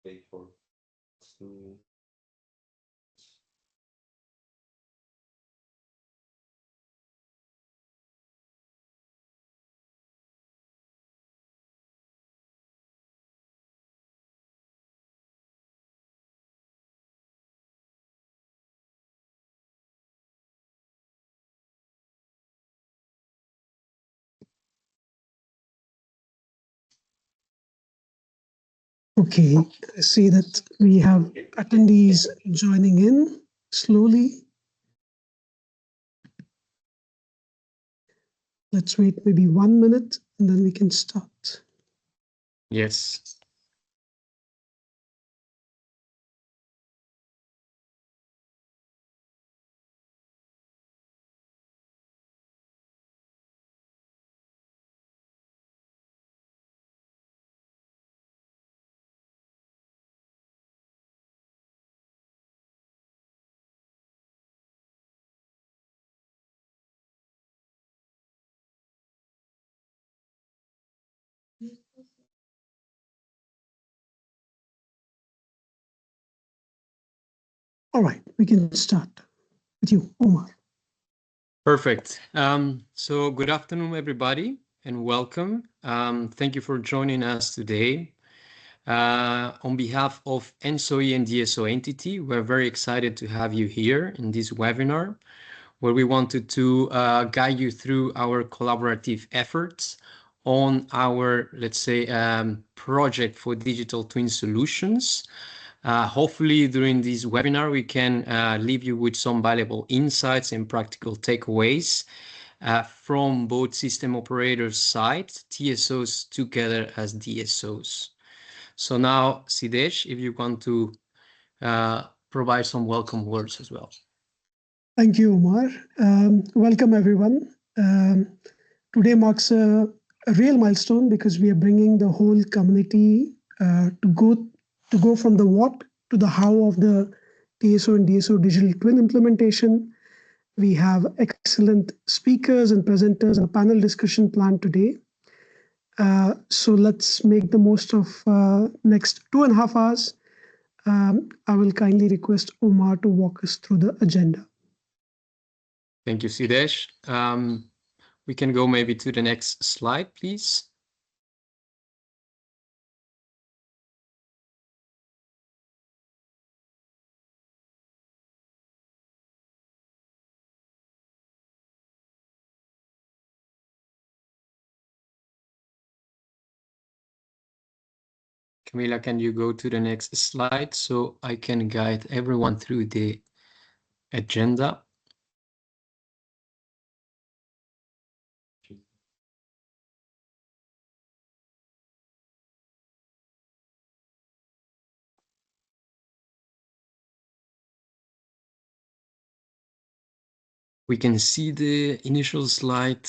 wait for Okay, I see that we have attendees joining in slowly. Let's wait maybe 1 minute and then we can start. Yes. All right, we can start with you, Omar. Perfect. So good afternoon, everybody, and welcome. Thank you for joining us today. On behalf of ENTSO-E and DSO Entity, we're very excited to have you here in this webinar, where we wanted to guide you through our collaborative efforts on our, let's say, project for digital twin solutions. Hopefully during this webinar, we can leave you with some valuable insights and practical takeaways from both system operators' side, TSOs together as DSOs. So now, Siddesh, if you want to provide some welcome words as well. Thank you, Omar. Welcome, everyone. Today marks a real milestone because we are bringing the whole community to go from the what to the how of the TSO and DSO digital twin implementation. We have excellent speakers and presenters and a panel discussion planned today. So let's make the most of next 2.5 hours. I will kindly request Omar to walk us through the agenda. Thank you, Siddesh. We can go maybe to the next slide, please. Camila, can you go to the next slide so I can guide everyone through the agenda? We can see the initial slide.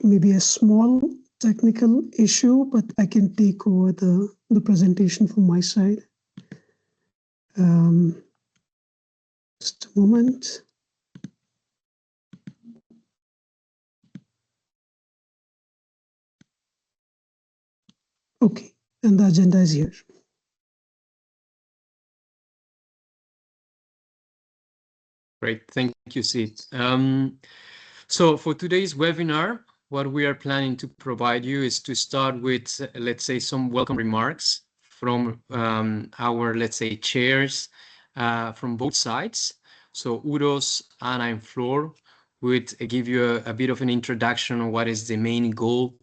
Maybe a small technical issue, but I can take over the presentation from my side. Just a moment. Okay, and the agenda is here. Great, thank you, Sid. So for today's webinar, what we are planning to provide you is to start with, let's say, some welcome remarks from our, let's say, chairs from both sides. So Uros, Anna, and Flor would give you a bit of an introduction on what is the main goal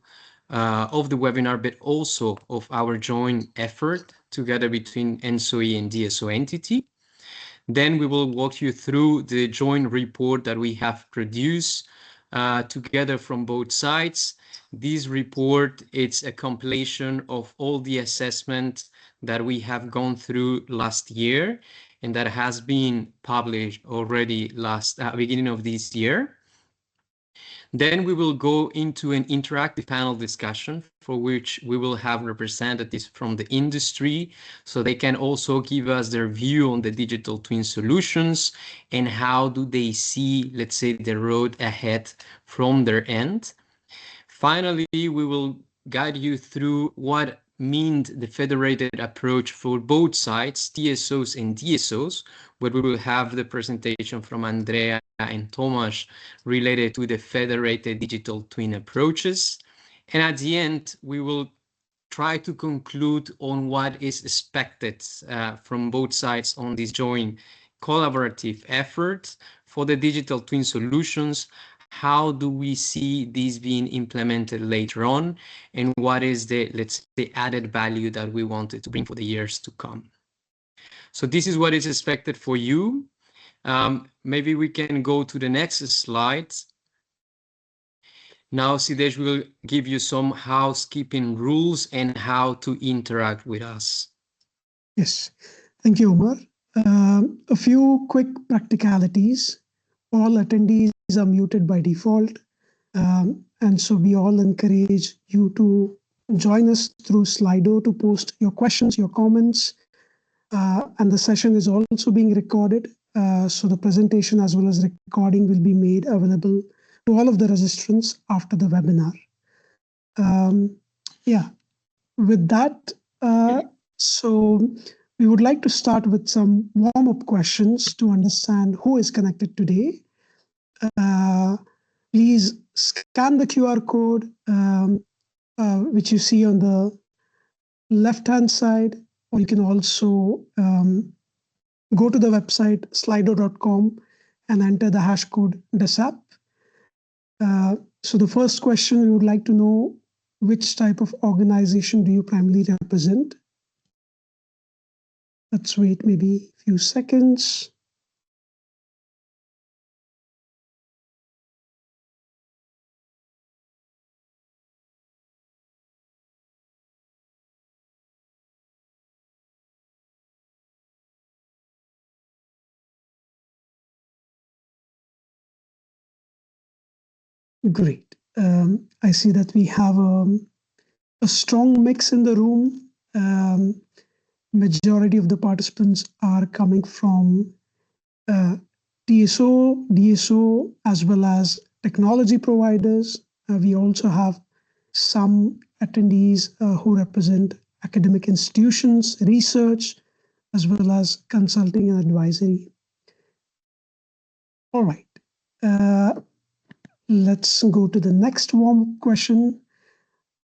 of the webinar, but also of our joint effort together between ENTSO-E and DSO Entity. Then we will walk you through the joint report that we have produced together from both sides. This report, it's a compilation of all the assessments that we have gone through last year and that has been published already last beginning of this year. Then we will go into an interactive panel discussion for which we will have representatives from the industry, so they can also give us their view on the digital twin solutions and how do they see, let's say, the road ahead from their end. Finally, we will guide you through what means the federated approach for both sides, TSOs and DSOs, where we will have the presentation from Andrea and Tomasz related to the federated digital twin approaches. And at the end, we will try to conclude on what is expected from both sides on this joint collaborative effort for the digital twin solutions. How do we see these being implemented later on, and what is the, let's say, added value that we wanted to bring for the years to come? So this is what is expected for you. Maybe we can go to the next slide. Now, Sidej will give you some housekeeping rules and how to interact with us. Yes, thank you, Omar. A few quick practicalities. All attendees are muted by default. And so we all encourage you to join us through Slido to post your questions, your comments. And the session is also being recorded. So the presentation as well as recording will be made available to all of the registrants after the webinar. Yeah, with that, so we would like to start with some warm-up questions to understand who is connected today. Please scan the QR code, which you see on the left-hand side, or you can also go to the website slido.com and enter the hash code DESAP. So the first question, we would like to know which type of organization do you primarily represent? Let's wait maybe a few seconds. Great. I see that we have a strong mix in the room. Majority of the participants are coming from TSO, DSO, as well as technology providers. We also have some attendees who represent academic institutions, research, as well as consulting and advisory. All right. Let's go to the next warm question.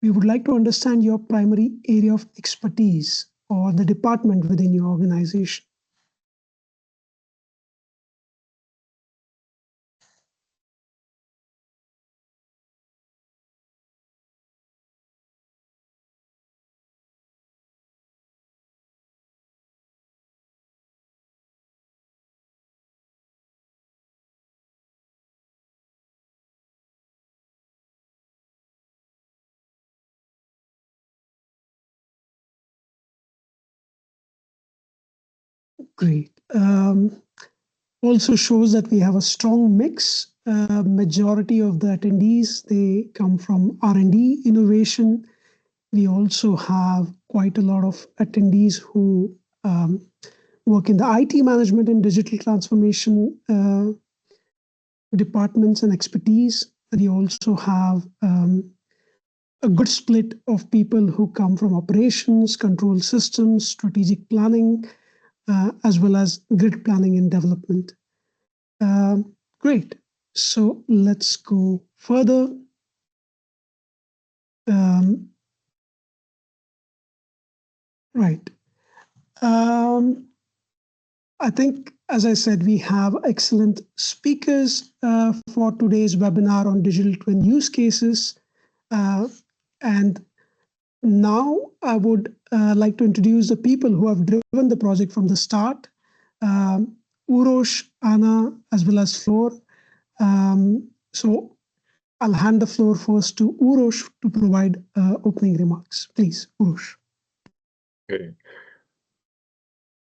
We would like to understand your primary area of expertise or the department within your organization. Great. Also shows that we have a strong mix. Majority of the attendees, they come from R&D innovation. We also have quite a lot of attendees who work in the IT management and digital transformation departments and expertise. We also have a good split of people who come from operations, control systems, strategic planning, as well as grid planning and development. Great. So let's go further. Right. I think, as I said, we have excellent speakers for today's webinar on digital twin use cases. And now I would like to introduce the people who have driven the project from the start. Uroš, Anna, as well as Flor. So I'll hand the floor first to Uroš to provide opening remarks. Please, Uroš. Okay.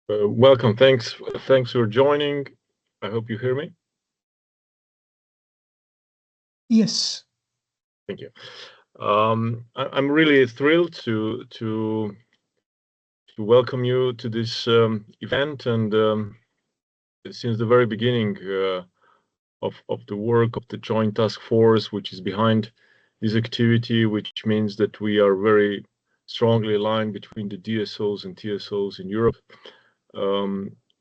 Welcome. Thanks for joining. I hope you hear me. Yes. Thank you. I'm really thrilled to welcome you to this event, and since the very beginning of the work of the joint task force, which is behind this activity, which means that we are very strongly aligned between the DSOs and TSOs in Europe.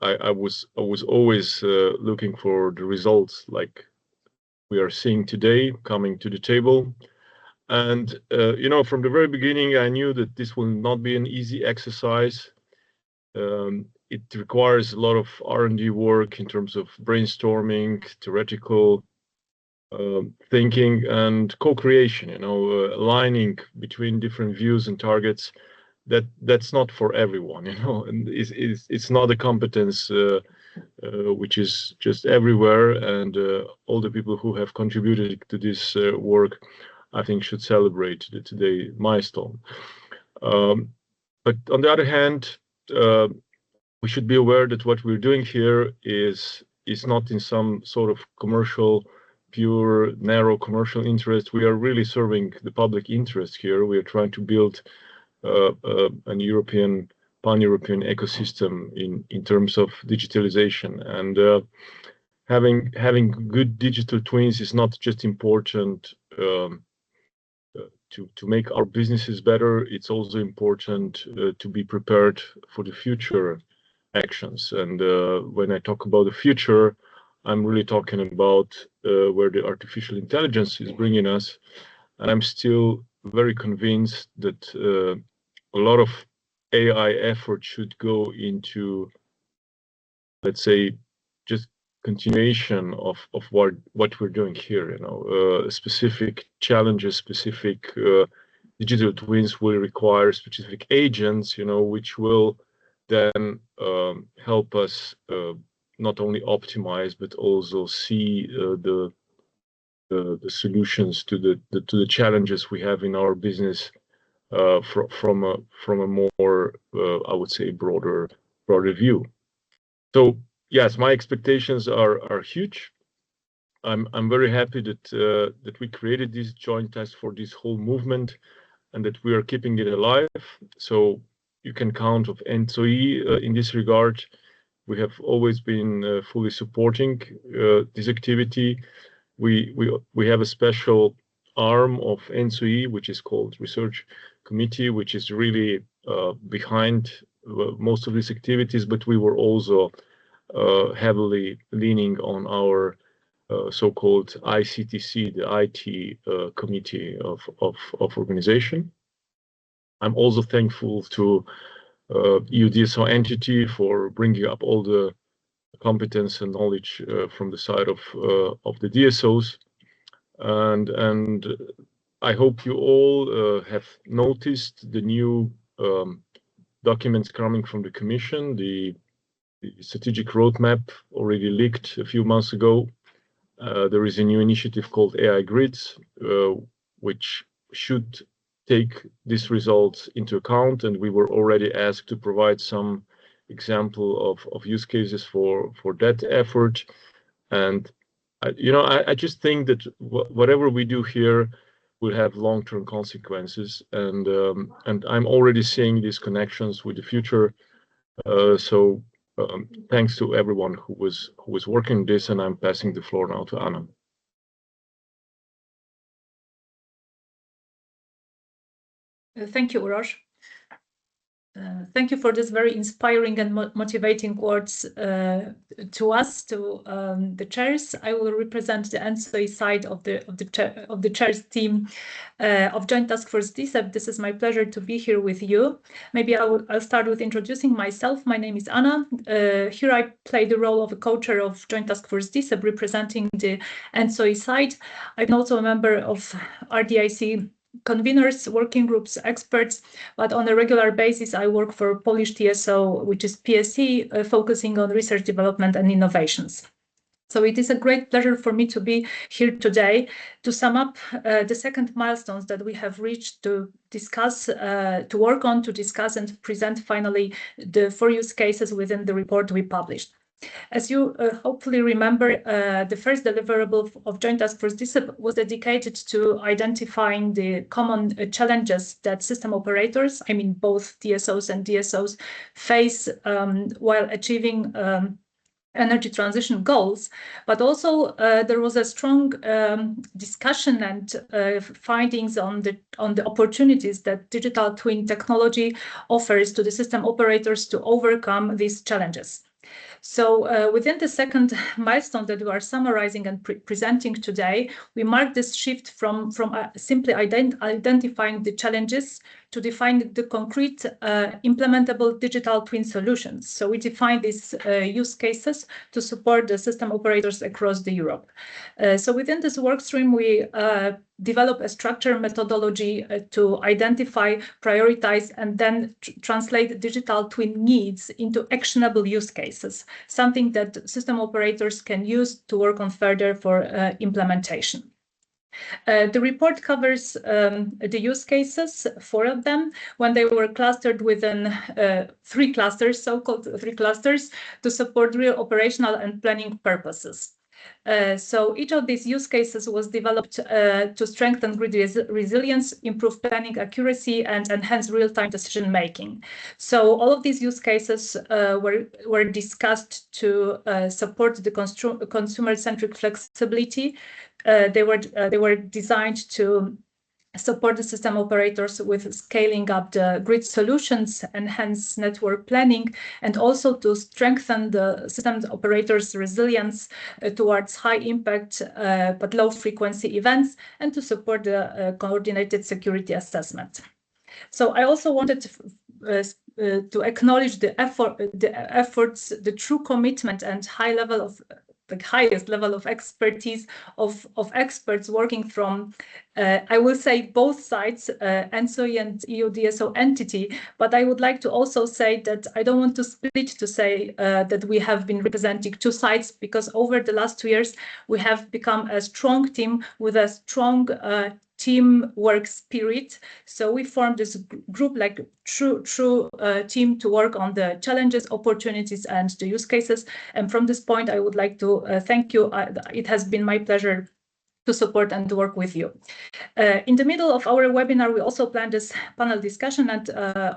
I was always looking for the results like we are seeing today coming to the table. And, you know, from the very beginning, I knew that this will not be an easy exercise. It requires a lot of R&D work in terms of brainstorming, theoretical thinking, and co-creation, you know, aligning between different views and targets. That's not for everyone, you know, and it's not a competence which is just everywhere, and all the people who have contributed to this work, I think, should celebrate the today milestone. But on the other hand, we should be aware that what we're doing here is not in some sort of commercial, pure, narrow commercial interest. We are really serving the public interest here. We are trying to build an European, pan-European ecosystem in terms of digitalization, and having good digital twins is not just important to make our businesses better. It's also important to be prepared for the future actions. And when I talk about the future, I'm really talking about where the artificial intelligence is bringing us. And I'm still very convinced that a lot of AI effort should go into, let's say, just continuation of what we're doing here. You know, specific challenges, specific digital twins will require specific agents, you know, which will then help us not only optimize but also see the solutions to the challenges we have in our business from a more I would say broader view. So yes, my expectations are huge. I'm very happy that we created this joint task for this whole movement, and that we are keeping it alive. So you can count on ENTSO-E in this regard. We have always been fully supporting this activity. We have a special arm of ENTSO-E, which is called Research Committee, which is really behind most of these activities, but we were also heavily leaning on our so-called ICTC, the IT committee of organization. I'm also thankful to EU DSO entity for bringing up all the competence and knowledge from the side of the DSOs, and I hope you all have noticed the new documents coming from the Commission. The strategic roadmap already leaked a few months ago. There is a new initiative called AI Grids, which should take these results into account, and we were already asked to provide some example of use cases for that effort. And I just think that whatever we do here will have long-term consequences, and I'm already seeing these connections with the future. So thanks to everyone who was working this, and I'm passing the floor now to Anna. Thank you, Uroš. Thank you for this very inspiring and motivating words to us, to the chairs. I will represent the ENTSO-E side of the chairs team of Joint Task Force DSEP. This is my pleasure to be here with you. Maybe I'll start with introducing myself. My name is Anna. Here I play the role of a co-chair of Joint Task Force DSEP, representing the ENTSO-E side. I'm also a member of RDIC conveners, working groups, experts, but on a regular basis I work for Polish TSO, which is PSE, focusing on research development and innovations. So it is a great pleasure for me to be here today to sum up the second milestones that we have reached, to discuss, to work on, to discuss and present finally the 4 use cases within the report we published. As you hopefully remember, the first deliverable of Joint Task Force DSO was dedicated to identifying the common challenges that system operators, I mean both TSOs and DSOs, face while achieving energy transition goals, but also there was a strong discussion and findings on the opportunities that digital twin technology offers to the system operators to overcome these challenges. So within the second milestone that we are summarizing and presenting today, we mark this shift from simply identifying the challenges to define the concrete implementable digital twin solutions. So we define these use cases to support the system operators across the Europe. So within this work stream, we develop a structured methodology to identify, prioritize, and then translate digital twin needs into actionable use cases, something that system operators can use to work on further for implementation. The report covers the use cases, 4 of them, when they were clustered within 3 clusters, so-called 3 clusters, to support real operational and planning purposes. So each of these use cases was developed to strengthen grid resilience, improve planning accuracy, and enhance real-time decision-making. So all of these use cases were discussed to support the consumer-centric flexibility. They were designed to support the system operators with scaling up the grid solutions, enhance network planning, and also to strengthen the system operators' resilience towards high impact but low frequency events, and to support the coordinated security assessment. So I also wanted to acknowledge the efforts, the true commitment and the highest level of expertise of experts working from, I will say, both sides, ENTSO-E and EU DSO Entity, but I would like to also say that I don't want to split to say that we have been representing 2 sides, because over the last 2 years, we have become a strong team with a strong teamwork spirit. So we formed this group, like true team, to work on the challenges, opportunities, and the use cases. And from this point, I would like to thank you. It has been my pleasure to support and to work with you. In the middle of our webinar, we also planned this panel discussion, and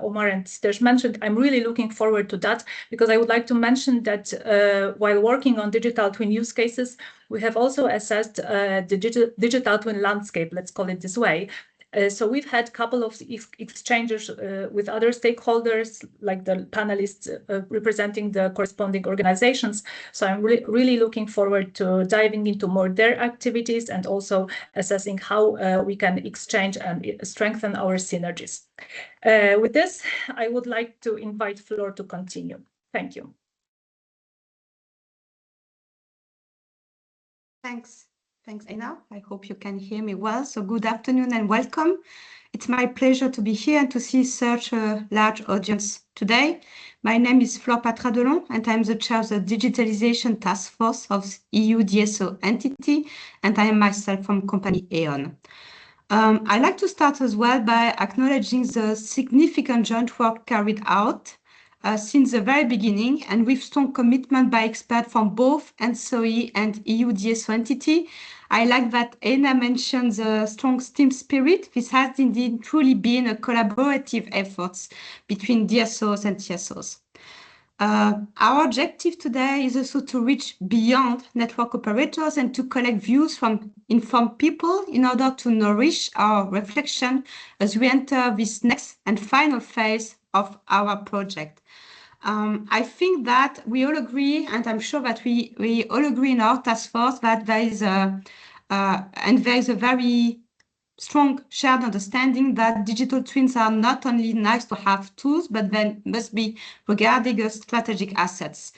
Omar and Stesh mentioned, I'm really looking forward to that, because I would like to mention that while working on digital twin use cases, we have also assessed the digital twin landscape, let's call it this way. So we've had a couple of exchanges with other stakeholders, like the panelists representing the corresponding organizations. So I'm really looking forward to diving into more their activities and also assessing how we can exchange and strengthen our synergies. With this, I would like to invite Flor to continue. Thank you. Thanks, Anna. I hope you can hear me well. So good afternoon and welcome. It's my pleasure to be here and to see such a large audience today. My name is Flor Patra-Delon, and I'm the chair of the Digitalization Task Force of EU DSO Entity, and I am myself from company E.ON. I'd like to start as well by acknowledging the significant joint work carried out since the very beginning, and with strong commitment by experts from both ENTSO-E and EU DSO Entity. I like that Anna mentioned the strong team spirit. This has indeed truly been a collaborative effort between DSOs and TSOs. Our objective today is also to reach beyond network operators and to collect views from informed people in order to nourish our reflection as we enter this next and final phase of our project. I think that we all agree, and I'm sure that we all agree in our task force, that there is a very strong shared understanding that digital twins are not only nice to have tools, but then must be regarded as strategic assets.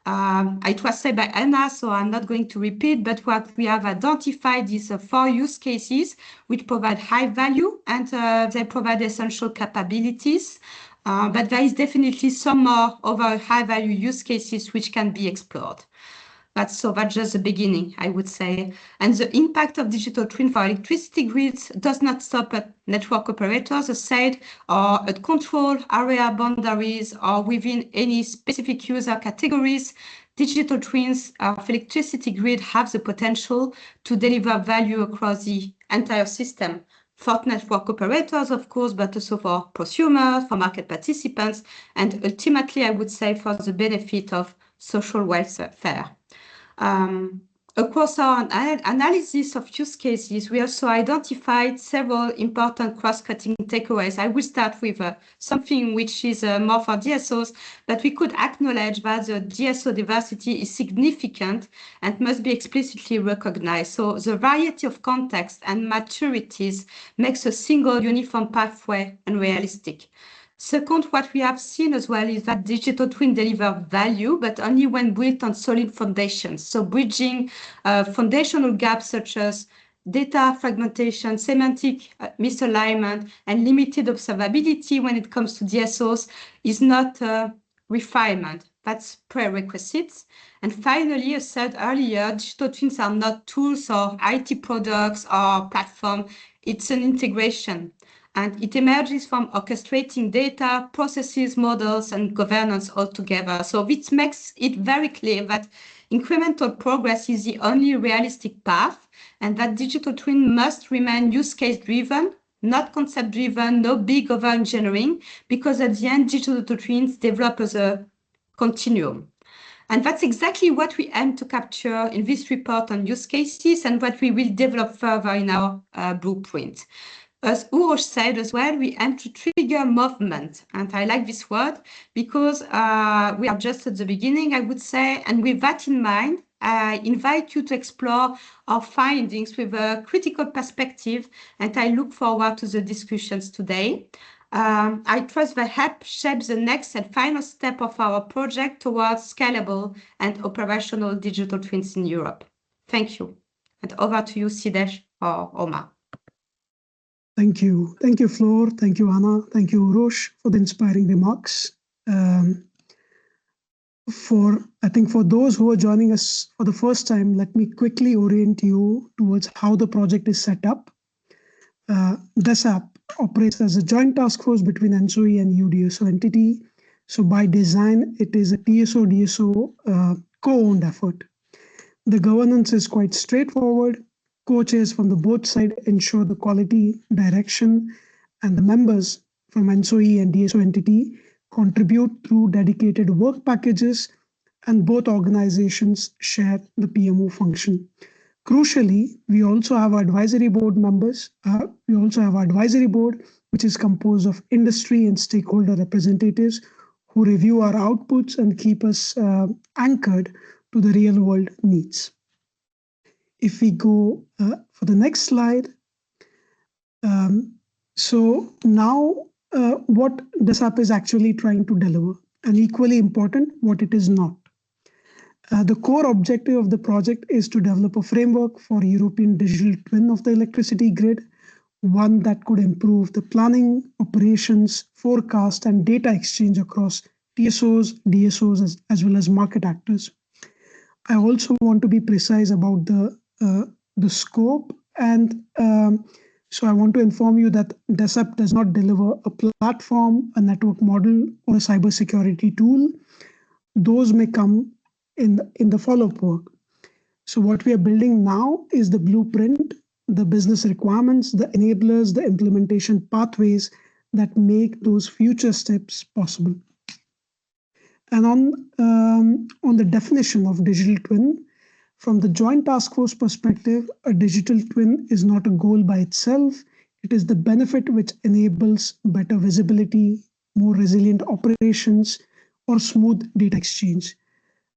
It was said by Anna, so I'm not going to repeat, but what we have identified is 4 use cases which provide high value, and they provide essential capabilities. But there is definitely some more other high-value use cases which can be explored. That's just the beginning, I would say. And the impact of digital twin for electricity grids does not stop at network operators, as said, or at control area boundaries, or within any specific user categories. digital twins of electricity grid have the potential to deliver value across the entire system for network operators, of course, but also for prosumers, for market participants, and ultimately, I would say, for the benefit of social welfare. Across our analysis of use cases, we also identified several important cross-cutting takeaways. I will start with something which is more for DSOs, but we could acknowledge that the DSO diversity is significant and must be explicitly recognized. So the variety of contexts and maturities makes a single uniform pathway unrealistic. Second, what we have seen as well is that digital twin deliver value, but only when built on solid foundations. So bridging foundational gaps such as data fragmentation, semantic misalignment, and limited observability when it comes to DSOs is not refinement. That's prerequisites. And finally, as said earlier, digital twins are not tools or IT products or platform. It's an integration. And it emerges from orchestrating data, processes, models, and governance all together. So this makes it very clear that incremental progress is the only realistic path, and that digital twin must remain use case driven, not concept driven, no big over engineering, because at the end, digital twins develop as a continuum. And that's exactly what we aim to capture in this report on use cases and what we will develop further in our blueprint. As Uroš said as well, we aim to trigger movement. And I like this word because we are just at the beginning, I would say. And with that in mind, I invite you to explore our findings with a critical perspective. And I look forward to the discussions today. I trust they help shape the next and final step of our project towards scalable and operational digital twins in Europe. Thank you. And over to you, Sidesh or Omar. Thank you. Thank you, Flor. Thank you, Anna. Thank you, Uroš, for the inspiring remarks. I think for those who are joining us for the first time, let me quickly orient you towards how the project is set up. DSAP operates as a joint task force between ENTSO-E and DSO Entity. So by design, it is a TSO-DSO co-owned effort. The governance is quite straightforward. Co-chairs from the both sides ensure the quality, direction, and the members from ENTSO-E and DSO Entity contribute through dedicated work packages, and both organizations share the PMO function. Crucially, we also have advisory board members. We also have an advisory board, which is composed of industry and stakeholder representatives who review our outputs and keep us anchored to the real world needs. If we go for the next slide, so now what DSAP is actually trying to deliver, and equally important, what it is not. The core objective of the project is to develop a framework for European digital twin of the electricity grid, one that could improve the planning, operations, forecast, and data exchange across TSOs, DSOs, as well as market actors. I also want to be precise about the scope, and so I want to inform you that DSAP does not deliver a platform, a network model, or a cybersecurity tool. Those may come in the follow-up work. So what we are building now is the blueprint, the business requirements, the enablers, the implementation pathways that make those future steps possible. And on the definition of digital twin, from the joint task force perspective, a digital twin is not a goal by itself. It is the benefit which enables better visibility, more resilient operations, or smooth data exchange.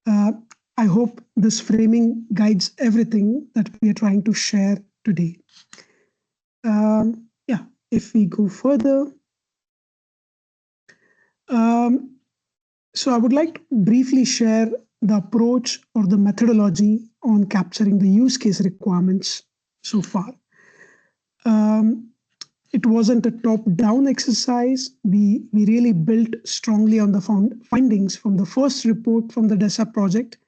I hope this framing guides everything that we are trying to share today. If we go further. So I would like to briefly share the approach or the methodology on capturing the use case requirements so far. It wasn't a top-down exercise. We really built strongly on the findings from the first report from the DSAP project,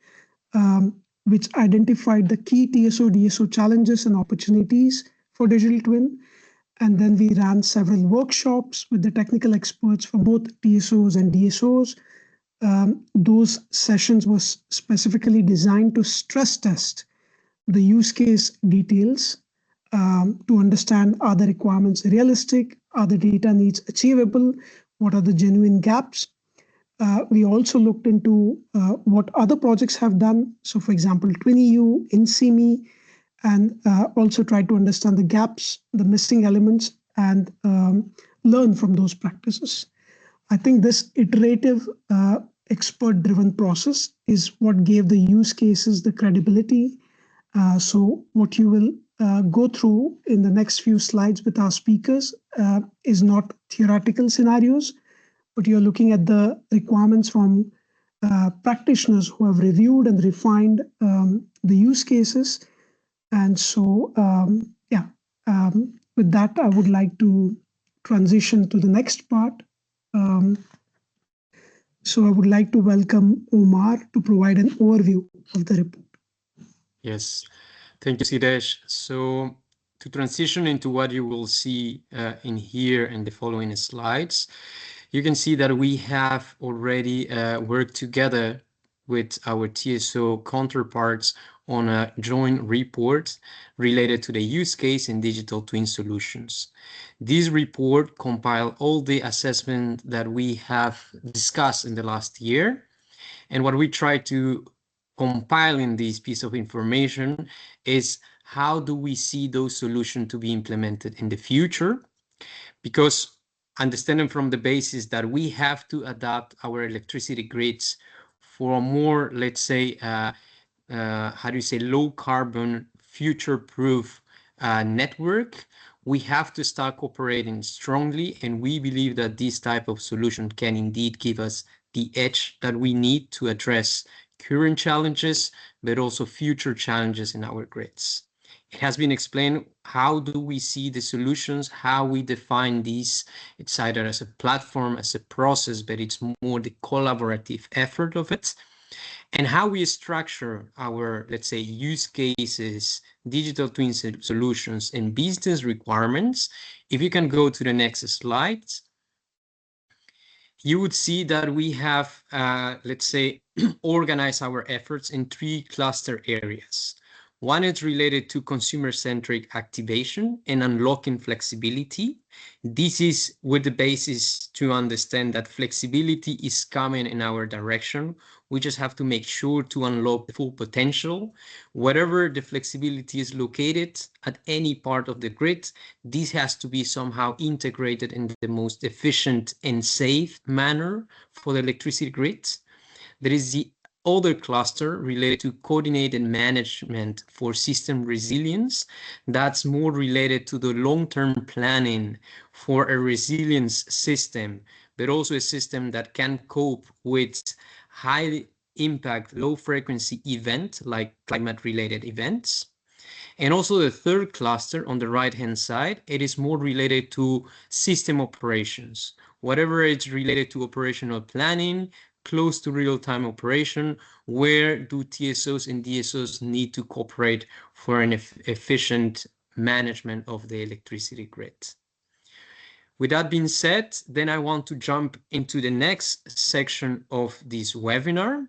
which identified the key TSO-DSO challenges and opportunities for digital twin. And then we ran several workshops with the technical experts from both TSOs and DSOs. those sessions was specifically designed to stress test the use case details to understand, are the requirements realistic, are the data needs achievable, what are the genuine gaps. We also looked into what other projects have done. So for example, TwinEU, ENTSO-E, and also tried to understand the gaps, the missing elements, and learn from those practices. I think this iterative expert-driven process is what gave the use cases the credibility. So what you will go through in the next few slides with our speakers is not theoretical scenarios, but you're looking at the requirements from practitioners who have reviewed and refined the use cases. And so, with that, I would like to transition to the next part. So I would like to welcome Omar to provide an overview of the report. Yes, thank you, 𝐜𝐨𝐨𝐩. So to transition into what you will see in here in the following slides, you can see that we have already worked together with our TSO counterparts on a joint report related to the use case in digital twin solutions. This report compiled all the assessment that we have discussed in the last year. And what we try to compile in this piece of information is how do we see those solutions to be implemented in the future? Because understanding from the basis that we have to adapt our electricity grids for a more, let's say, low carbon, future-proof network, we have to start cooperating strongly. And we believe that this type of solution can indeed give us the edge that we need to address current challenges, but also future challenges in our grids. It has been explained how do we see the solutions, how we define these. It's either as a platform, as a process, but it's more the collaborative effort of it. And how we structure our, let's say, use cases, digital twin solutions, and business requirements. If you can go to the next slide, you would see that we have, let's say, organized our efforts in 3 cluster areas. One is related to consumer-centric activation and unlocking flexibility. This is with the basis to understand that flexibility is coming in our direction. We just have to make sure to unlock the full potential. Wherever the flexibility is located at any part of the grid, this has to be somehow integrated in the most efficient and safe manner for the electricity grid. There is the other cluster related to coordinated management for system resilience. That's more related to the long-term planning for a resilience system, but also a system that can cope with high impact, low frequency event like climate-related events. And also the third cluster on the right-hand side, it is more related to system operations. Whatever it's related to operational planning, close to real-time operation, where do TSOs and DSOs need to cooperate for an efficient management of the electricity grid. With that being said, then I want to jump into the next section of this webinar,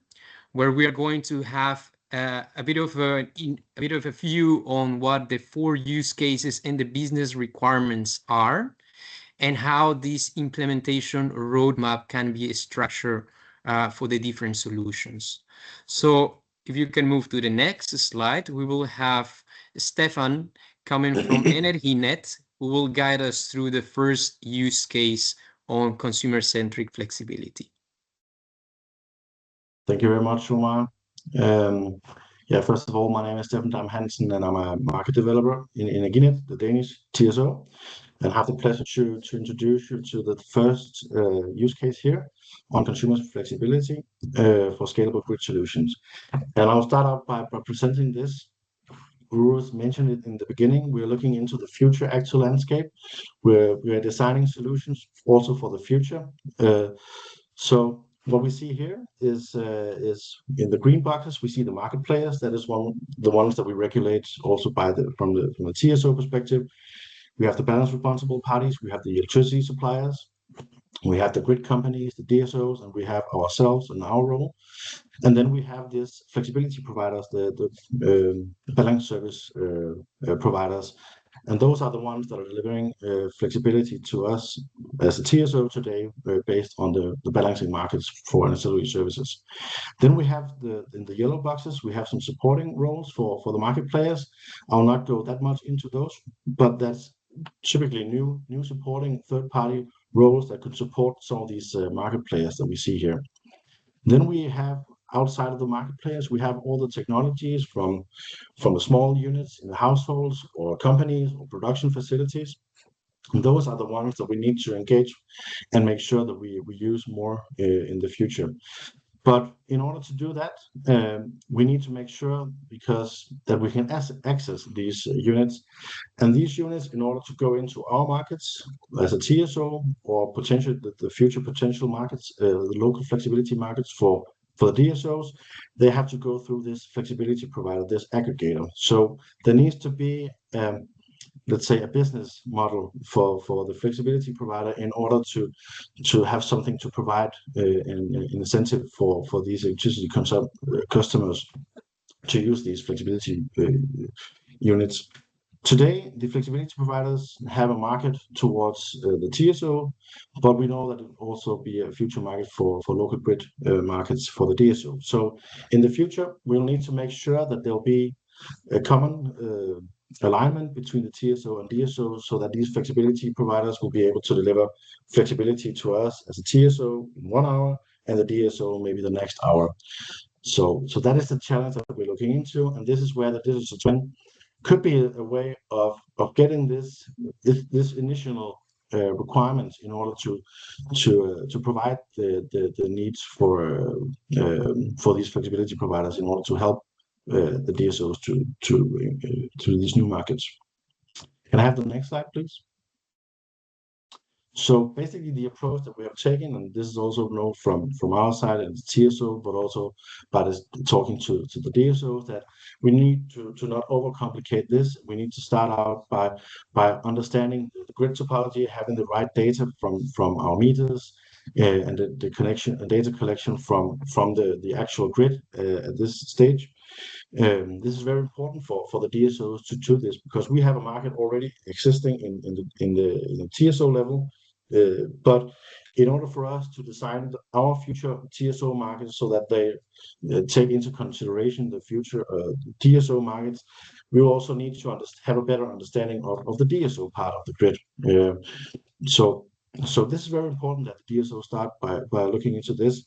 where we are going to have a bit of a view on what the 4 use cases and the business requirements are, and how this implementation roadmap can be structured for the different solutions. So if you can move to the next slide, we will have Stefan coming from Energinet, who will guide us through the first use case on consumer-centric flexibility. Thank you very much, Omar. First of all, my name is Stefan Dam Hansen, and I'm a market developer in Energinet, the Danish TSO, and have the pleasure to introduce you to the first use case here on consumer flexibility for scalable grid solutions. And I'll start out by presenting this. Gurus mentioned it in the beginning. We're looking into the future actual landscape, where we are designing solutions also for the future. So what we see here is in the green boxes, we see the market players. That is the ones that we regulate also from the TSO perspective. We have the balance responsible parties. We have the electricity suppliers. We have the grid companies, the DSOs, and we have ourselves and our role. And then we have this flexibility providers, the balance service providers. And those are the ones that are delivering flexibility to us as a TSO today, based on the balancing markets for ancillary services. Then we have in the yellow boxes, we have some supporting roles for the market players. I'll not go that much into those, but that's typically new supporting third-party roles that could support some of these market players that we see here. Then we have outside of the market players, we have all the technologies from the small units in the households or companies or production facilities. And those are the ones that we need to engage and make sure that we use more in the future. But in order to do that, we need to make sure that we can access these units. And these units, in order to go into our markets as a TSO or potentially the future potential markets, the local flexibility markets for the DSOs, they have to go through this flexibility provider, this aggregator. So there needs to be let's say a business model for the flexibility provider in order to have something to provide an incentive for these electricity customers to use these flexibility units. Today, the flexibility providers have a market towards the TSO, but we know that it will also be a future market for local grid markets for the DSO. So in the future, we'll need to make sure that there'll be a common alignment between the TSO and DSO, so that these flexibility providers will be able to deliver flexibility to us as a TSO in 1 hour and the DSO maybe the next hour. So that is the challenge that we're looking into, and this is where the digital twin could be a way of getting this initial requirements in order to provide the needs for these flexibility providers in order to help the DSOs to these new markets. Can I have the next slide, please? So basically the approach that we have taken, and this is also known from our side as TSO, but also by talking to the DSOs, that we need to not overcomplicate this. We need to start out by understanding the grid topology, having the right data from our meters, and the connection and data collection from the actual grid at this stage. This is very important for the DSOs to do this, because we have a market already existing in the TSO level. But in order for us to design our future TSO markets so that they take into consideration the future TSO markets, we will also need to have a better understanding of the DSO part of the grid. So this is very important that the DSO start by looking into this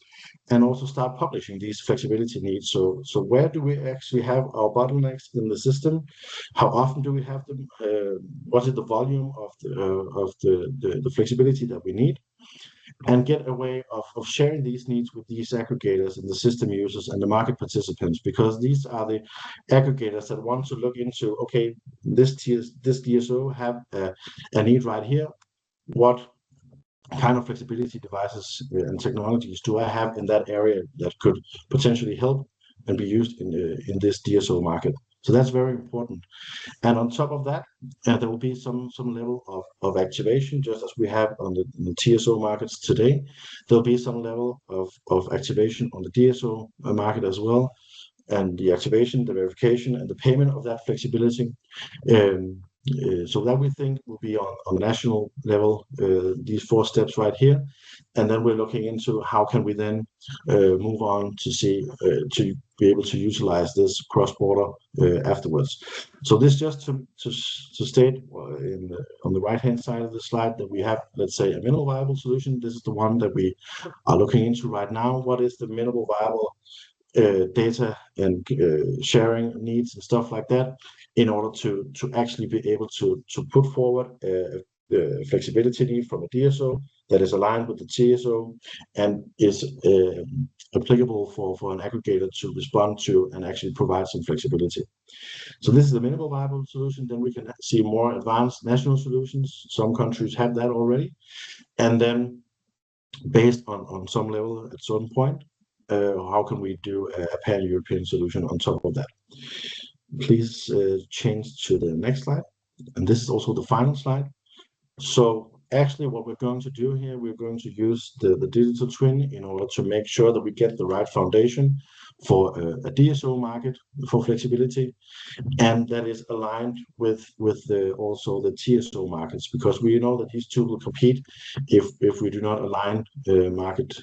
and also start publishing these flexibility needs. So where do we actually have our bottlenecks in the system? How often do we have them? What is the volume of the flexibility that we need? And get a way of sharing these needs with these aggregators and the system users and the market participants, because these are the aggregators that want to look into, okay, this DSO have a need right here. What kind of flexibility devices and technologies do I have in that area that could potentially help and be used in this DSO market? So that's very important. And on top of that, there will be some level of activation, just as we have on the TSO markets today. There'll be some level of activation on the DSO market as well, and the activation, the verification, and the payment of that flexibility. So that we think will be on the national level, these 4 steps right here. And then we're looking into how can we then move on to see to be able to utilize this cross-border afterwards. So this just to state on the right-hand side of the slide that we have, let's say, a minimal viable solution. This is the one that we are looking into right now. What is the minimal viable data and sharing needs and stuff like that, in order to actually be able to put forward the flexibility need from a DSO that is aligned with the TSO and is applicable for an aggregator to respond to and actually provide some flexibility. So this is the minimal viable solution. Then we can see more advanced national solutions. Some countries have that already. And then based on some level at some point, how can we do a pan-European solution on top of that? Please change to the next slide. And this is also the final slide. So actually, what we're going to do here, we're going to use the digital twin in order to make sure that we get the right foundation for a DSO market for flexibility, and that is aligned with also the TSO markets, because we know that these two will compete if we do not align market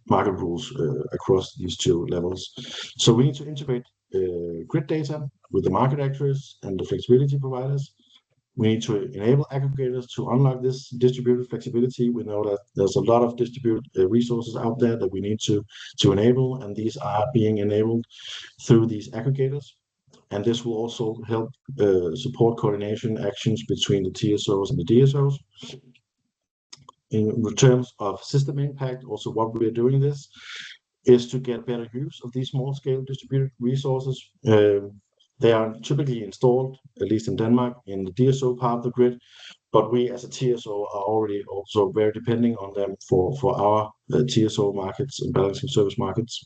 rules across these two levels. So we need to integrate grid data with the market actors and the flexibility providers. We need to enable aggregators to unlock this distributed flexibility. We know that there's a lot of distributed resources out there that we need to enable, and these are being enabled through these aggregators. And this will also help support coordination actions between the TSOs and the DSOs. In terms of system impact, also what we are doing this is to get better use of these small-scale distributed resources. They are typically installed, at least in Denmark, in the DSO part of the grid, but we as a TSO are already also very depending on them for our TSO markets and balancing service markets.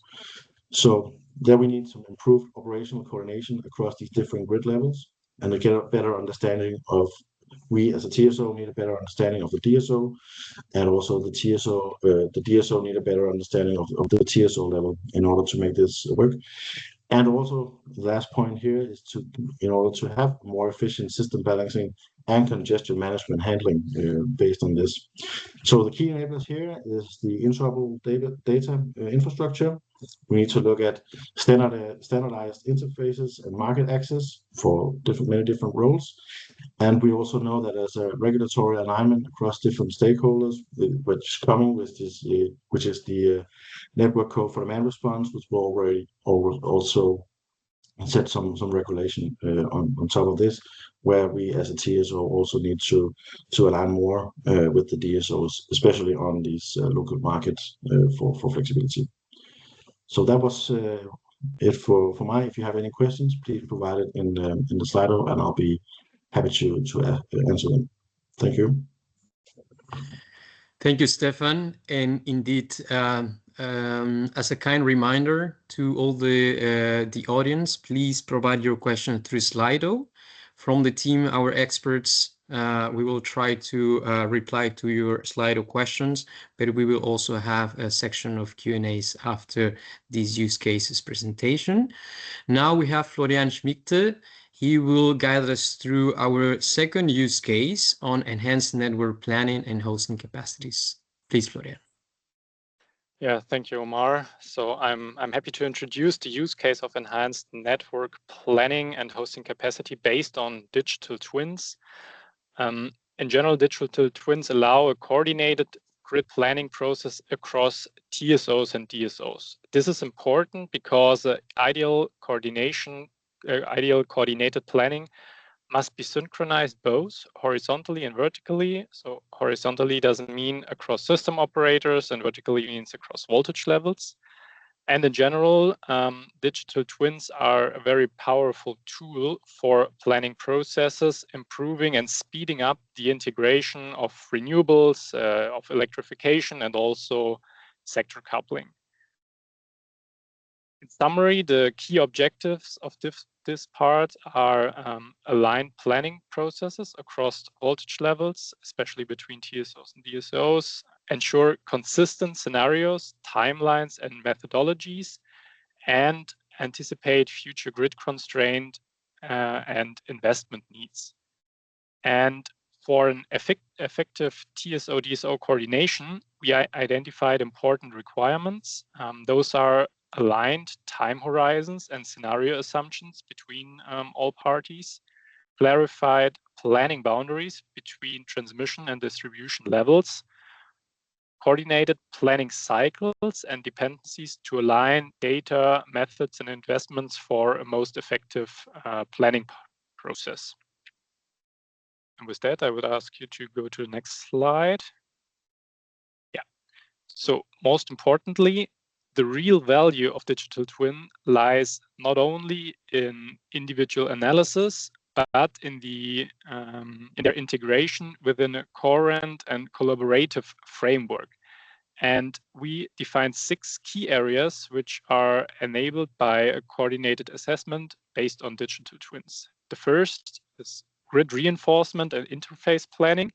So there we need some improved operational coordination across these different grid levels, and to get a better understanding of, we as a TSO need a better understanding of the DSO, and also the DSO need a better understanding of the TSO level in order to make this work. And also, the last point here is in order to have more efficient system balancing and congestion management handling based on this. So the key enablers here is the interoperable data infrastructure. We need to look at standardized interfaces and market access for many different roles. And we also know that there's a regulatory alignment across different stakeholders, which is coming with this, which is the network code for demand response, which will already also set some regulation on top of this, where we as a TSO also need to align more with the DSOs, especially on these local markets for flexibility. So that was it for mine. If you have any questions, please provide it in the Slido, and I'll be happy to answer them. Thank you. Thank you, Stefan. And indeed, as a kind reminder to all the audience, please provide your question through Slido. From the team, our experts, we will try to reply to your Slido questions, but we will also have a section of Q&As after this use cases presentation. Now we have Florian Schmichte. He will guide us through our second use case on enhanced network planning and hosting capacities. Please, Florian. Yeah, thank you, Omar. So I'm happy to introduce the use case of enhanced network planning and hosting capacity based on digital twins. In general, digital twins allow a coordinated grid planning process across TSOs and DSOs. This is important because ideal coordinated planning must be synchronized both horizontally and vertically. So horizontally doesn't mean across system operators, and vertically means across voltage levels. And in general, digital twins are a very powerful tool for planning processes, improving and speeding up the integration of renewables, of electrification, and also sector coupling. In summary, the key objectives of this part are aligned planning processes across voltage levels, especially between TSOs and DSOs, ensure consistent scenarios, timelines, and methodologies, and anticipate future grid constraint and investment needs. And for an effective TSO-DSO coordination, we identified important requirements. Those are aligned time horizons and scenario assumptions between all parties, clarified planning boundaries between transmission and distribution levels, coordinated planning cycles and dependencies to align data, methods, and investments for a most effective planning process. And with that, I would ask you to go to the next slide. Yeah. So most importantly, the real value of digital twin lies not only in individual analysis, but in their integration within a coherent and collaborative framework. And we defined 6 key areas which are enabled by a coordinated assessment based on digital twins. The first is grid reinforcement and interface planning.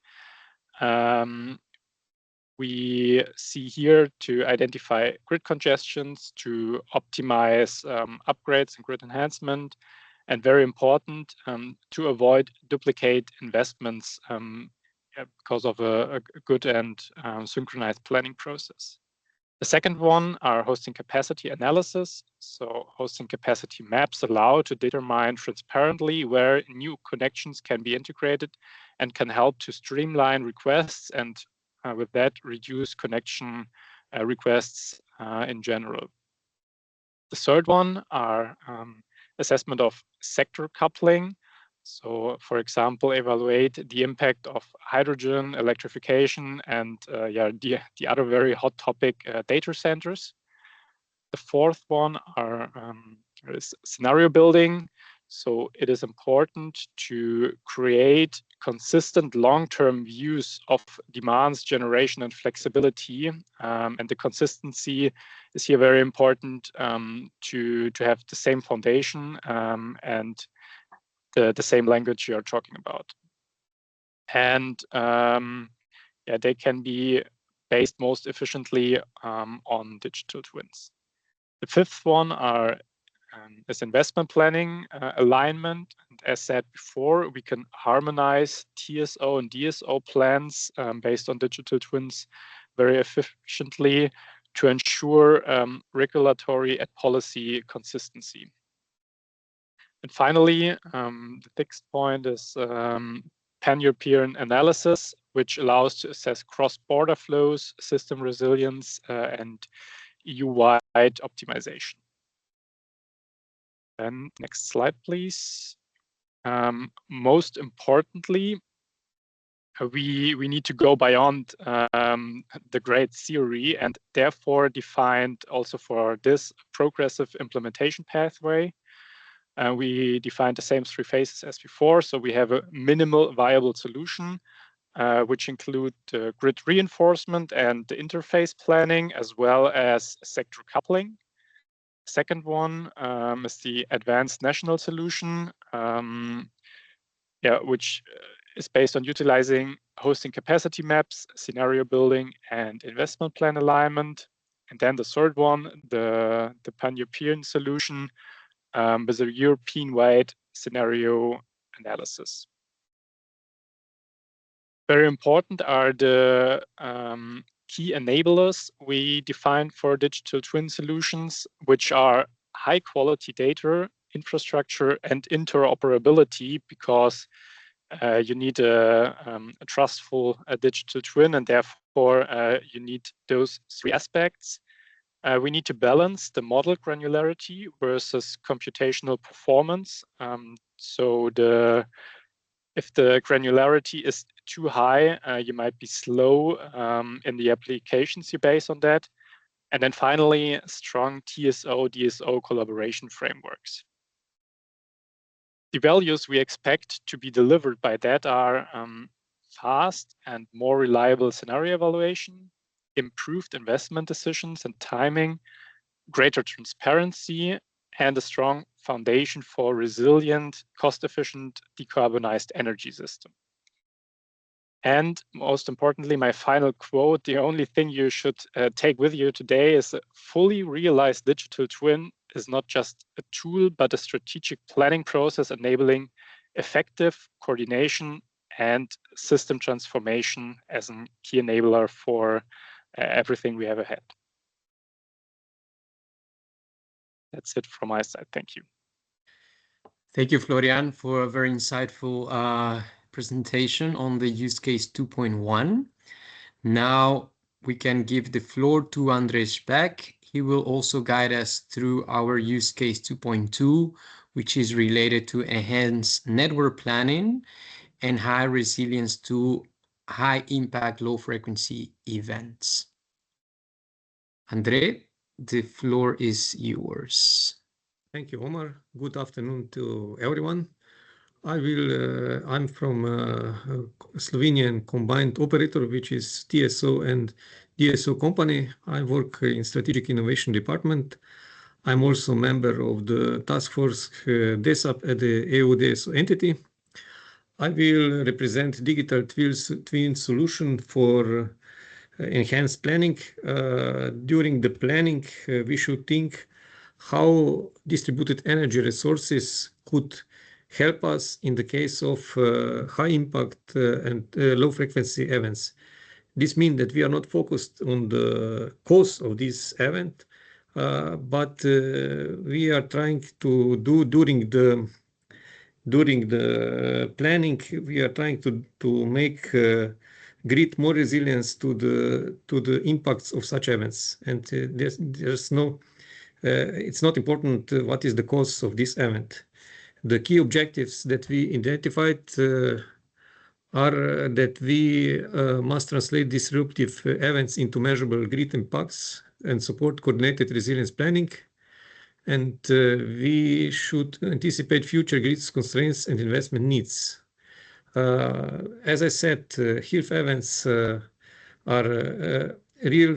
we see here to identify grid congestions, to optimize upgrades and grid enhancement, and very important, to avoid duplicate investments because of a good and synchronized planning process. The second one are hosting capacity analysis. So hosting capacity maps allow to determine transparently where new connections can be integrated and can help to streamline requests and with that reduce connection requests in general. The third one are assessment of sector coupling. So, for example, evaluate the impact of hydrogen, electrification, and the other very hot topic, data centers. The fourth one is scenario building. So it is important to create consistent long-term views of demands, generation, and flexibility. And the consistency is here very important to have the same foundation and the same language you are talking about. And they can be based most efficiently on digital twins. The fifth one is investment planning, alignment. And as said before, we can harmonize TSO and DSO plans based on digital twins very efficiently to ensure regulatory and policy consistency. And finally, the sixth point is pan-European analysis, which allows to assess cross-border flows, system resilience, and EU-wide optimization. And next slide, please. Most importantly, we need to go beyond the great theory and therefore defined also for this progressive implementation pathway. We defined the same three phases as before. So we have a minimal viable solution, which include grid reinforcement and the interface planning, as well as sector coupling. Second one is the advanced national solution, which is based on utilizing hosting capacity maps, scenario building, and investment plan alignment. And then the third one, the pan-European solution, with a European-wide scenario analysis. Very important are the key enablers we defined for digital twin solutions, which are high quality data, infrastructure, and interoperability, because you need a trustful digital twin, and therefore you need those three aspects. We need to balance the model granularity versus computational performance. So if the granularity is too high, you might be slow in the applications you base on that. And then finally, strong TSO, DSO collaboration frameworks. The values we expect to be delivered by that are fast and more reliable scenario evaluation, improved investment decisions and timing, greater transparency, and a strong foundation for resilient, cost-efficient, decarbonized energy system. And most importantly, my final quote, the only thing you should take with you today is a fully realized digital twin is not just a tool, but a strategic planning process enabling effective coordination and system transformation as a key enabler for everything we have ahead. That's it from my side. Thank you. Thank you, Florian, for a very insightful presentation on the use case 2.1. Now we can give the floor to Andres Beck. He will also guide us through our use case 2.2, which is related to enhanced network planning and high resilience to high impact, low frequency events. Andre, the floor is yours. Thank you, Omar. Good afternoon to everyone. I'm from Slovenian combined operator, which is TSO and DSO company. I work in strategic innovation department. I'm also a member of the task force DESAP at the EU DSO entity. I will represent digital twin solution for enhanced planning. During the planning, we should think how distributed energy resources could help us in the case of high impact and low frequency events. This means that we are not focused on the cause of this event, but we are trying to do during the planning, we are trying to make grid more resilience to the impacts of such events. And there's no, it's not important what is the cause of this event. The key objectives that we identified are that we must translate disruptive events into measurable grid impacts and support coordinated resilience planning. And we should anticipate future grid constraints and investment needs. As I said, 𝐓𝐒 events are real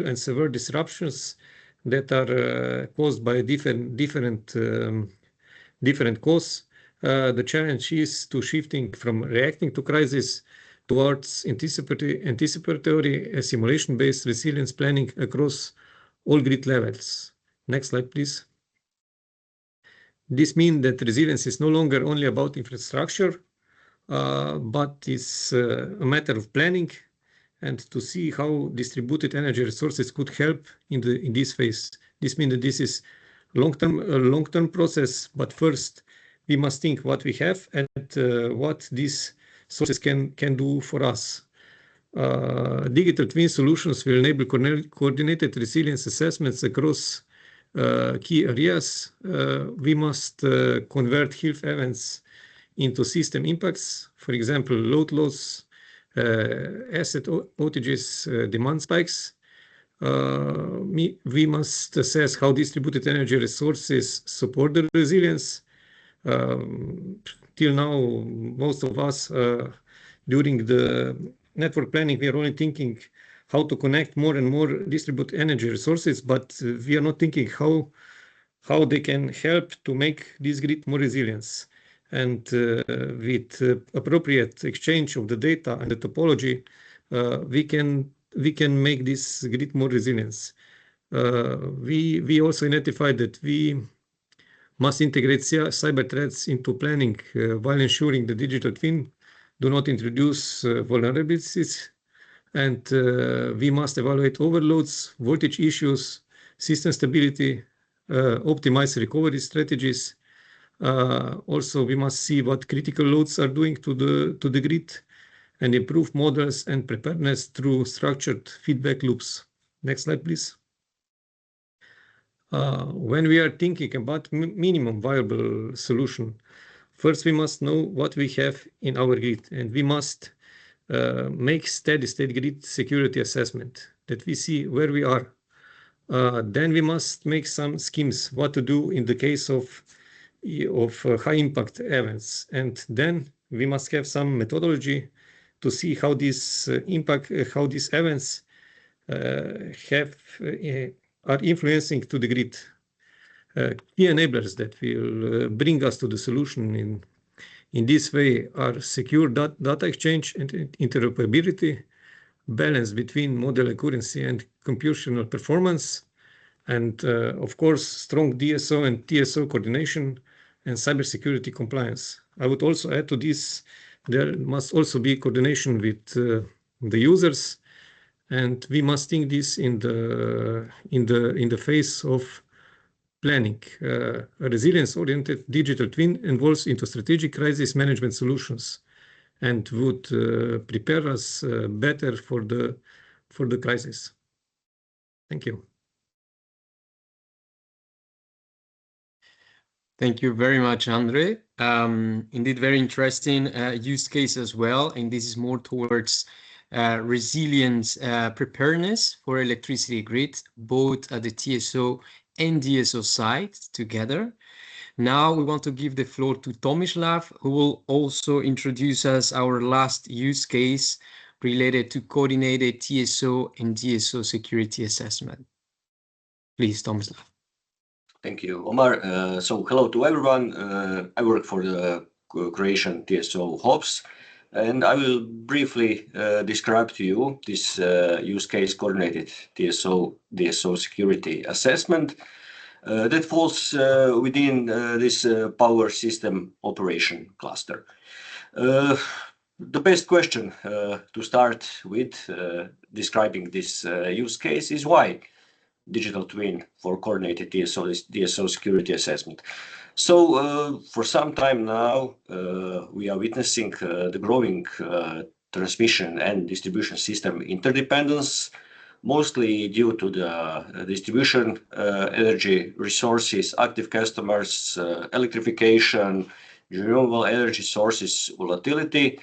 and severe disruptions that are caused by different causes. The challenge is to shifting from reacting to crisis towards anticipatory simulation-based resilience planning across all grid levels. Next slide, please. This means that resilience is no longer only about infrastructure, but it's a matter of planning and to see how distributed energy resources could help in this phase. This means that this is a long-term process, but first we must think what we have and what these sources can do for us. Digital twin solutions will enable coordinated resilience assessments across key areas. We must convert 𝐓𝐒 events into system impacts, for example, load loss, asset outages, demand spikes. We must assess how distributed energy resources support the resilience. Till now, most of us during the network planning, we are only thinking how to connect more and more distributed energy resources, but we are not thinking how they can help to make this grid more resilient. And with appropriate exchange of the data and the topology, we can make this grid more resilient. We also identified that we must integrate cyber threats into planning while ensuring the digital twin do not introduce vulnerabilities. And we must evaluate overloads, voltage issues, system stability, optimize recovery strategies. Also, we must see what critical loads are doing to the grid and improve models and preparedness through structured feedback loops. Next slide, please. When we are thinking about minimum viable solution, first we must know what we have in our grid, and we must make steady-state grid security assessment that we see where we are. Then we must make some schemes what to do in the case of high impact events, and then we must have some methodology to see how these events are influencing to the grid. Key enablers that will bring us to the solution in this way are secure data exchange and interoperability, balance between model accuracy and computational performance, and of course, strong DSO and TSO coordination and cybersecurity compliance. I would also add to this, there must also be coordination with the users, and we must think this in the phase of planning. A resilience-oriented digital twin involves into strategic crisis management solutions and would prepare us better for the crisis. Thank you. Thank you very much, Andre. Indeed, very interesting use case as well. And this is more towards resilience preparedness for electricity grid, both at the TSO and DSO side together. Now we want to give the floor to Tomislav, who will also introduce us our last use case related to coordinated TSO and DSO security assessment. Please, Tomislav. Thank you, Omar. So hello to everyone. I work for the Croatian TSO hubs. And I will briefly describe to you this use case coordinated DSO security assessment that falls within this power system operation cluster. The best question to start with describing this use case is why digital twin for coordinated DSO security assessment. So for some time now, we are witnessing the growing transmission and distribution system interdependence, mostly due to the distribution energy resources, active customers, electrification, renewable energy sources volatility.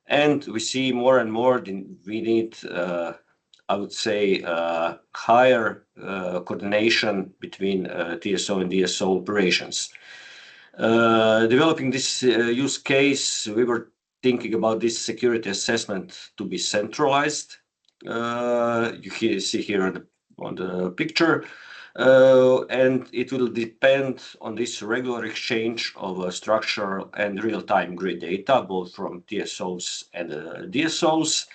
And we see more and more we need, I would say, higher coordination between TSO and DSO operations. Developing this use case, we were thinking about this security assessment to be centralized. You see here on the picture. And it will depend on this regular exchange of structural and real-time grid data, both from TSOs and DSOs.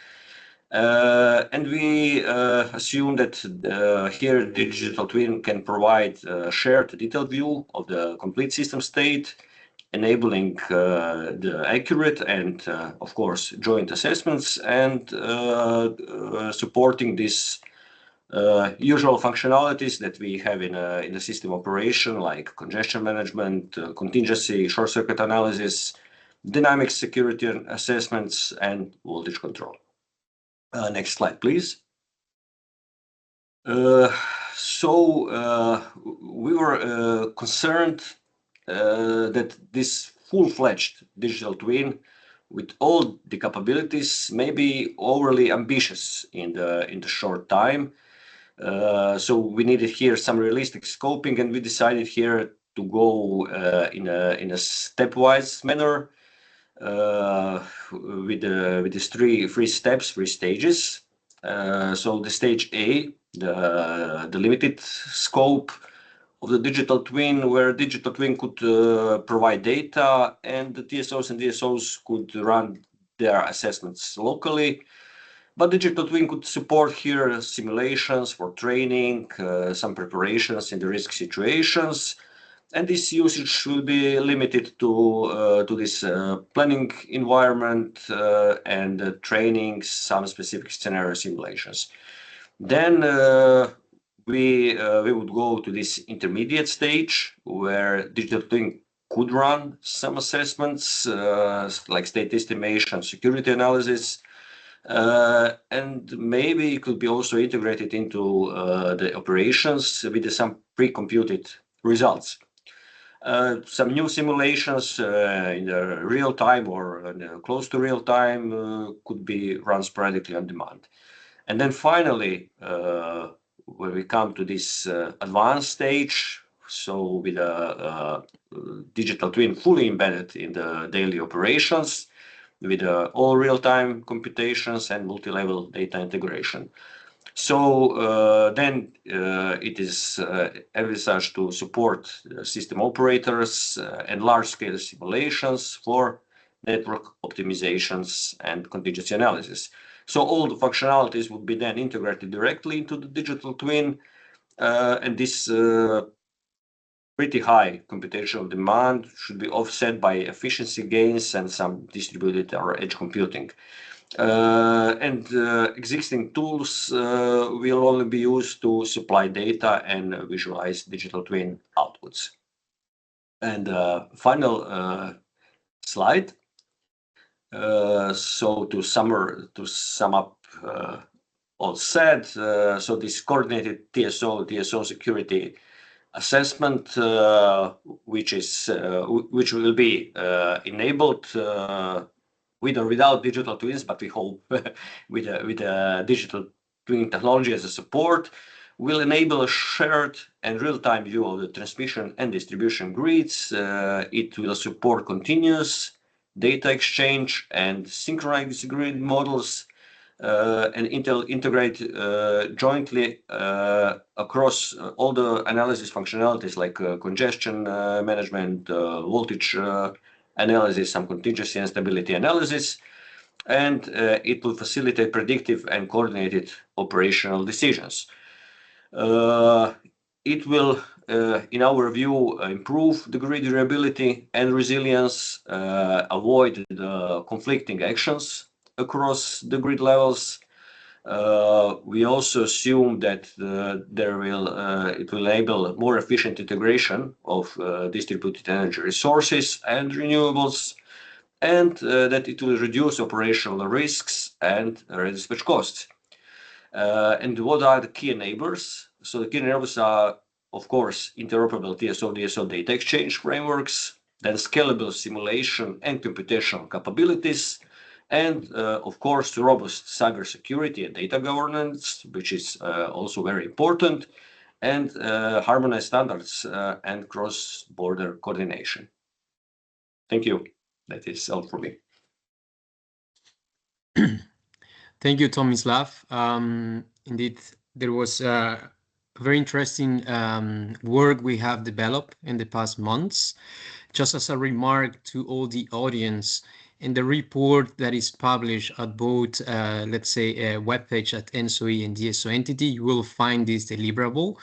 And we assume that here digital twin can provide a shared detailed view of the complete system state, enabling the accurate and, of course, joint assessments and supporting this usual functionalities that we have in a system operation, like congestion management, contingency, short circuit analysis, dynamic security assessments, and voltage control. Next slide, please. So we were concerned that this full-fledged digital twin with all the capabilities may be overly ambitious in the short time. So we needed here some realistic scoping, and we decided here to go in a stepwise manner with these three steps, three stages. So the stage A, the limited scope of the digital twin, where digital twin could provide data, and the TSOs and DSOs could run their assessments locally. But digital twin could support here simulations for training, some preparations in the risk situations, and this usage will be limited to this planning environment and training, some specific scenario simulations. Then we would go to this intermediate stage where digital twin could run some assessments like state estimation, security analysis, and maybe it could be also integrated into the operations with some pre-computed results. Some new simulations in the real time or close to real time could be run sporadically on demand. And then finally, when we come to this advanced stage, so with a digital twin fully embedded in the daily operations, with all real-time computations and multi-level data integration. So then it is envisaged to support system operators and large-scale simulations for network optimizations and contingency analysis. So all the functionalities would be then integrated directly into the digital twin, and this pretty high computational demand should be offset by efficiency gains and some distributed or edge computing. And existing tools will only be used to supply data and visualize digital twin outputs. And final slide. So to sum up all said, so this coordinated DSO security assessment, which will be enabled with or without digital twins, but we hope with digital twin technology as a support, will enable a shared and real-time view of the transmission and distribution grids. It will support continuous data exchange and synchronize grid models and integrate jointly across all the analysis functionalities like congestion management, voltage analysis, some contingency and stability analysis, and it will facilitate predictive and coordinated operational decisions. It will, in our view, improve the grid reliability and resilience, avoid the conflicting actions across the grid levels. We also assume that it will enable more efficient integration of distributed energy resources and renewables, and that it will reduce operational risks and dispatch costs. And what are the key enablers? So the key enablers are, of course, interoperable TSO-DSO data exchange frameworks, then scalable simulation and computational capabilities, and of course, robust cybersecurity and data governance, which is also very important, and harmonized standards and cross-border coordination. Thank you. That is all for me. Thank you, Tomislav. Indeed, there was very interesting work we have developed in the past months. Just as a remark to all the audience, in the report that is published at both, let's say, a webpage at ENTSO-E and DSO Entity, you will find this deliverable.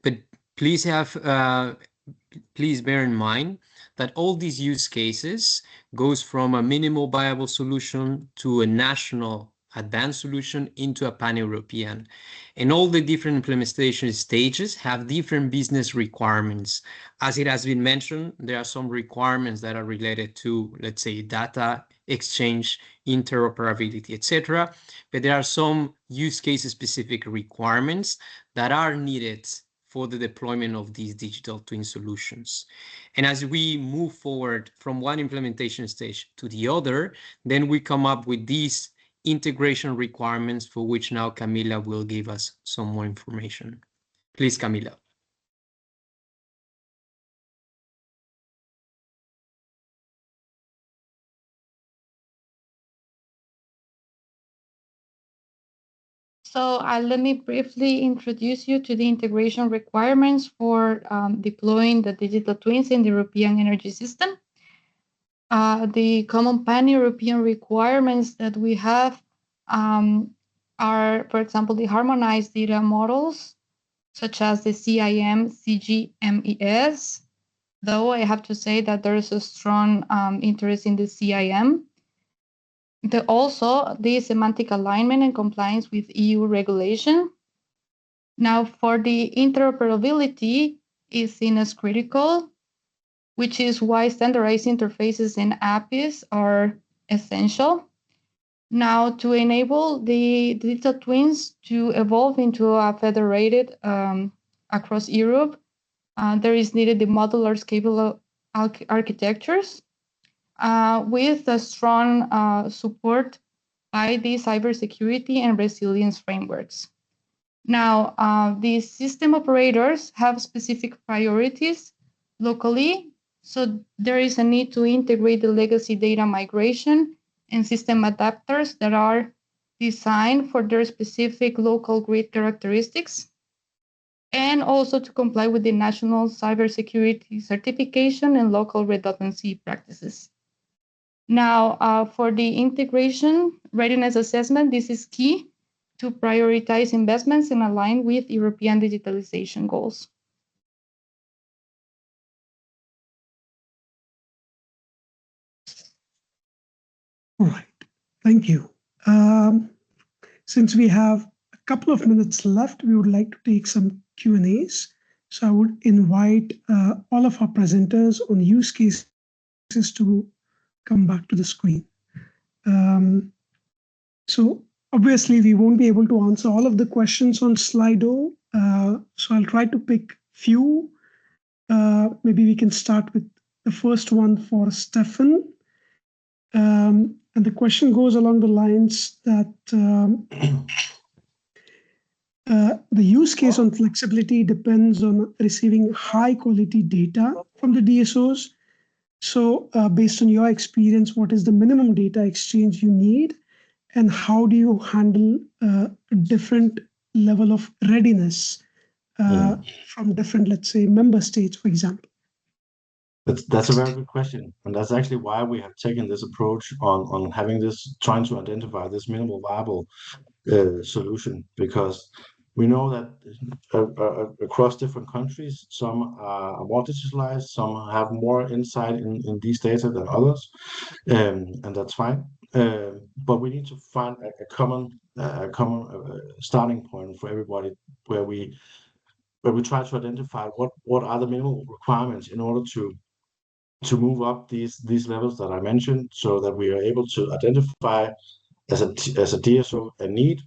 But please bear in mind that all these use cases goes from a minimal viable solution to a national advanced solution into a pan-European. And all the different implementation stages have different business requirements. As it has been mentioned, there are some requirements that are related to, let's say, data exchange, interoperability, etc. But there are some use case specific requirements that are needed for the deployment of these digital twin solutions. And as we move forward from one implementation stage to the other, then we come up with these integration requirements, for which now Camila will give us some more information. Please, Camila. So let me briefly introduce you to the integration requirements for deploying the digital twins in the European energy system. The common pan-European requirements that we have are, for example, the harmonized data models, such as the CIM-CG-MES, though I have to say that there is a strong interest in the CIM. Also, the semantic alignment and compliance with EU regulation. Now, for the interoperability is seen as critical, which is why standardized interfaces and APIs are essential. Now, to enable the digital twins to evolve into a federated across Europe, there is needed the modular scalable architectures with a strong support by the cybersecurity and resilience frameworks. Now, the system operators have specific priorities locally, so there is a need to integrate the legacy data migration and system adapters that are designed for their specific local grid characteristics, and also to comply with the national cybersecurity certification and local redundancy practices. Now, for the integration readiness assessment, this is key to prioritize investments and align with European digitalization goals. All right, thank you. Since we have a couple of minutes left, we would like to take some Q&As. So I would invite all of our presenters on use cases to come back to the screen. So obviously we won't be able to answer all of the questions on Slido. So I'll try to pick few. Maybe we can start with the first one for Stefan. And the question goes along the lines that the use case on flexibility depends on receiving high quality data from the DSOs. So based on your experience, what is the minimum data exchange you need? And how do you handle a different level of readiness from different, let's say, member states, for example? That's a very good question, and that's actually why we have taken this approach on having this, trying to identify this minimal viable solution, because we know that across different countries, some are more digitalized, some have more insight in these data than others, and that's fine. But we need to find a common starting point for everybody, where we try to identify what are the minimal requirements in order to move up these levels that I mentioned, so that we are able to identify as a DSO a need,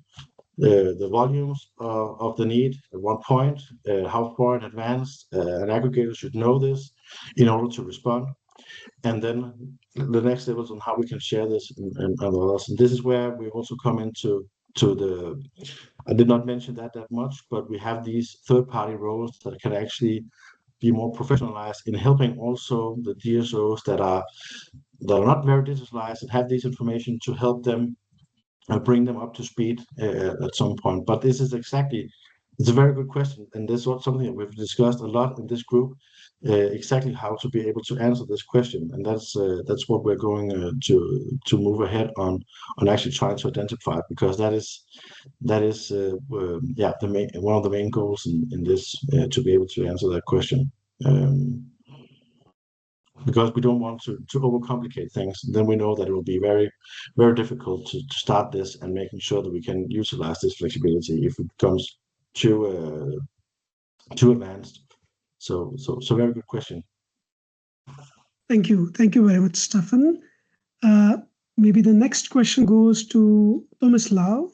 the volumes of the need at one point, how far in advance an aggregator should know this in order to respond, and then the next levels on how we can share this and others. And this is where we also come into the, I did not mention that much, but we have these third-party roles that can actually be more professionalized in helping also the DSOs that are not very digitalized and have this information, to help them bring them up to speed at some point. But this is it's a very good question, and this is something that we've discussed a lot in this group, exactly how to be able to answer this question, and that's what we're going to move ahead on actually trying to identify, because that is yeah, one of the main goals in this, to be able to answer that question. Because we don't want to overcomplicate things. Then we know that it will be very, very difficult to start this and making sure that we can utilize this flexibility if it becomes too advanced. So very good question. Thank you very much, Stefan. Maybe the next question goes to Tomislav.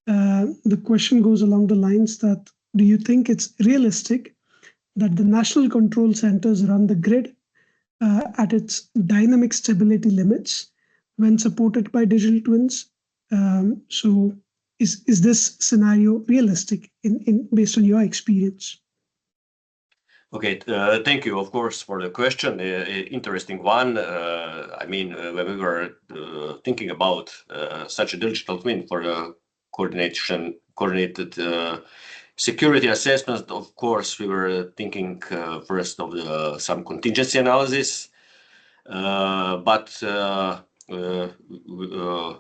The question goes along the lines that, do you think it's realistic that the national control centers run the grid at its dynamic stability limits when supported by digital twins? So is this scenario realistic based on your experience? Okay, thank you, of course, for the question. Interesting one. I mean, when we were thinking about such a digital twin for the coordinated security assessment, of course, we were thinking first of some contingency analysis, but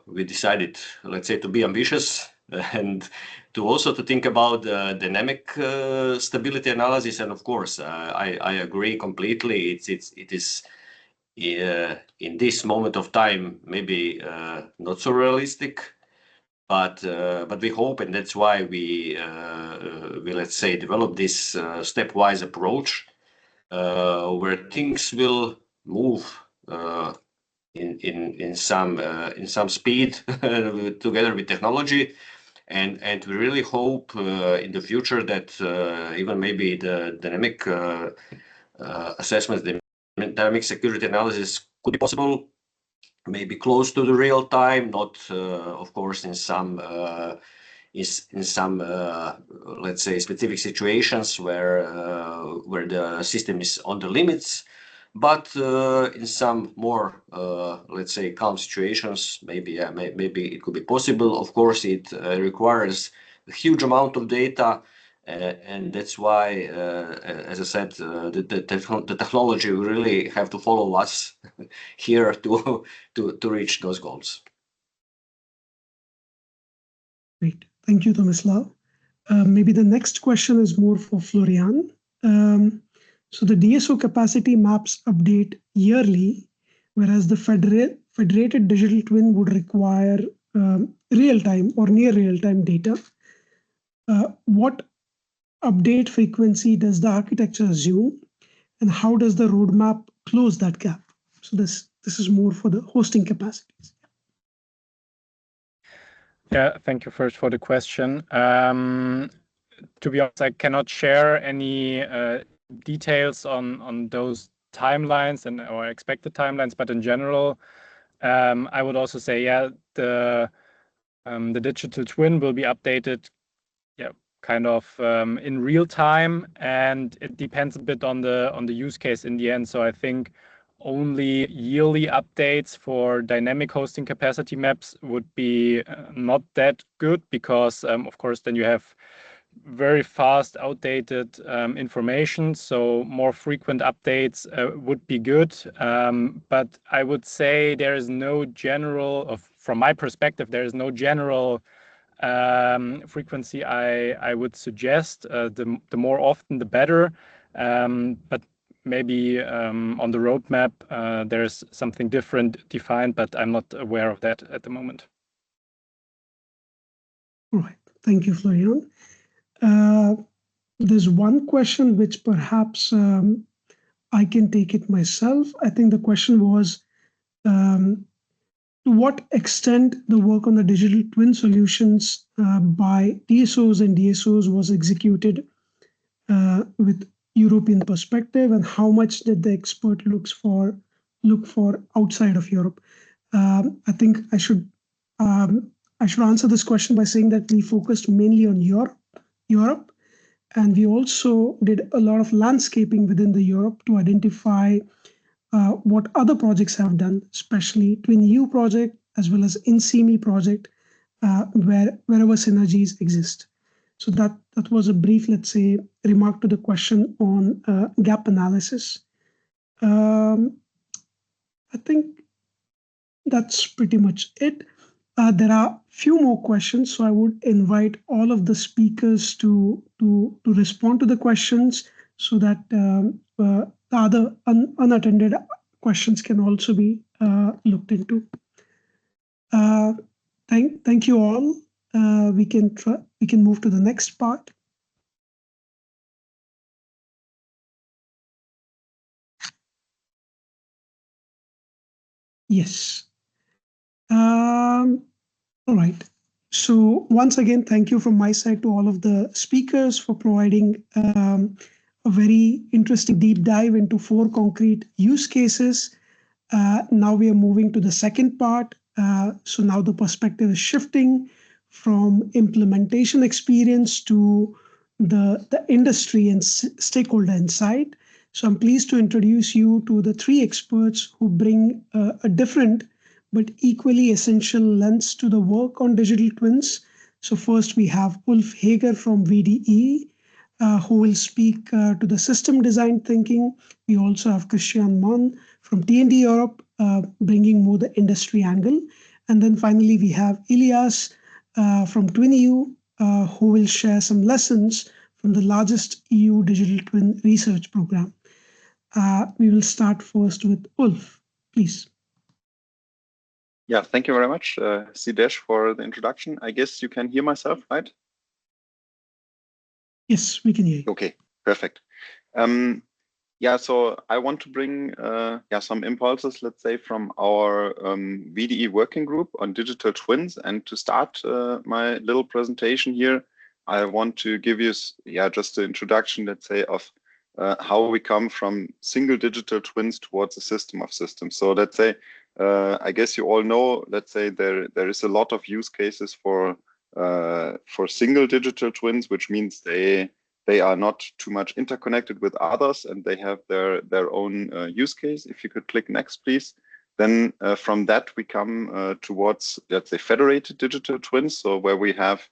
we decided, let's say, to be ambitious and to also think about the dynamic stability analysis. And of course, I agree completely. It is in this moment of time maybe not so realistic, but we hope, and that's why we let's say develop this stepwise approach where things will move in some speed together with technology, and we really hope in the future that even maybe the dynamic assessments, the dynamic security analysis could be possible, maybe close to the real time, not of course in some let's say specific situations where the system is on the limits, but in some more let's say calm situations, maybe it could be possible. Of course, it requires a huge amount of data, and that's why, as I said, the technology will really have to follow us here to reach those goals. Great, thank you, Tomislav. Maybe the next question is more for Florian. So the DSO capacity maps update yearly, whereas the federated digital twin would require real-time or near real-time data. What update frequency does the architecture assume, and how does the roadmap close that gap? So this is more for the hosting capacities. Yeah, thank you first for the question. To be honest, I cannot share any details on those timelines or expected timelines, but in general, I would also say, yeah, the digital twin will be updated, yeah, kind of in real time, and it depends a bit on the use case in the end. So I think only yearly updates for dynamic hosting capacity maps would be not that good, because of course then you have very fast outdated information, so more frequent updates would be good. But I would say there is no general, from my perspective, there is no general frequency I would suggest. The more often, the better. But maybe on the roadmap, there's something different defined, but I'm not aware of that at the moment. All right. Thank you, Florian. There's one question which perhaps I can take it myself. I think the question was, to what extent the work on the digital twin solutions by TSOs and DSOs was executed with European perspective, and how much did the expert look for outside of Europe? I think I should answer this question by saying that we focused mainly on Europe, and we also did a lot of landscaping within the Europe to identify what other projects have done, especially TwinEU project as well as ENTSO-E project, wherever synergies exist. So that was a brief, let's say, remark to the question on gap analysis. I think that's pretty much it. There are few more questions, so I would invite all of the speakers to respond to the questions, so that the other unattended questions can also be looked into. Thank you all. We can move to the next part. Yes. All right. So once again, thank you from my side to all of the speakers for providing a very interesting deep dive into 4 concrete use cases. Now we are moving to the second part. So now the perspective is shifting from implementation experience to the industry and stakeholder insight. So I'm pleased to introduce you to the 3 experts who bring a different but equally essential lens to the work on digital twins. So first we have 𝐓𝐒𝐻 from VDE, who will speak to the system design thinking. We also have Christian Mann from T&D Europe, bringing more the industry angle. And then finally, we have Ilias from TwinEU, who will share some lessons from the largest EU digital twin research program. We will start first with Ulf, please. Yeah, thank you very much, 𝐜𝐶, for the introduction. I guess you can hear myself, right? Yes, we can hear you. Okay, perfect. Yeah, so I want to bring some impulses, let's say, from our VDE working group on digital twins. And to start my little presentation here, I want to give you just an introduction, let's say, of how we come from single digital twins towards a system of systems. So let's say, I guess you all know, let's say there is a lot of use cases for single digital twins, which means they are not too much interconnected with others, and they have their own use case. If you could click next, please. Then from that we come towards, let's say, federated digital twins. So where we have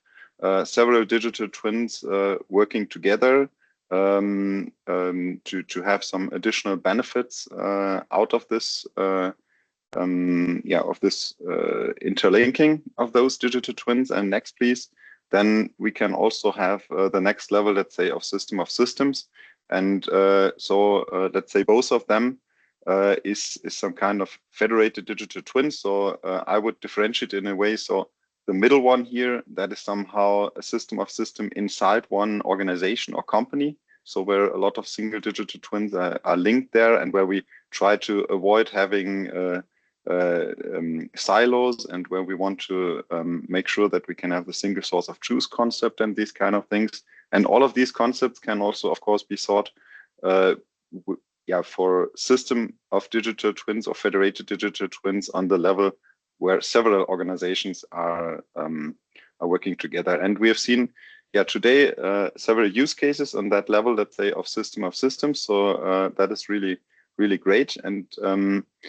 several digital twins working together to have some additional benefits out of this. Interlinking of those digital twins. And next, please. Then we can also have the next level, let's say, of system of systems. And let's say both of them is some kind of federated digital twin. So I would differentiate in a way. So the middle one here, that is somehow a system of system inside one organization or company. So where a lot of single digital twins are linked there, and where we try to avoid having silos, and where we want to make sure that we can have the single source of truth concept and these kind of things. And all of these concepts can also, of course, be sought for system of digital twins or federated digital twins on the level where several organizations are working together. And we have seen today several use cases on that level, let's say, of system of systems. So that is really great. And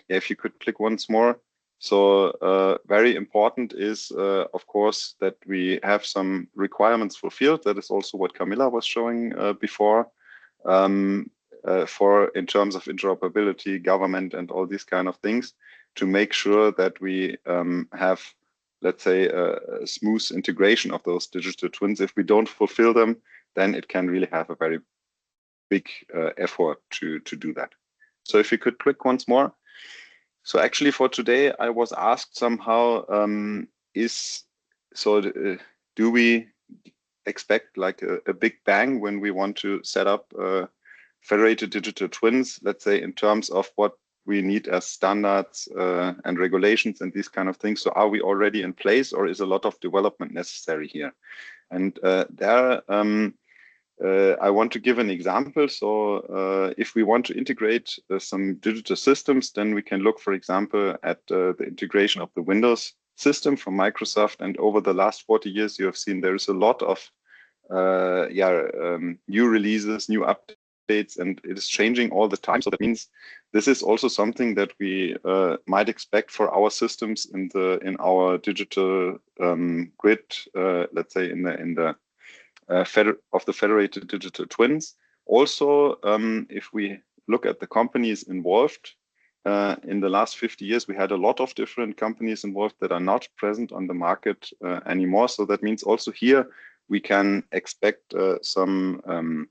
if you could click once more. So very important is, of course, that we have some requirements fulfilled. That is also what Camilla was showing before, for in terms of interoperability, government, and all these kind of things, to make sure that we have, let's say, a smooth integration of those digital twins. If we don't fulfill them, then it can really have a very big effort to do that. So if you could click once more. So actually for today, I was asked somehow, do we expect like a big bang when we want to set up federated digital twins, let's say, in terms of what we need as standards and regulations and these kind of things. So are we already in place, or is a lot of development necessary here? And I want to give an example. So if we want to integrate some digital systems, then we can look, for example, at the integration of the Windows system from Microsoft. And over the last 40 years, you have seen there is a lot of new releases, new updates, and it is changing all the time. So that means this is also something that we might expect for our systems in our digital grid, let's say in the of the federated digital twins. Also, if we look at the companies involved, in the last 50 years, we had a lot of different companies involved that are not present on the market anymore. So that means also here we can expect some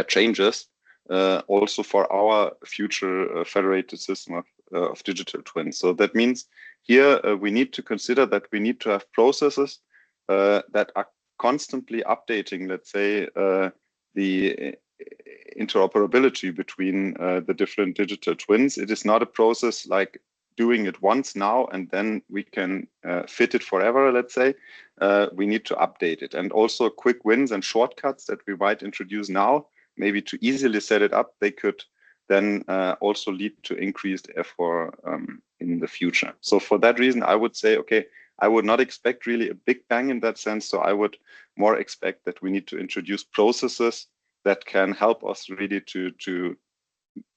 changes also for our future federated system of digital twins. So that means here we need to consider that we need to have processes that are constantly updating, let's say, the interoperability between the different digital twins. It is not a process like doing it once now and then we can fit it forever, let's say. We need to update it. And also quick wins and shortcuts that we might introduce now, maybe to easily set it up, they could then also lead to increased effort in the future. So for that reason, I would say, okay, I would not expect really a big bang in that sense. So I would more expect that we need to introduce processes that can help us really to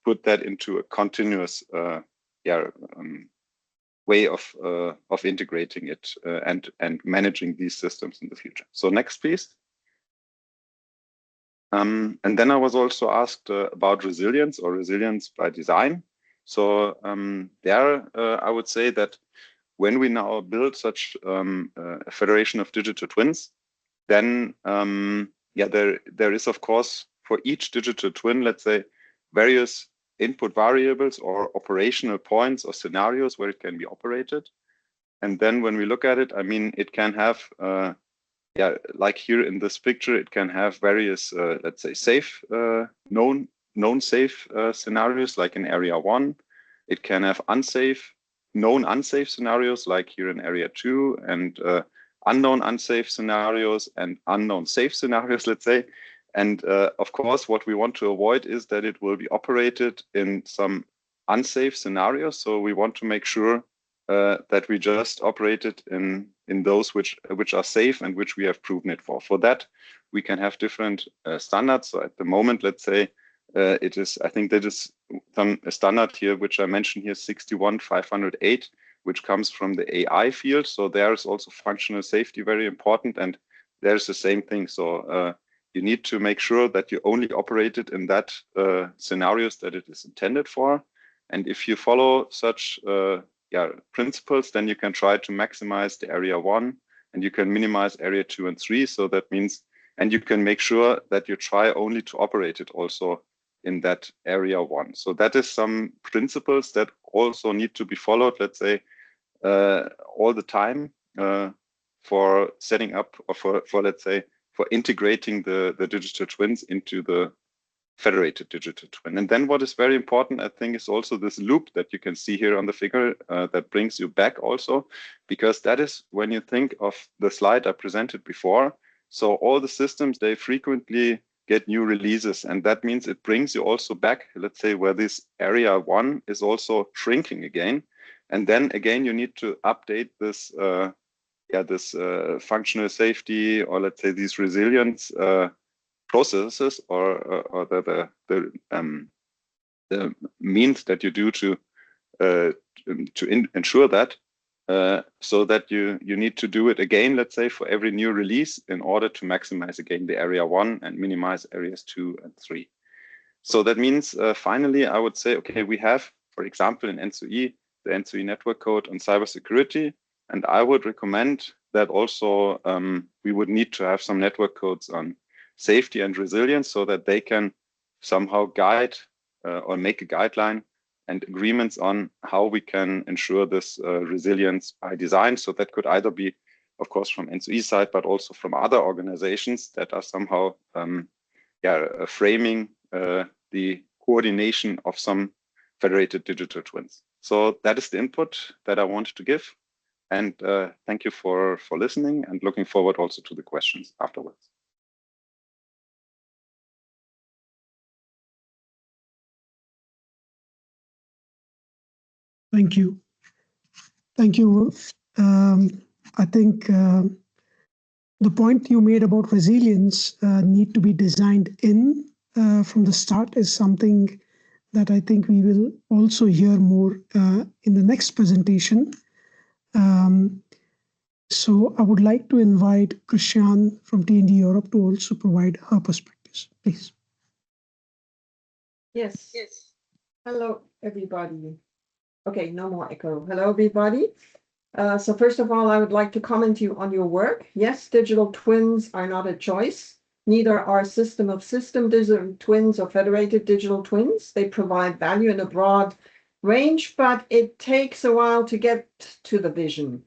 put that into a continuous way of integrating it and managing these systems in the future. So next, please. And then I was also asked about resilience or resilience by design. So I would say that when we now build such a federation of digital twins, then there is, of course, for each digital twin, let's say, various input variables or operational points or scenarios where it can be operated. And then when we look at it, I mean, it can have, like here in this picture, it can have various, let's say, safe, known safe scenarios, like in area 1. It can have known unsafe scenarios, like here in area 2, and unknown unsafe scenarios and unknown safe scenarios, let's say. And of course, what we want to avoid is that it will be operated in some unsafe scenarios. So we want to make sure that we just operate it in those which are safe and which we have proven it for. For that, we can have different standards. So at the moment, let's say it is, I think that is a standard here, which I mentioned here, 61508, which comes from the AI field. So there is also functional safety very important, and there's the same thing. So you need to make sure that you only operate it in that scenarios that it is intended for. And if you follow such principles, then you can try to maximize the area 1 and you can minimize area 2 and 3. So that means, and you can make sure that you try only to operate it also in that area 1. So that is some principles that also need to be followed, let's say, all the time for setting up or for let's say, for integrating the digital twins into the federated digital twin. And then what is very important, I think, is also this loop that you can see here on the figure that brings you back also, because that is when you think of the slide I presented before. So all the systems, they frequently get new releases, and that means it brings you also back, let's say, where this area 1 is also shrinking again. And then again, you need to update this functional safety, or let's say these resilience processes, or the means that you do to ensure that. so that you need to do it again, let's say, for every new release in order to maximize again the area 1 and minimize areas 2 and 3. So that means finally, I would say, okay, we have, for example, in ENTSO-E, the ENTSO-E network code on cybersecurity, and I would recommend that also we would need to have some network codes on safety and resilience so that they can somehow guide or make a guideline and agreements on how we can ensure this resilience by design. So that could either be, of course, from ENTSO-E side, but also from other organizations that are somehow framing the coordination of some federated digital twins. So that is the input that I wanted to give. And thank you for listening and looking forward also to the questions afterwards. Thank you. Thank you, Wolf. I think the point you made about resilience need to be designed in from the start is something that I think we will also hear more in the next presentation. So I would like to invite Christiane from T&D Europe to also provide her perspectives, please. Yes. Hello, everybody. Okay, no more echo. Hello, everybody. So first of all, I would like to comment you on your work. Yes, digital twins are not a choice. Neither are system of system digital twins or federated digital twins. They provide value in a broad range, but it takes a while to get to the vision.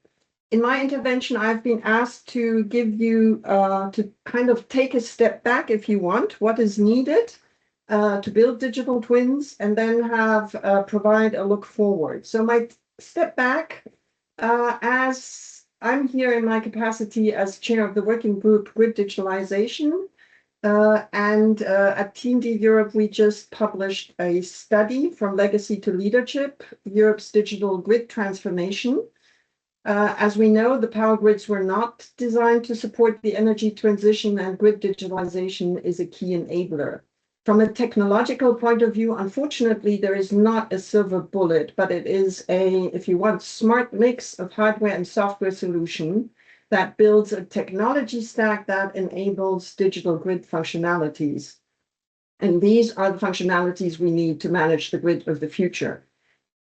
In my intervention, I've been asked to give you, to kind of take a step back if you want, what is needed to build digital twins, and then have provide a look forward. So my step back, as I'm here in my capacity as chair of the working group Grid Digitalization, and at T&D Europe, we just published a study From Legacy to Leadership, Europe's Digital Grid Transformation. As we know, the power grids were not designed to support the energy transition, and grid digitalization is a key enabler. From a technological point of view, unfortunately, there is not a silver bullet, but it is a, if you want, smart mix of hardware and software solution that builds a technology stack that enables digital grid functionalities. And these are the functionalities we need to manage the grid of the future.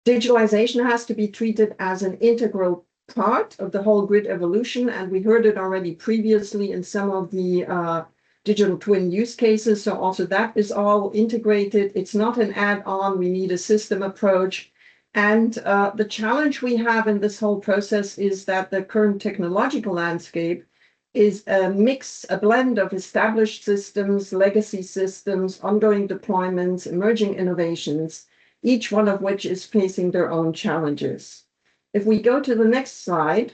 Digitalization has to be treated as an integral part of the whole grid evolution, and we heard it already previously in some of the digital twin use cases. So also that is all integrated. It's not an add-on. We need a system approach. And the challenge we have in this whole process is that the current technological landscape is a mix, a blend of established systems, legacy systems, ongoing deployments, emerging innovations, each one of which is facing their own challenges. If we go to the next slide.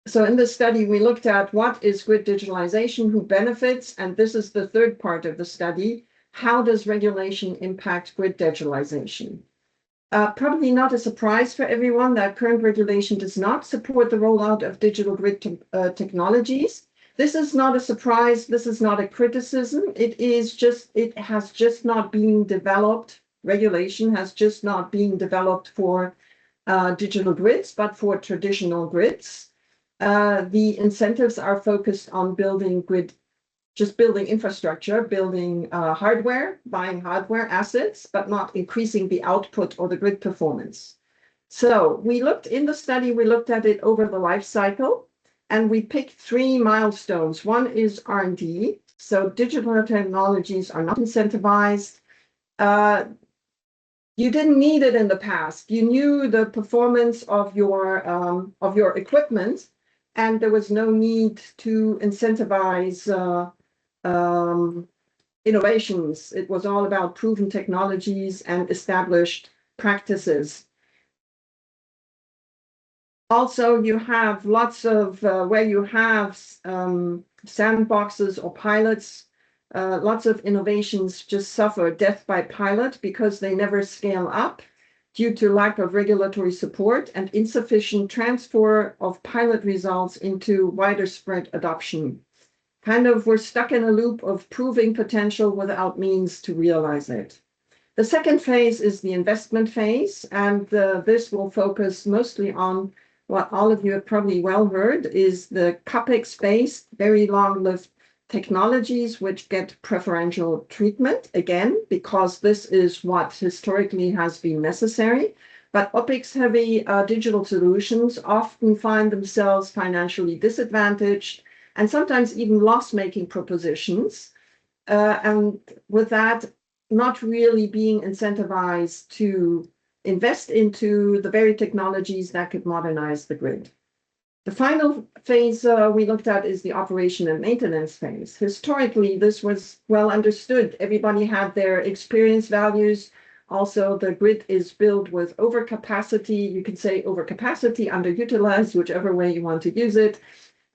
So in this study, we looked at what is grid digitalization, who benefits, and this is the third part of the study. How does regulation impact grid digitalization? Probably not a surprise for everyone that current regulation does not support the rollout of digital grid technologies. This is not a surprise. This is not a criticism. It has just not been developed. Regulation has just not been developed for digital grids, but for traditional grids. The incentives are focused on building infrastructure, building hardware, buying hardware assets, but not increasing the output or the grid performance. So we looked in the study, we looked at it over the life cycle, and we picked 3 milestones. One is R&D. So digital technologies are not incentivized. You didn't need it in the past. You knew the performance of your equipment, and there was no need to incentivize innovations. It was all about proven technologies and established practices. Also, you have lots of where you have sandboxes or pilots, lots of innovations just suffer death by pilot because they never scale up due to lack of regulatory support and insufficient transfer of pilot results into wider spread adoption. Kind of, we're stuck in a loop of proving potential without means to realize it. The second phase is the investment phase, and this will focus mostly on what all of you have probably well heard is the CAPEX-based, very long-lived technologies which get preferential treatment, again, because this is what historically has been necessary. But OpEx-heavy digital solutions often find themselves financially disadvantaged and sometimes even loss-making propositions. And with that, not really being incentivized to invest into the very technologies that could modernize the grid. The final phase we looked at is the operation and maintenance phase. Historically, this was well understood. Everybody had their experience values. Also, the grid is built with overcapacity. You can say overcapacity, underutilized, whichever way you want to use it.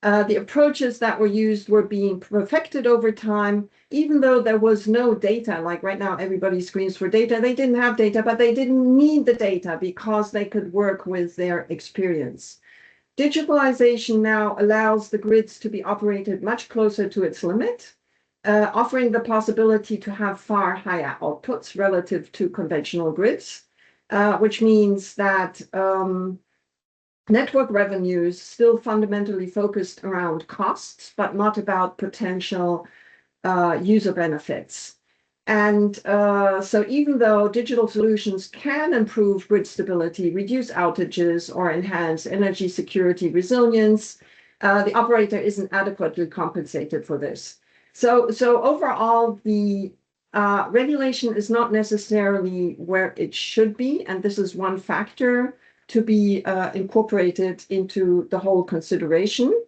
The approaches that were used were being perfected over time, even though there was no data. Like right now, everybody screams for data. They didn't have data, but they didn't need the data because they could work with their experience. Digitalization now allows the grids to be operated much closer to its limit, offering the possibility to have far higher outputs relative to conventional grids, which means that network revenues still fundamentally focused around costs, but not about potential user benefits. And so even though digital solutions can improve grid stability, reduce outages, or enhance energy security resilience, the operator isn't adequately compensated for this. So overall, the regulation is not necessarily where it should be, and this is one factor to be incorporated into the whole consideration.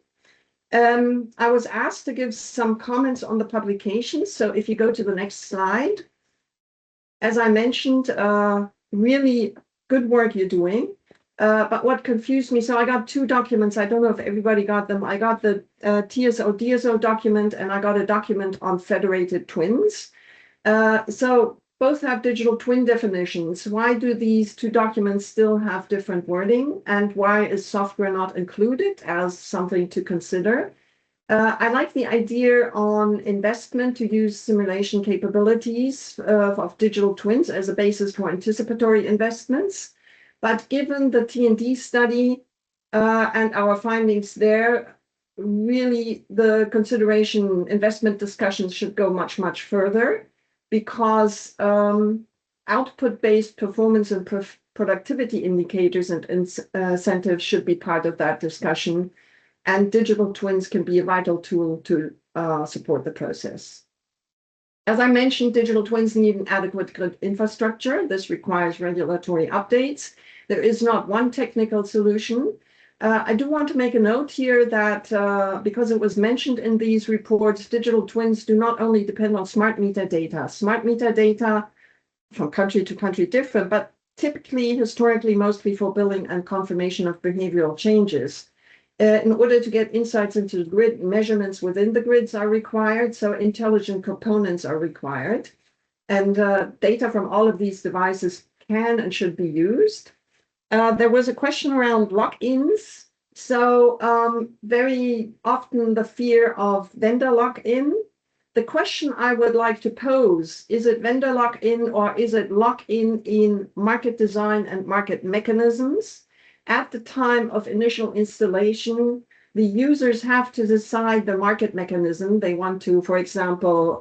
I was asked to give some comments on the publication. So if you go to the next slide, as I mentioned, really good work you're doing. But what confused me, so I got two documents. I don't know if everybody got them. I got the TSO-DSO document, and I got a document on federated twins. So both have digital twin definitions. Why do these two documents still have different wording? And why is software not included as something to consider? I like the idea on investment to use simulation capabilities of digital twins as a basis for anticipatory investments. But given the T&D study and our findings there, really the consideration investment discussions should go much, much further, because output-based performance and productivity indicators and incentives should be part of that discussion, and digital twins can be a vital tool to support the process. As I mentioned, digital twins need an adequate grid infrastructure. This requires regulatory updates. There is not one technical solution. I do want to make a note here that because it was mentioned in these reports, digital twins do not only depend on smart meter data. Smart meter data from country to country different, but typically, historically, mostly for billing and confirmation of behavioral changes. In order to get insights into the grid, measurements within the grids are required, so intelligent components are required. And data from all of these devices can and should be used. There was a question around lock-ins. So very often the fear of vendor lock-in. The question I would like to pose, is it vendor lock-in or is it lock-in in market design and market mechanisms? At the time of initial installation, the users have to decide the market mechanism. They want to, for example,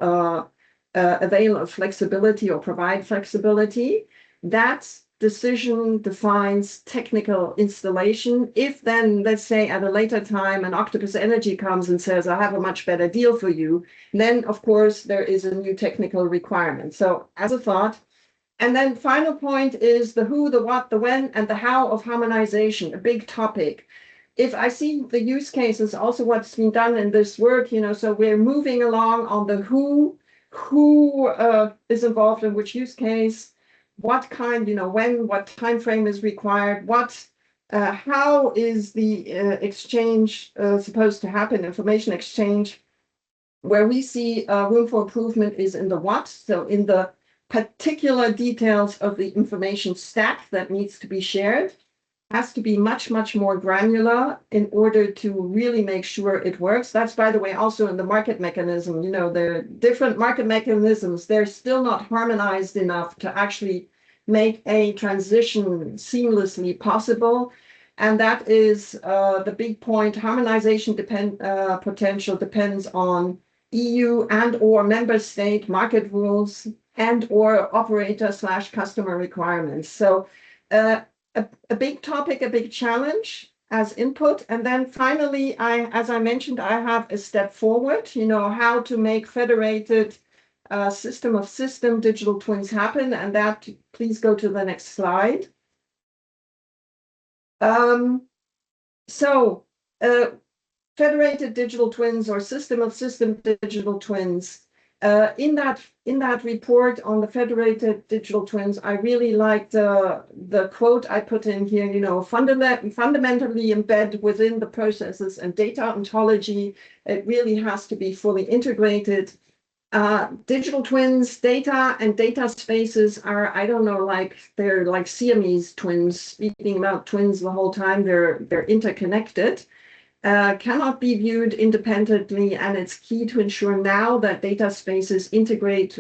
avail of flexibility or provide flexibility. That decision defines technical installation. If then, let's say at a later time, an Octopus Energy comes and says, I have a much better deal for you, then of course there is a new technical requirement. So as a thought, and then final point is the who, the what, the when, and the how of harmonization, a big topic. If I see the use cases, also what's been done in this work, so we're moving along on the who is involved in which use case, what kind, when, what time frame is required, how is the exchange supposed to happen, information exchange. Where we see room for improvement is in the what, so in the particular details of the information stack that needs to be shared. has to be much, much more granular in order to really make sure it works. That's, by the way, also in the market mechanism. You know, there are different market mechanisms. They're still not harmonized enough to actually make a transition seamlessly possible. And that is the big point. Harmonization potential depends on EU and or member state market rules and or operator/customer requirements. So a big topic, a big challenge as input. And then finally, as I mentioned, I have a step forward, you know, how to make federated system of system digital twins happen. And that, please go to the next slide. Federated digital twins or system of system digital twins. In that report on the federated digital twins, I really liked the quote I put in here, you know, fundamentally embed within the processes and data ontology. It really has to be fully integrated. Digital twins, data and data spaces are, I don't know, like they're like Siamese twins, speaking about twins the whole time. They're interconnected. Cannot be viewed independently, and it's key to ensure now that data spaces integrate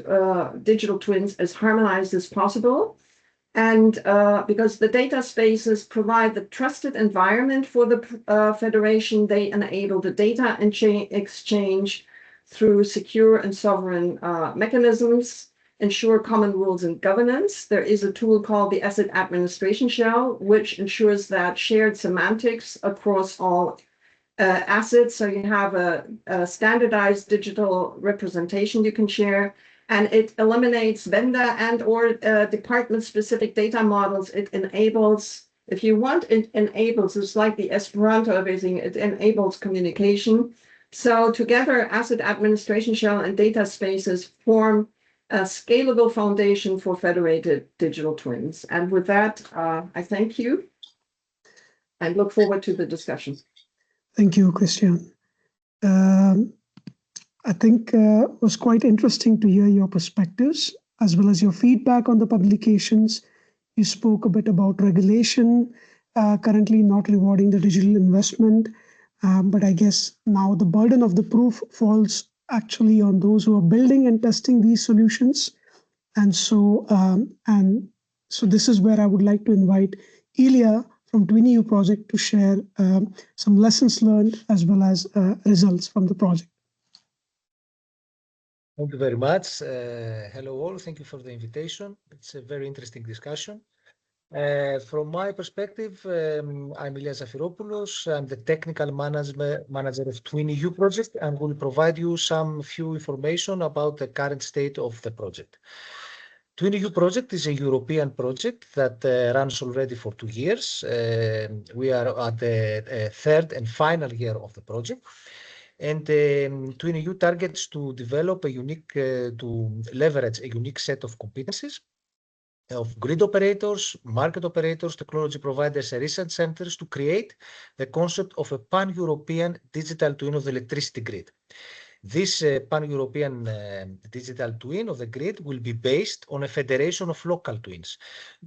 digital twins as harmonized as possible. And because the data spaces provide the trusted environment for the federation, they enable the data exchange through secure and sovereign mechanisms, ensure common rules and governance. There is a tool called the Asset Administration Shell, which ensures that shared semantics across all assets. So you have a standardized digital representation you can share, and it eliminates vendor and or department-specific data models. It enables, if you want, it enables, it's like the Esperanto of everything, it enables communication. So together, Asset Administration Shell and data spaces form a scalable foundation for federated digital twins. And with that, I thank you and look forward to the discussion. Thank you, Christian. I think it was quite interesting to hear your perspectives as well as your feedback on the publications. You spoke a bit about regulation, currently not rewarding the digital investment, but I guess now the burden of the proof falls actually on those who are building and testing these solutions. And so this is where I would like to invite Ilya from TwinEU project to share some lessons learned as well as results from the project. Thank you very much. Hello all, thank you for the invitation. It's a very interesting discussion. From my perspective, I'm Ilya Zafiropoulos. I'm the technical manager of TwinEU project and will provide you some few information about the current state of the project. TwinEU project is a European project that runs already for 2 years. We are at the third and final year of the project. And TwinEU targets to develop to leverage a unique set of competencies of grid operators, market operators, technology providers, and research centers to create the concept of a pan-European digital twin of the electricity grid. This pan-European digital twin of the grid will be based on a federation of local twins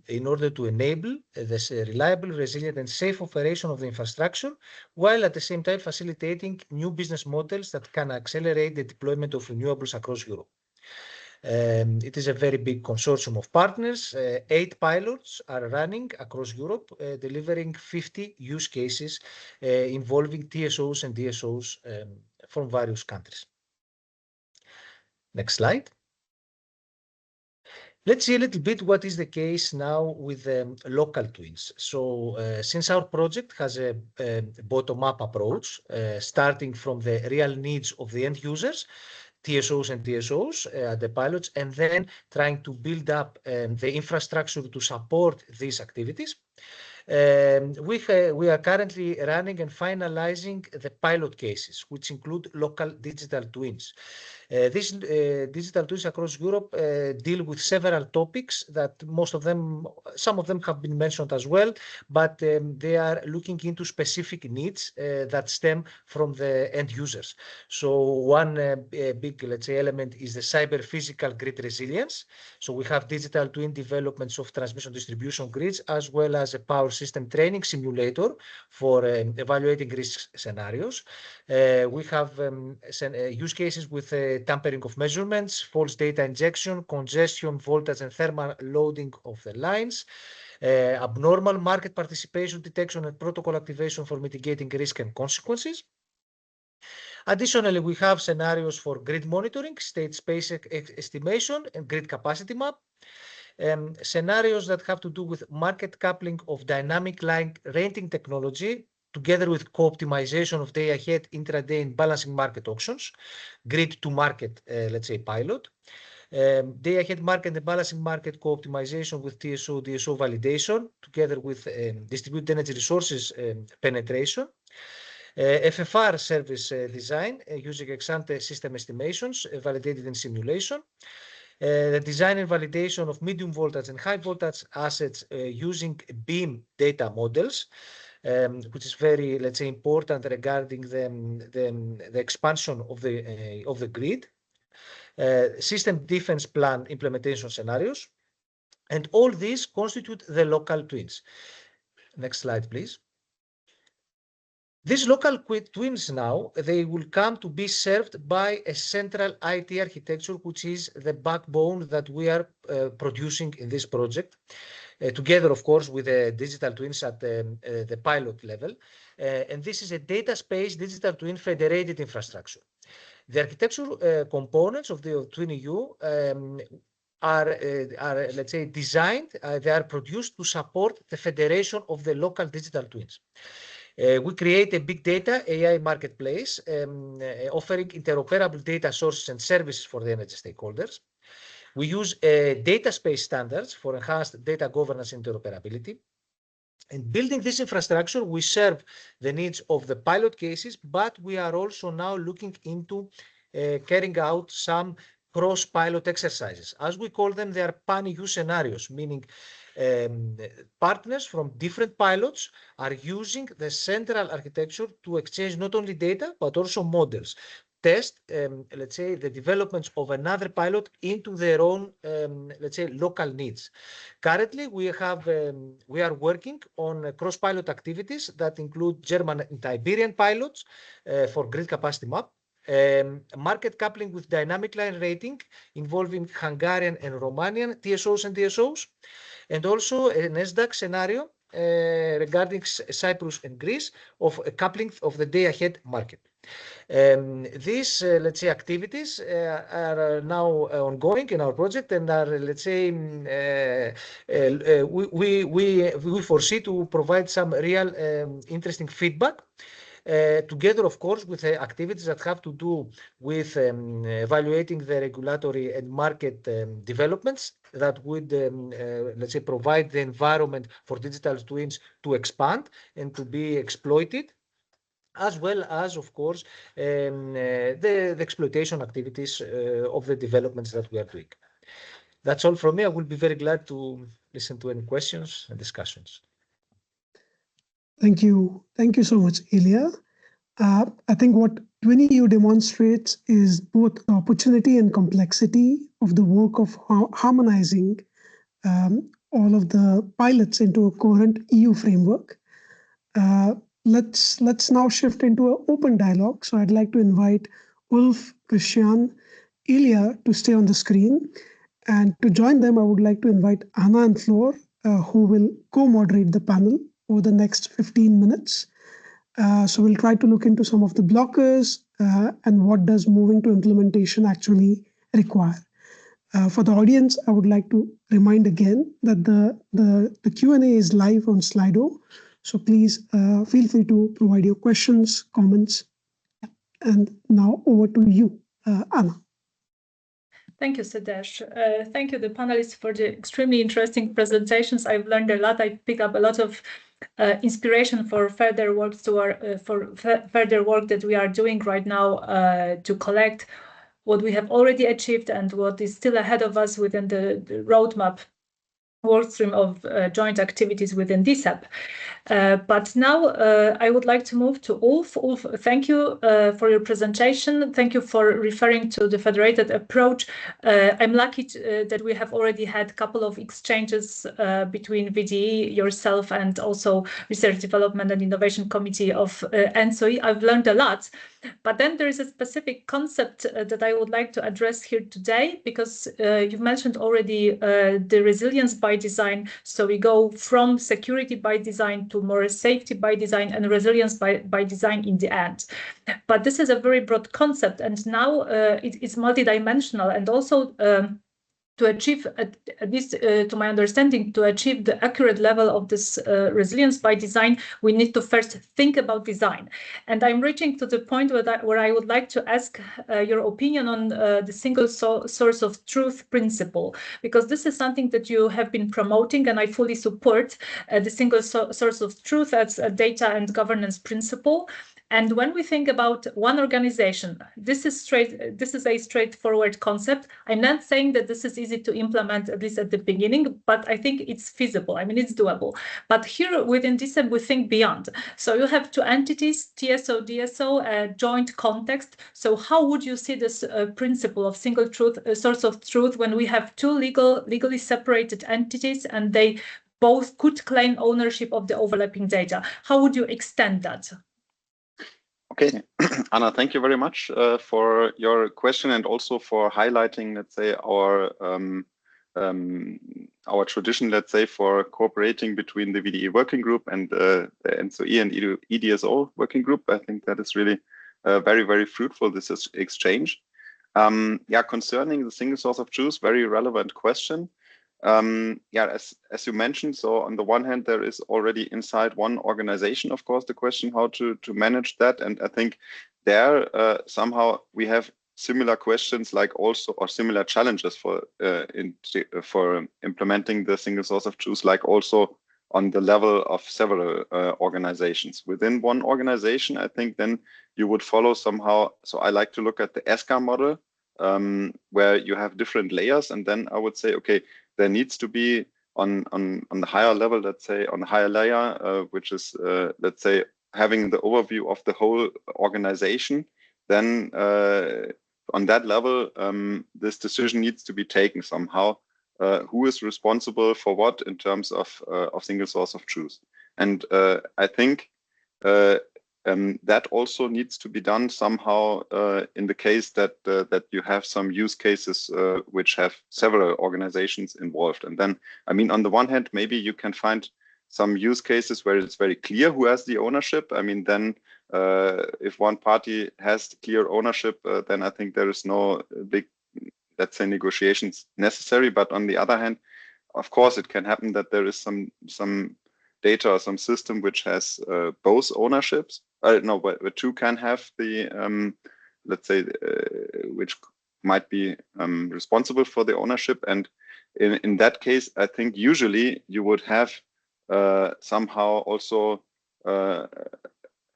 in order to enable this reliable, resilient, and safe operation of the infrastructure, while at the same time facilitating new business models that can accelerate the deployment of renewables across Europe. It is a very big consortium of partners. 8 pilots are running across Europe, delivering 50 use cases involving TSOs and DSOs from various countries. Next slide. Let's see a little bit what is the case now with local twins. So since our project has a bottom-up approach, starting from the real needs of the end users, TSOs and DSOs, the pilots, and then trying to build up the infrastructure to support these activities. We are currently running and finalizing the pilot cases, which include local digital twins. These digital twins across Europe deal with several topics that some of them have been mentioned as well, but they are looking into specific needs that stem from the end users. So one big, let's say, element is the cyber-physical grid resilience. So we have digital twin developments of transmission distribution grids, as well as a power system training simulator for evaluating risk scenarios. We have use cases with tampering of measurements, false data injection, congestion, voltage, and thermal loading of the lines, abnormal market participation detection, and protocol activation for mitigating risk and consequences. Additionally, we have scenarios for grid monitoring, state space estimation, and grid capacity map. Scenarios that have to do with market coupling of dynamic line rating technology together with co-optimization of day-ahead, intraday, and balancing market auctions, grid to market, let's say, pilot. Day-ahead market and balancing market co-optimization with TSO, DSO validation together with distributed energy resources penetration. FFR service design using ex-ante system estimations validated in simulation. The design and validation of medium voltage and high voltage assets using beam data models, which is very, let's say, important regarding the expansion of the grid. System defense plan implementation scenarios. And all these constitute the local twins. Next slide, please. These local twins now, they will come to be served by a central IT architecture, which is the backbone that we are producing in this project, together, of course, with the digital twins at the pilot level. And this is a data space digital twin federated infrastructure. The architecture components of the Twin.EU are, let's say, designed, they are produced to support the federation of the local digital twins. We create a big data AI marketplace offering interoperable data sources and services for the energy stakeholders. We use data space standards for enhanced data governance and interoperability. In building this infrastructure, we serve the needs of the pilot cases, but we are also now looking into carrying out some cross-pilot exercises. As we call them, they are pan-EU scenarios, meaning partners from different pilots are using the central architecture to exchange not only data, but also models, test, let's say, the developments of another pilot into their own, let's say, local needs. Currently, we are working on cross-pilot activities that include German and Iberian pilots for grid capacity map, market coupling with dynamic line rating involving Hungarian and Romanian TSOs and DSOs, and also an SDAC scenario regarding Cyprus and Greece of a coupling of the day-ahead market. These, let's say, activities are now ongoing in our project and are, let's say, we foresee to provide some real interesting feedback. Together, of course, with activities that have to do with evaluating the regulatory and market developments that would, let's say, provide the environment for digital twins to expand and to be exploited, as well as, of course, the exploitation activities of the developments that we are doing. That's all from me. I will be very glad to listen to any questions and discussions. Thank you. Thank you so much, Ilya. I think what Twin.EU demonstrates is both the opportunity and complexity of the work of harmonizing all of the pilots into a coherent EU framework. Let's now shift into an open dialogue. So I'd like to invite Ulf, Christian, Ilya to stay on the screen. And to join them, I would like to invite Anna and Flor, who will co-moderate the panel over the next 15 minutes. So we'll try to look into some of the blockers and what does moving to implementation actually require. For the audience, I would like to remind again that the Q&A is live on Slido. So please feel free to provide your questions, comments. And now over to you, Anna. Thank you, Sadesh. Thank you, the panelists, for the extremely interesting presentations. I've learned a lot. I picked up a lot of inspiration for further work further work that we are doing right now to collect what we have already achieved and what is still ahead of us within the roadmap workstream of joint activities within DSAP. But now I would like to move to Ulf. Ulf, thank you for your presentation. Thank you for referring to the federated approach. I'm lucky that we have already had a couple of exchanges between VDE, yourself, and also Research Development and Innovation Committee of ENTSO-E. I've learned a lot. But then there is a specific concept that I would like to address here today, because you've mentioned already the resilience by design. So we go from security by design to more safety by design and resilience by design in the end. But this is a very broad concept, and now it's multidimensional, and also to achieve, at least to my understanding, to achieve the accurate level of this resilience by design, we need to first think about design. And I'm reaching to the point where I would like to ask your opinion on the single source of truth principle, because this is something that you have been promoting, and I fully support the single source of truth as a data and governance principle. And when we think about one organization, this is a straightforward concept. I'm not saying that this is easy to implement, at least at the beginning, but I think it's feasible. I mean, it's doable. But here within DSAP, we think beyond. So you have two entities, TSO, DSO, a joint context. So how would you see this principle of single source of truth when we have two legally separated entities and they both could claim ownership of the overlapping data? How would you extend that? Okay, Anna, thank you very much for your question, and also for highlighting, let's say, our tradition, let's say, for cooperating between the VDE working group and the ENTSO-E and EDSO working group. I think that is really very, very fruitful, this exchange. Yeah, concerning the single source of truth, very relevant question. Yeah, as you mentioned, so on the one hand, there is already inside one organization, of course, the question how to manage that. And I think there somehow we have similar questions, like also, or similar challenges for implementing the single source of truth, like also on the level of several organizations. Within one organization, I think then you would follow somehow. So I like to look at the ESCA model, where you have different layers, and then I would say, okay, there needs to be on the higher level, let's say, on the higher layer, which is, let's say, having the overview of the whole organization. Then on that level, this decision needs to be taken somehow. Who is responsible for what in terms of single source of truth? And I think that also needs to be done somehow in the case that you have some use cases which have several organizations involved. And then, I mean, on the one hand, maybe you can find some use cases where it's very clear who has the ownership. I mean, then if one party has clear ownership, then I think there is no big, let's say, negotiations necessary. But on the other hand, of course, it can happen that there is some data or some system which has both ownerships. No, but two can have the, let's say, which might be responsible for the ownership. And in that case, I think usually you would have somehow also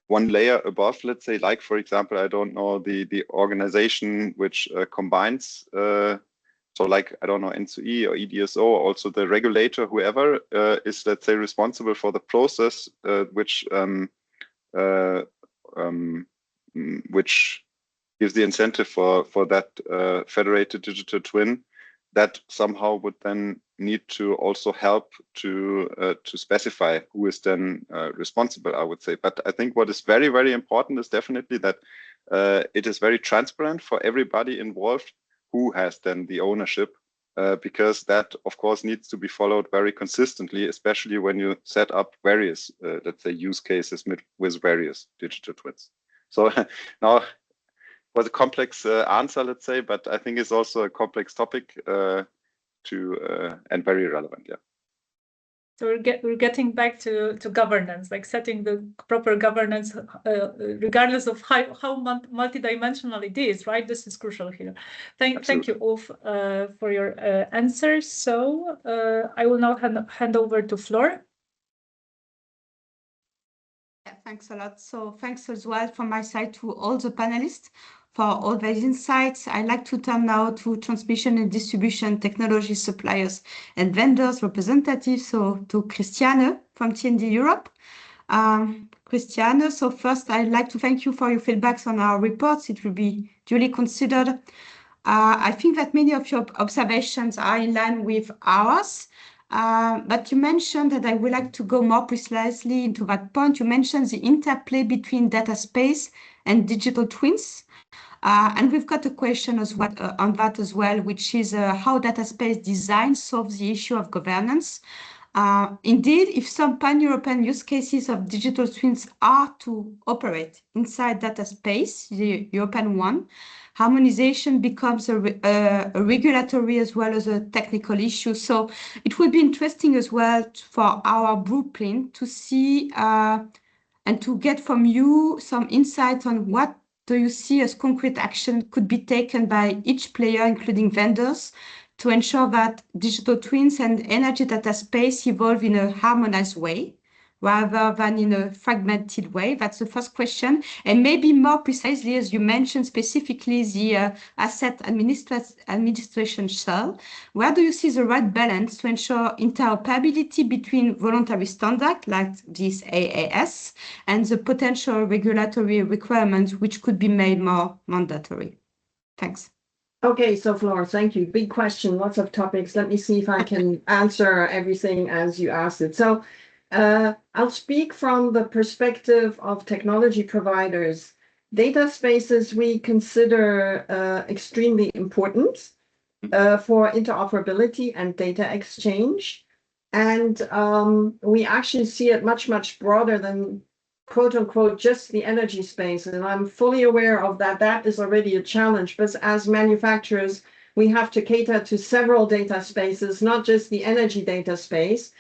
one layer above, let's say, like, for example, I don't know, the organization which combines, so like, I don't know, ENTSO-E or EDSO, also the regulator, whoever is, let's say, responsible for the process, which gives the incentive for that federated digital twin, that somehow would then need to also help to specify who is then responsible, I would say. But I think what is very, very important is definitely that it is very transparent for everybody involved who has then the ownership, because that, of course, needs to be followed very consistently, especially when you set up various, let's say, use cases with various digital twins. So now, was a complex answer, let's say, but I think it's also a complex topic and very relevant, yeah. So we're getting back to governance, like setting the proper governance, regardless of how multidimensional it is, right? This is crucial here. Thank you, Ulf, for your answers. So I will now hand over to Flor. Yeah, thanks a lot. So thanks as well from my side to all the panelists for all these insights. I'd like to turn now to transmission and distribution technology suppliers and vendors representatives, so to Christiane from T&D Europe. Christiane, so first I'd like to thank you for your feedbacks on our reports. It will be duly considered. I think that many of your observations are in line with ours, but you mentioned that I would like to go more precisely into that point. You mentioned the interplay between data space and digital twins. And we've got a question as well, on that as well, which is how data space design solves the issue of governance. Indeed, if some pan-European use cases of digital twins are to operate inside data space, the European one, harmonization becomes a regulatory as well as a technical issue. So it would be interesting as well for our blueprint to see and to get from you some insights on what do you see as concrete action could be taken by each player, including vendors, to ensure that digital twins and energy data space evolve in a harmonized way rather than in a fragmented way? That's the first question. And maybe more precisely, as you mentioned specifically the asset administration shell, where do you see the right balance to ensure interoperability between voluntary standards like this AAS and the potential regulatory requirements which could be made more mandatory? Thanks. Okay, so Flora, thank you. Big question, lots of topics. Let me see if I can answer everything as you asked it. So I'll speak from the perspective of technology providers. Data spaces we consider extremely important for interoperability and data exchange. And we actually see it much, much broader than quote unquote, just the energy space. And I'm fully aware of that. That is already a challenge. But as manufacturers, we have to cater to several data spaces, not just the energy data space.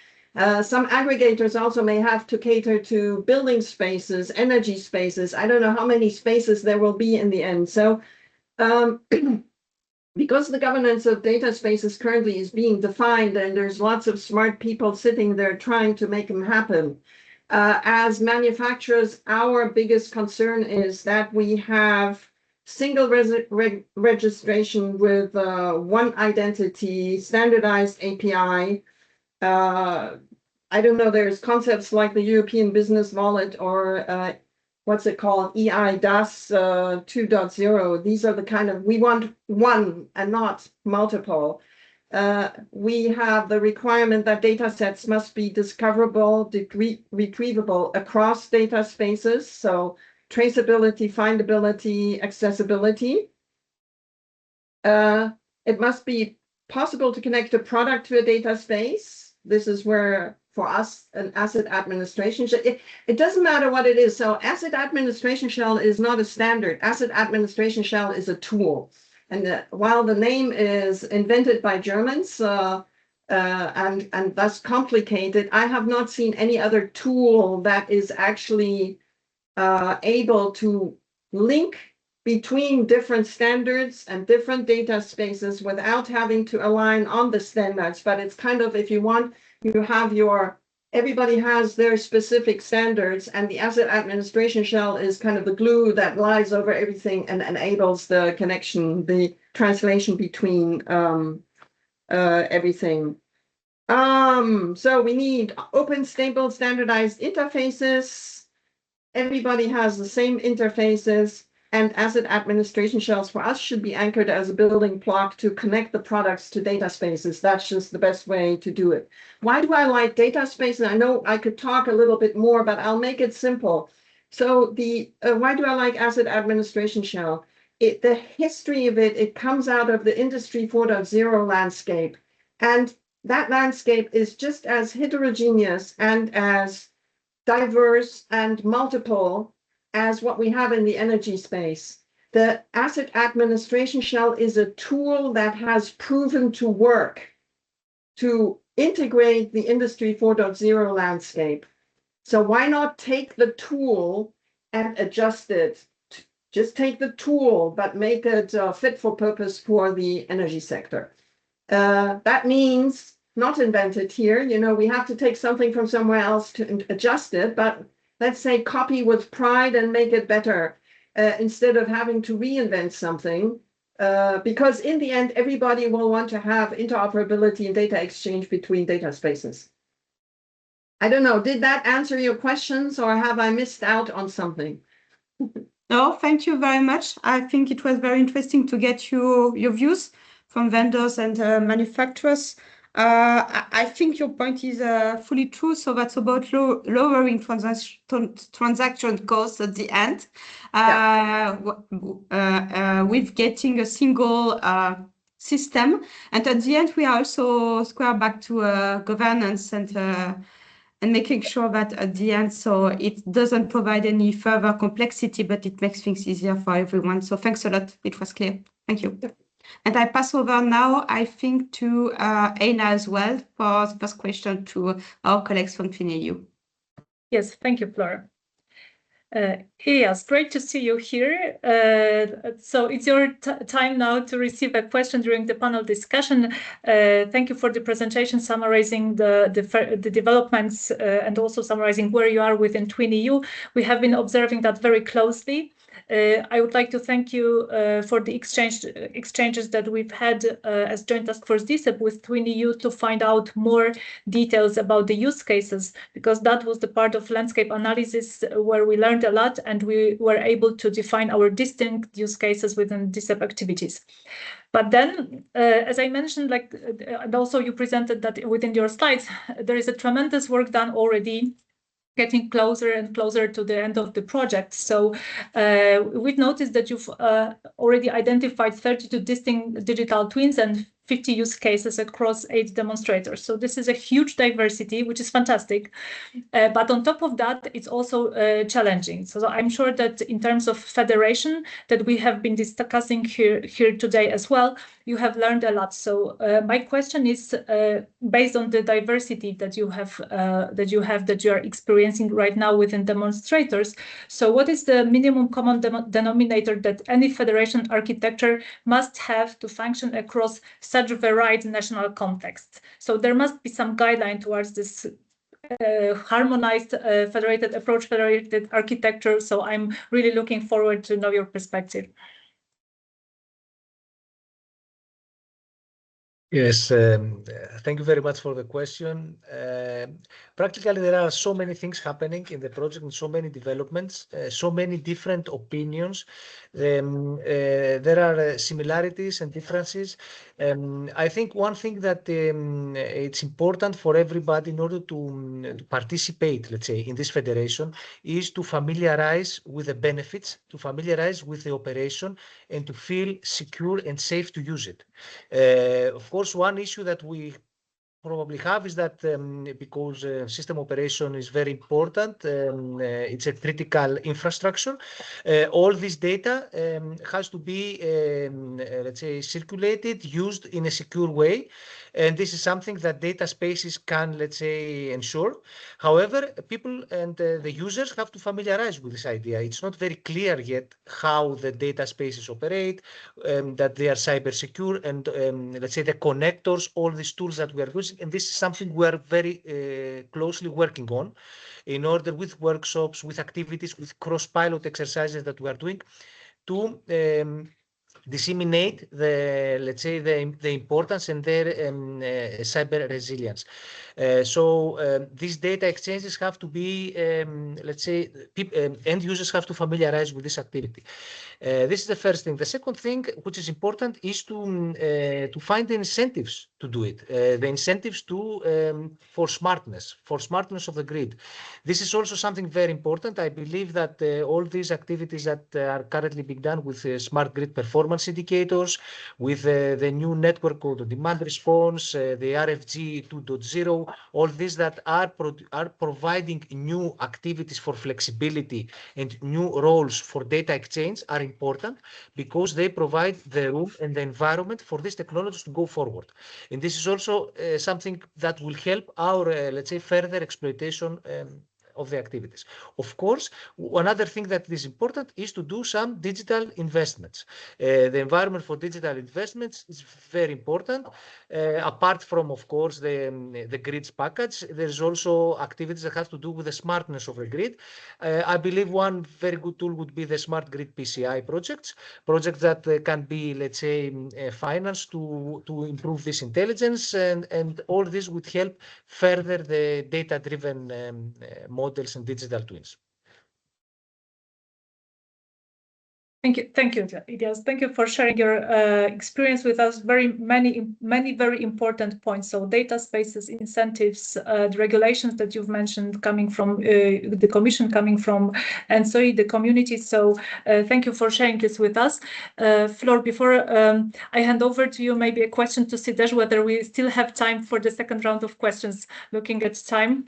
Some aggregators also may have to cater to building spaces, energy spaces. I don't know how many spaces there will be in the end. So because the governance of data spaces currently is being defined and there's lots of smart people sitting there trying to make them happen, as manufacturers, our biggest concern is that we have single registration with one identity, standardized API. I don't know, there's concepts like the European Business Wallet or what's it called, EIDAS 2.0. These are the kind of, we want one and not multiple. We have the requirement that data sets must be discoverable, retrievable across data spaces. So traceability, findability, accessibility. It must be possible to connect a product to a data space. This is where, for us, an asset administration shell, it doesn't matter what it is. So asset administration shell is not a standard. Asset administration shell is a tool. And while the name is invented by Germans and thus complicated, I have not seen any other tool that is actually able to link between different standards and different data spaces without having to align on the standards. But it's kind of, if you want, you have your, everybody has their specific standards, and the asset administration shell is kind of the glue that lies over everything and enables the connection, the translation between everything. So we need open, stable, standardized interfaces. Everybody has the same interfaces, and asset administration shells for us should be anchored as a building block to connect the products to data spaces. That's just the best way to do it. Why do I like data spaces? I know I could talk a little bit more, but I'll make it simple. So the why do I like asset administration shell? The history of it comes out of the Industry 4.0 landscape. And that landscape is just as heterogeneous and as diverse and multiple as what we have in the energy space. The asset administration shell is a tool that has proven to work to integrate the Industry 4.0 landscape. So why not take the tool and adjust it? Just take the tool, but make it fit for purpose for the energy sector. That means not invented here. You know, we have to take something from somewhere else to adjust it, but let's say copy with pride and make it better. instead of having to reinvent something. Because in the end, everybody will want to have interoperability and data exchange between data spaces. I don't know, did that answer your questions or have I missed out on something? No, thank you very much. I think it was very interesting to get your views from vendors and manufacturers. I think your point is fully true. So that's about lowering transaction costs at the end, with getting a single system. And at the end, we are also square back to governance and making sure that at the end, so it doesn't provide any further complexity, but it makes things easier for everyone. So thanks a lot. It was clear. Thank you. And I pass over now, I think, to Eina as well for the first question to our colleagues from FinEU. Yes, thank you, Flora. Yes, great to see you here. So it's your time now to receive a question during the panel discussion. Thank you for the presentation summarizing the developments and also summarizing where you are within TwinEU. We have been observing that very closely. I would like to thank you for the exchanges that we've had as Joint Task Force DSEP with TwinEU to find out more details about the use cases, because that was the part of landscape analysis where we learned a lot and we were able to define our distinct use cases within DSEP activities. But then, as I mentioned, and also you presented that within your slides, there is a tremendous work done already, getting closer and closer to the end of the project. So we've noticed that you've already identified 32 distinct digital twins and 50 use cases across 8 demonstrators. So this is a huge diversity, which is fantastic. But on top of that, it's also challenging. So I'm sure that in terms of federation that we have been discussing here today as well, you have learned a lot. So my question is, based on the diversity that you are experiencing right now within demonstrators. So what is the minimum common denominator that any federation architecture must have to function across such varied national contexts? So there must be some guideline towards this harmonized federated approach, federated architecture. So I'm really looking forward to know your perspective. Yes, thank you very much for the question. Practically, there are so many things happening in the project and so many developments, so many different opinions. There are similarities and differences. I think one thing that it's important for everybody in order to participate, let's say, in this federation is to familiarize with the benefits, to familiarize with the operation, and to feel secure and safe to use it. Of course, one issue that we probably have is that because system operation is very important, it's a critical infrastructure. All this data has to be, let's say, circulated, used in a secure way. And this is something that data spaces can, let's say, ensure. However, people and the users have to familiarize with this idea. It's not very clear yet how the data spaces operate, that they are cyber secure, and let's say the connectors, all these tools that we are using. And this is something we are very closely working on in order with workshops, with activities, with cross-pilot exercises that we are doing to disseminate the, let's say, the importance and their cyber resilience. So these data exchanges have to be, let's say, end users have to familiarize with this activity. This is the first thing. The second thing, which is important, is to find the incentives to do it. The incentives for smartness of the grid. This is also something very important. I believe that all these activities that are currently being done with smart grid performance indicators, with the new network code demand response, the RFG 2.0, all these that are providing new activities for flexibility and new roles for data exchange are important because they provide the room and the environment for these technologies to go forward. And this is also something that will help our, let's say, further exploitation the activities. Of course, another thing that is important is to do some digital investments. The environment for digital investments is very important. Apart from, of course, the grids package, there's also activities that have to do with the smartness of the grid. I believe one very good tool would be the smart grid PCI projects that can be, let's say, financed to improve this intelligence, and all this would help further the data-driven models and digital twins. Thank you, Ilyas. Thank you for sharing your experience with us. Many very important points. So data spaces, incentives, the regulations that you've mentioned coming from the Commission, coming from ENTSO-E, the community. So thank you for sharing this with us. Flor, before I hand over to you, maybe a question to Sidesh, whether we still have time for the second round of questions, looking at time.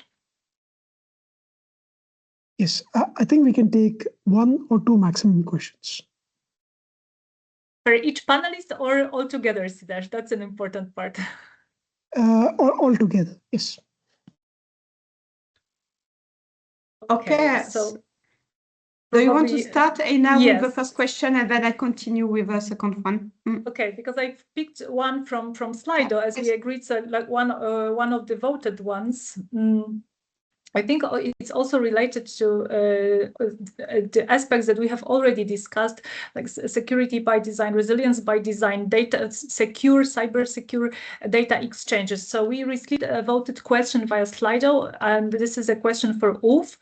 Yes, I think we can take 1 or 2 maximum questions. For each panelist or all together, Sidesh? That's an important part. All together, yes. Okay, so do you want to start now yes, with the first question, and then I continue with the second one? Okay, because I've picked one from Slido, as we agreed, so like one of the voted ones. I think it's also related to the aspects that we have already discussed, like security by design, resilience by design, data secure, cyber secure data exchanges. So we received a voted question via Slido, and this is a question for Ulf.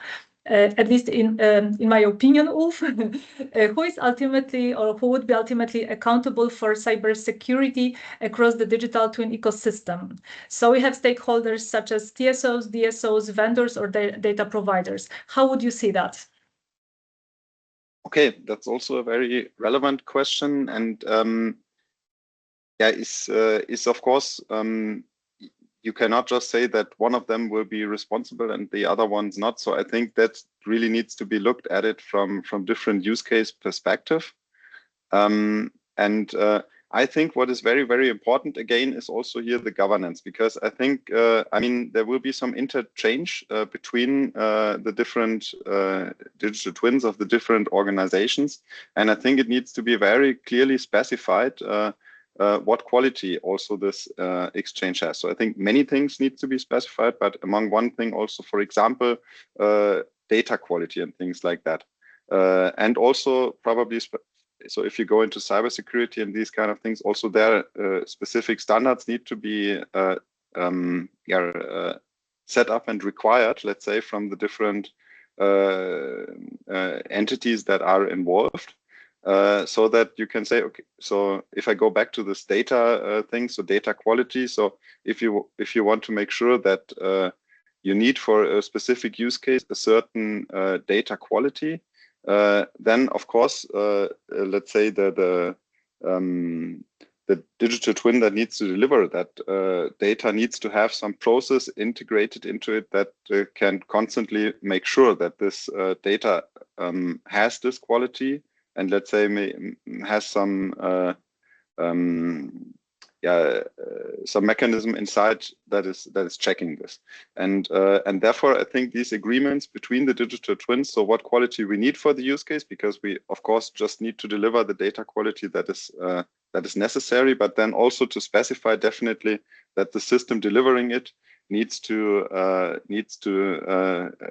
At least in my opinion, Ulf, who is ultimately, or who would be ultimately accountable for cybersecurity across the digital twin ecosystem? So we have stakeholders such as TSOs, DSOs, vendors, or data providers. How would you see that? Okay, that's also a very relevant question, and yeah, is of course. You cannot just say that one of them will be responsible and the other one's not. So I think that really needs to be looked at it from different use case perspective. I think what is very, very important again is also here the governance, because I think, I mean, there will be some interchange between the different digital twins of the different organizations. And I think it needs to be very clearly specified what quality also this exchange has. So I think many things need to be specified, but among one thing also, for example, data quality and things like that. And also probably, so if you go into cybersecurity and these kind of things, also there specific standards need to be set up and required, let's say, from the different entities that are involved. So that you can say, okay, so if I go back to this data thing, so data quality, so if you want to make sure that you need for a specific use case a certain data quality, then of course, let's say the digital twin that needs to deliver that data needs to have some process integrated into it that can constantly make sure that this data has this quality, and let's say has some some mechanism inside that is checking this, and therefore I think these agreements between the digital twins, so what quality we need for the use case, because we of course just need to deliver the data quality that is necessary, but then also to specify definitely that the system delivering it needs to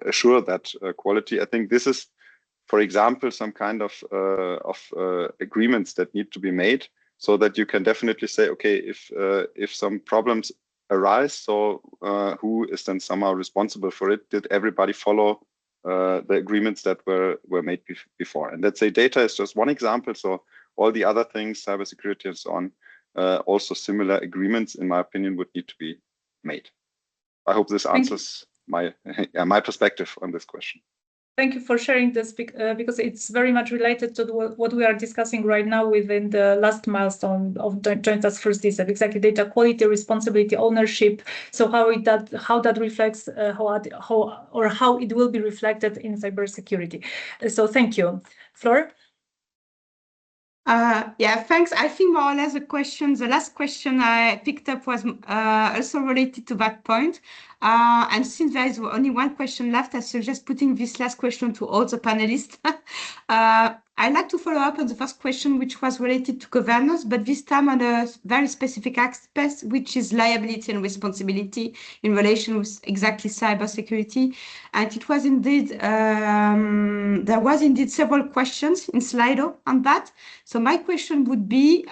assure that quality. I think this is, for example, some kind of agreements that need to be made, so that you can definitely say, okay, if some problems arise, so who is then somehow responsible for it? Did everybody follow the agreements that were made before? And let's say data is just one example. So all the other things, cybersecurity and so on, also similar agreements, in my opinion, would need to be made. I hope this answers my perspective on this question. Thank you for sharing this, because it's very much related to what we are discussing right now within the last milestone of Joint Task Force DSEP, exactly data quality, responsibility, ownership. So how that reflects, how it will be reflected in cybersecurity. So thank you. Flor? Yeah, thanks. I think more or less the last question I picked up was also related to that point. And since there is only one question left, I suggest putting this last question to all the panelists. I'd like to follow up on the first question, which was related to governance, but this time on a very specific aspect, which is liability and responsibility in relation with exactly cybersecurity. And it was indeed, there was indeed several questions in Slido on that. So my question would be,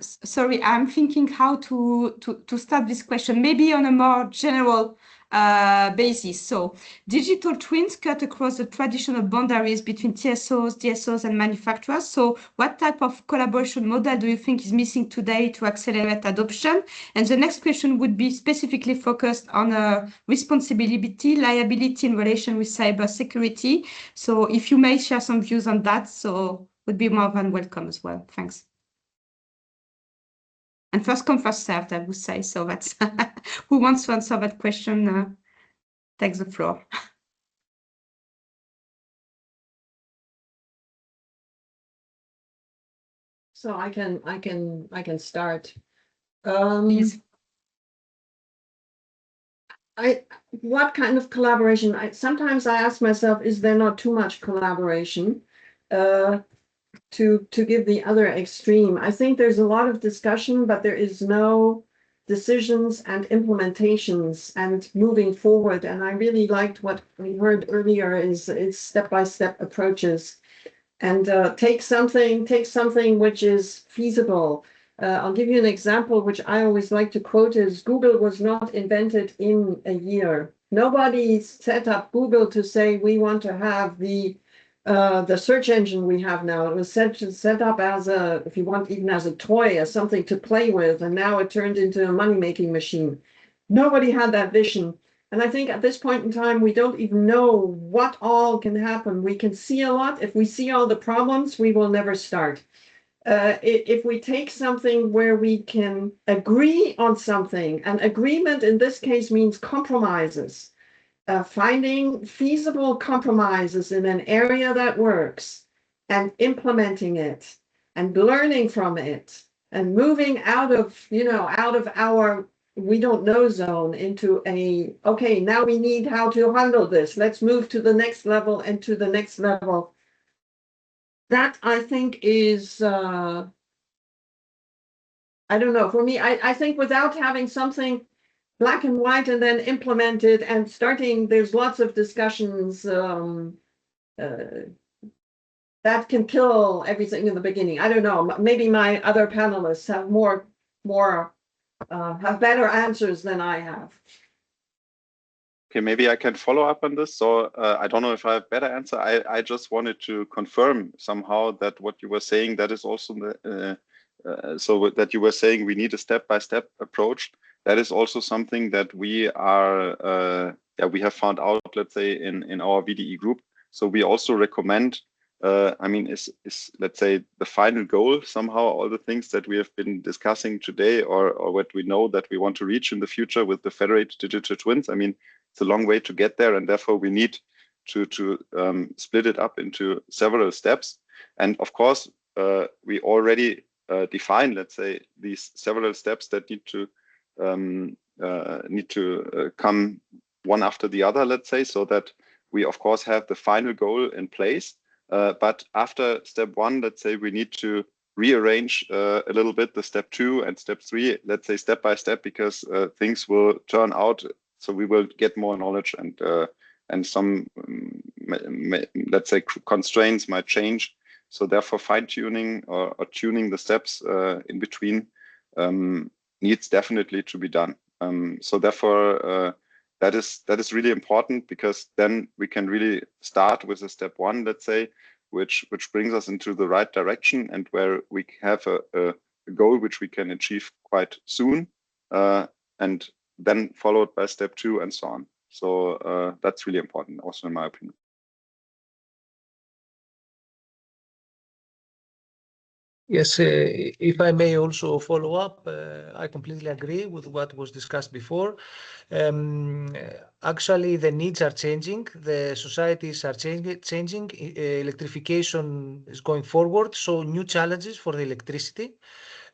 sorry, I'm thinking how to start this question, maybe on a more general basis. So digital twins cut across the traditional boundaries between TSOs, DSOs, and manufacturers. So what type of collaboration model do you think is missing today to accelerate adoption? And the next question would be specifically focused on responsibility, liability in relation with cybersecurity. So if you may share some views on that, so would be more than welcome as well. Thanks. And first come, first served, I would say. So that's who wants to answer that question takes the floor. So I can start. Please. What kind of collaboration? Sometimes I ask myself, is there not too much collaboration? To give the other extreme. I think there's a lot of discussion, but there is no decisions and implementations and moving forward. And I really liked what we heard earlier is it's step-by-step approaches. And take something which is feasible. I'll give you an example, which I always like to quote is Google was not invented in a year. Nobody set up Google to say we want to have the search engine we have now. It was set up as a, if you want, even as a toy, as something to play with, and now it turned into a money-making machine. Nobody had that vision. And I think at this point in time, we don't even know what all can happen. We can see a lot. If we see all the problems, we will never start. If we take something where we can agree on something, and agreement in this case means compromises, finding feasible compromises in an area that works and implementing it and learning from it and moving out of our we don't know zone into a, okay, now we need how to handle this. Let's move to the next level and to the next level. That I think is, I don't know, for me, I think without having something black and white and then implemented and starting, there's lots of discussions that can kill everything in the beginning. I don't know, maybe my other panelists have more have better answers than I have. Okay, maybe I can follow up on this. So I don't know if I have better answer. I just wanted to confirm somehow that what you were saying, that is also the, so that you were saying we need a step-by-step approach. That is also something that we are, we have found out, let's say, in our VDE group. So we also recommend, I mean, is let's say the final goal somehow all the things that we have been discussing today, or what we know that we want to reach in the future with the federated digital twins. I mean, it's a long way to get there, and therefore we need to split it up into several steps. And of course, we already define, let's say, these several steps that need to come one after the other, let's say, so that we of course have the final goal in place. But after step one, let's say we need to rearrange a little bit the step 2 and step 3, let's say step by step, because things will turn out. So we will get more knowledge, and some, let's say, constraints might change. So therefore, fine-tuning or tuning the steps in between needs definitely to be done. So therefore, that is really important, because then we can really start with a step 1, let's say, which brings us into the right direction, and where we have a goal which we can achieve quite soon, and then followed by step 2 and so on. So that's really important, also in my opinion. Yes, if I may also follow up, I completely agree with what was discussed before. Actually, the needs are changing, the societies are changing. Electrification is going forward, so new challenges for the electricity.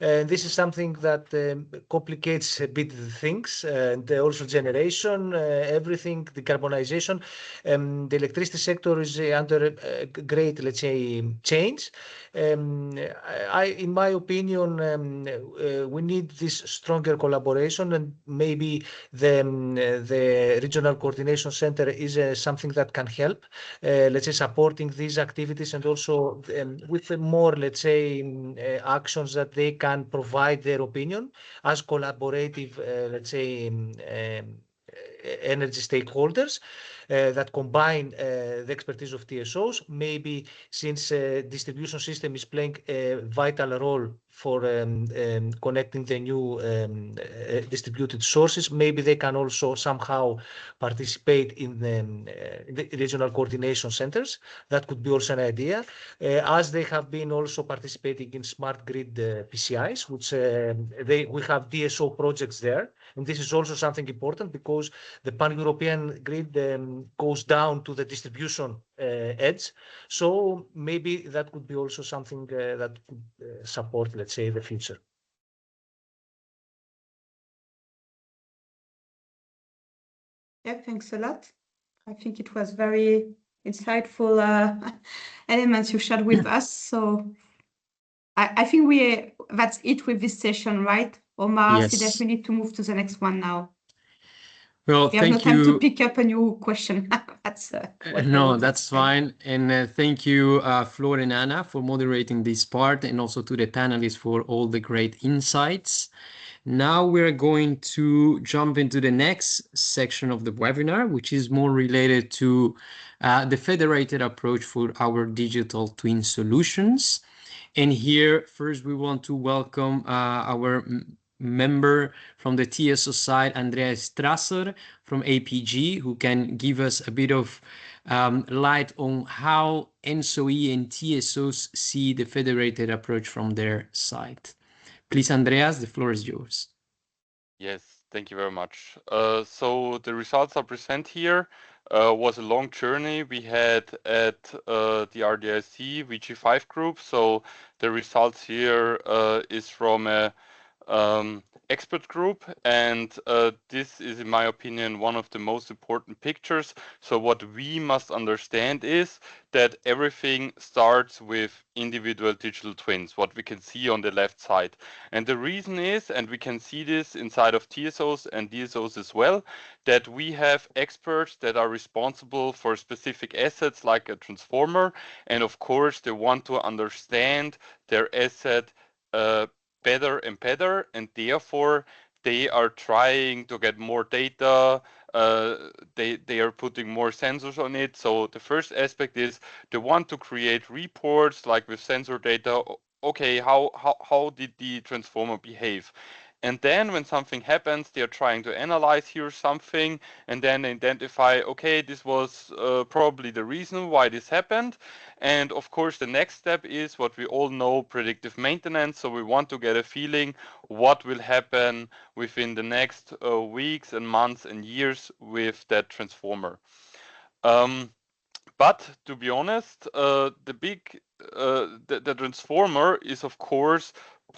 This is something that complicates a bit the things, and also generation, everything, decarbonization. The electricity sector is under a great, let's say, change. In my opinion, we need this stronger collaboration, and maybe the regional coordination center is something that can help, let's say, supporting these activities, and also with more, let's say, actions that they can provide their opinion as collaborative, let's say, energy stakeholders that combine the expertise of TSOs. Maybe since distribution system is playing a vital role for connecting the new distributed sources, maybe they can also somehow participate in the regional coordination centers. That could be also an idea, as they have been also participating in smart grid PCIs, which we have DSO projects there. And this is also something important because the pan-European grid goes down to the distribution edge. So maybe that could be also something that could support, let's say, the future. Yeah, thanks a lot. I think it was very insightful elements you shared with us. So I think that's it with this session, right? Omar, Yes. Sidef, we need to move to the next one now. Well, We have no thank time to you. pick up a new question. That's what No, we that's fine. And thank you, Flor and Anna, for moderating this part, and also to the panelists for all the great insights. Now we're going to jump into the next section of the webinar, which is more related to the federated approach for our digital twin solutions. And here, first, we want to welcome our member from the TSO side, Andrea Strasser from APG, who can give us a bit of light on how ENTSO-E and TSOs see the federated approach from their side. Please, Andreas, the floor is yours. Yes, thank you very much. So the results I present here was a long journey we had at the RDIC VG5 group. So the results here is from a expert group, and this is, in my opinion, one of the most important pictures. So what we must understand is that everything starts with individual digital twins, what we can see on the left side. And the reason is, and we can see this inside of TSOs and DSOs as well, that we have experts that are responsible for specific assets like a transformer, and of course they want to understand their asset better and better, and therefore they are trying to get more data. They are putting more sensors on it. So the first aspect is they want to create reports like with sensor data. Okay, how did the transformer behave? And then when something happens, they're trying to analyze here something and then identify, okay, this was probably the reason why this happened. And of course, the next step is what we all know, predictive maintenance. So we want to get a feeling what will happen within the next weeks and months and years with that transformer. But to be honest, the transformer is of course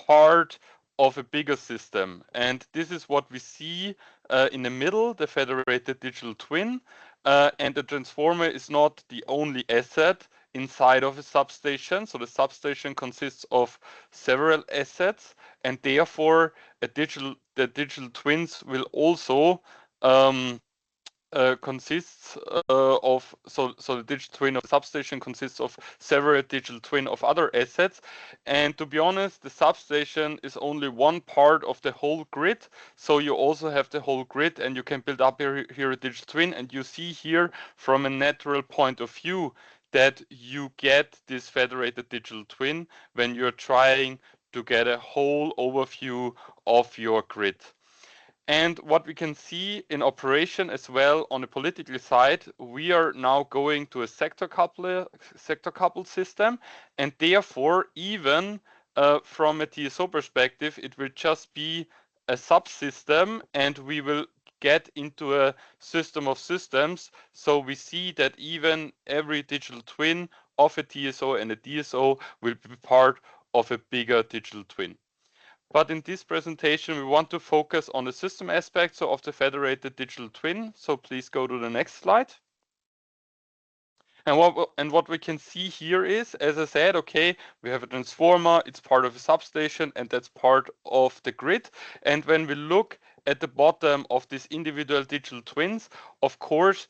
part of a bigger system, and this is what we see in the middle, the federated digital twin. And the transformer is not the only asset inside of a substation. So the substation consists of several assets, and therefore the digital twins will also consists of, so the digital twin of the substation consists of several digital twin of other assets. And to be honest, the substation is only one part of the whole grid. So you also have the whole grid, and you can build up here a digital twin. And you see here from a natural point of view that you get this federated digital twin when you're trying to get a whole overview of your grid. And what we can see in operation as well on the political side, we are now going to a sector coupled system, and therefore even from a TSO perspective, it will just be a subsystem, and we will get into a system of systems. So we see that even every digital twin of a TSO and a DSO will be part of a bigger digital twin. But in this presentation, we want to focus on the system aspects of the federated digital twin. So please go to the next slide. And what we can see here is, as I said, okay, we have a transformer, it's part of a substation, and that's part of the grid. And when we look at the bottom of these individual digital twins, of course,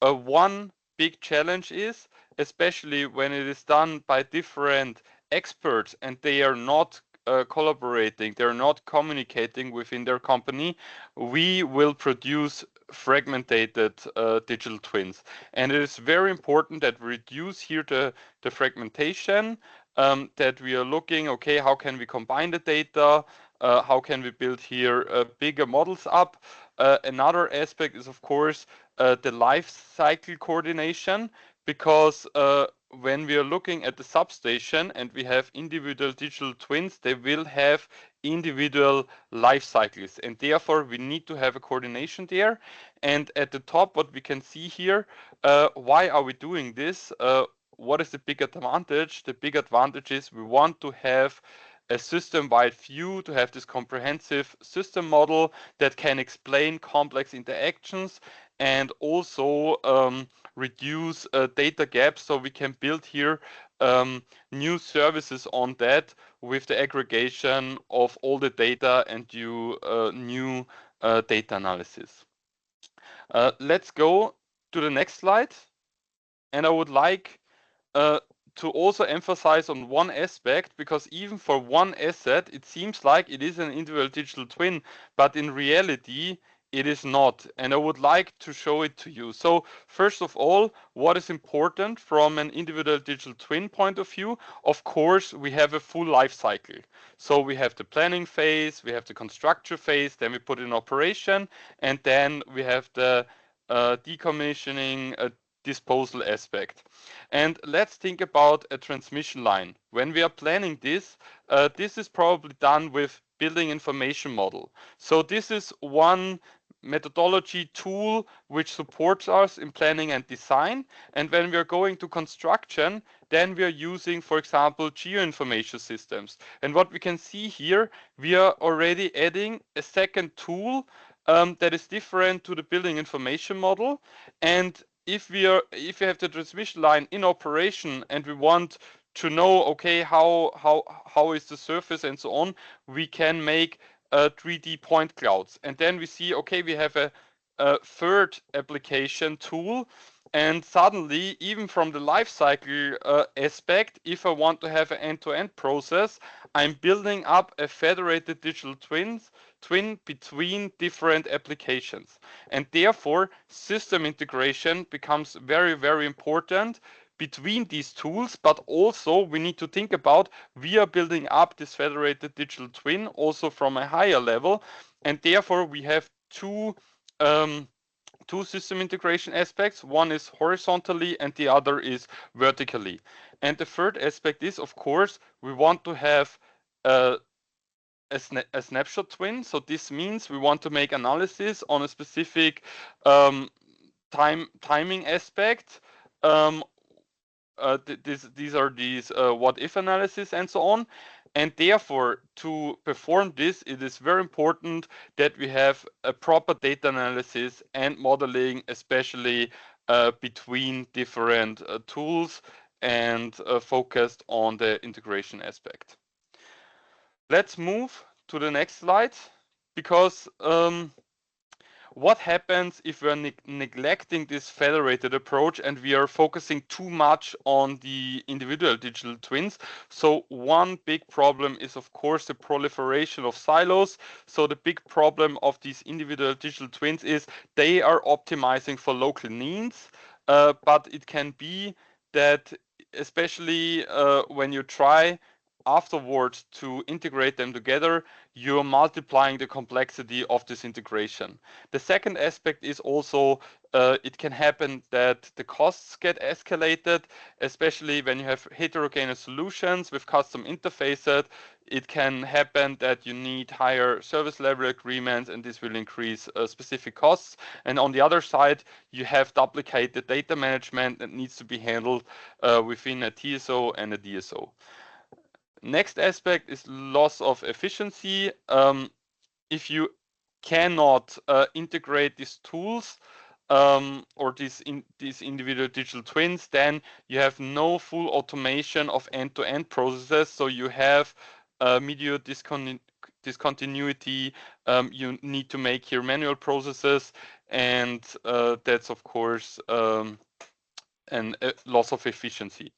one big challenge is, especially when it is done by different experts and they are not collaborating, they're not communicating within their company, we will produce fragmented digital twins. And it is very important that we reduce here the fragmentation, that we are looking, okay, how can we combine the data? How can we build here bigger models up? Another aspect is, of course, the life cycle coordination, because when we are looking at the substation and we have individual digital twins, they will have individual life cycles, and therefore we need to have a coordination there. And at the top, what we can see here, why are we doing this? What is the big advantage? The big advantage is we want to have a system-wide view, to have this comprehensive system model that can explain complex interactions and also reduce data gaps, so we can build here new services on that with the aggregation of all the data and do new data analysis. Let's go to the next slide. And I would like to also emphasize on one aspect, because even for one asset, it seems like it is an individual digital twin, but in reality, it is not. And I would like to show it to you. So first of all, what is important from an individual digital twin point of view? Of course, we have a full life cycle. So we have the planning phase, we have the construction phase, then we put it in operation, and then we have the decommissioning, disposal aspect. And let's think about a transmission line. When we are planning this, this is probably done with building information model. So this is one methodology tool which supports us in planning and design. And when we are going to construction, then we are using, for example, geoinformation systems. And what we can see here, we are already adding a second tool that is different to the building information model. And if we have the transmission line in operation and we want to know, okay, how is the surface and so on, we can make 3D point clouds. And then we see, okay, we have a third application tool. And suddenly, even from the life cycle aspect, if I want to have an end-to-end process, I'm building up a federated digital twin between different applications. And therefore, system integration becomes very, very important between these tools, but also we need to think about, we are building up this federated digital twin also from a higher level, and therefore we have two system integration aspects. One is horizontally and the other is vertically. And the third aspect is, of course, we want to have a snapshot twin. So this means we want to make analysis on a specific timing aspect. These are what-if analysis and so on. And therefore, to perform this, it is very important that we have a proper data analysis and modeling, especially between different tools, and focused on the integration aspect. Let's move to the next slide, because what happens if we are neglecting this federated approach and we are focusing too much on the individual digital twins? So one big problem is, of course, the proliferation of silos. So the big problem of these individual digital twins is they are optimizing for local needs, but it can be that, especially when you try afterwards to integrate them together, you're multiplying the complexity of this integration. The second aspect is also it can happen that the costs get escalated, especially when you have heterogeneous solutions with custom interfaces. It can happen that you need higher service level agreements, and this will increase specific costs. And on the other side, you have duplicated data management that needs to be handled within a TSO and a DSO. Next aspect is loss of efficiency. If you cannot integrate these tools or these individual digital twins, then you have no full automation of end-to-end processes. So you have media discontinuity. You need to make your manual processes, and that's of course a loss of efficiency.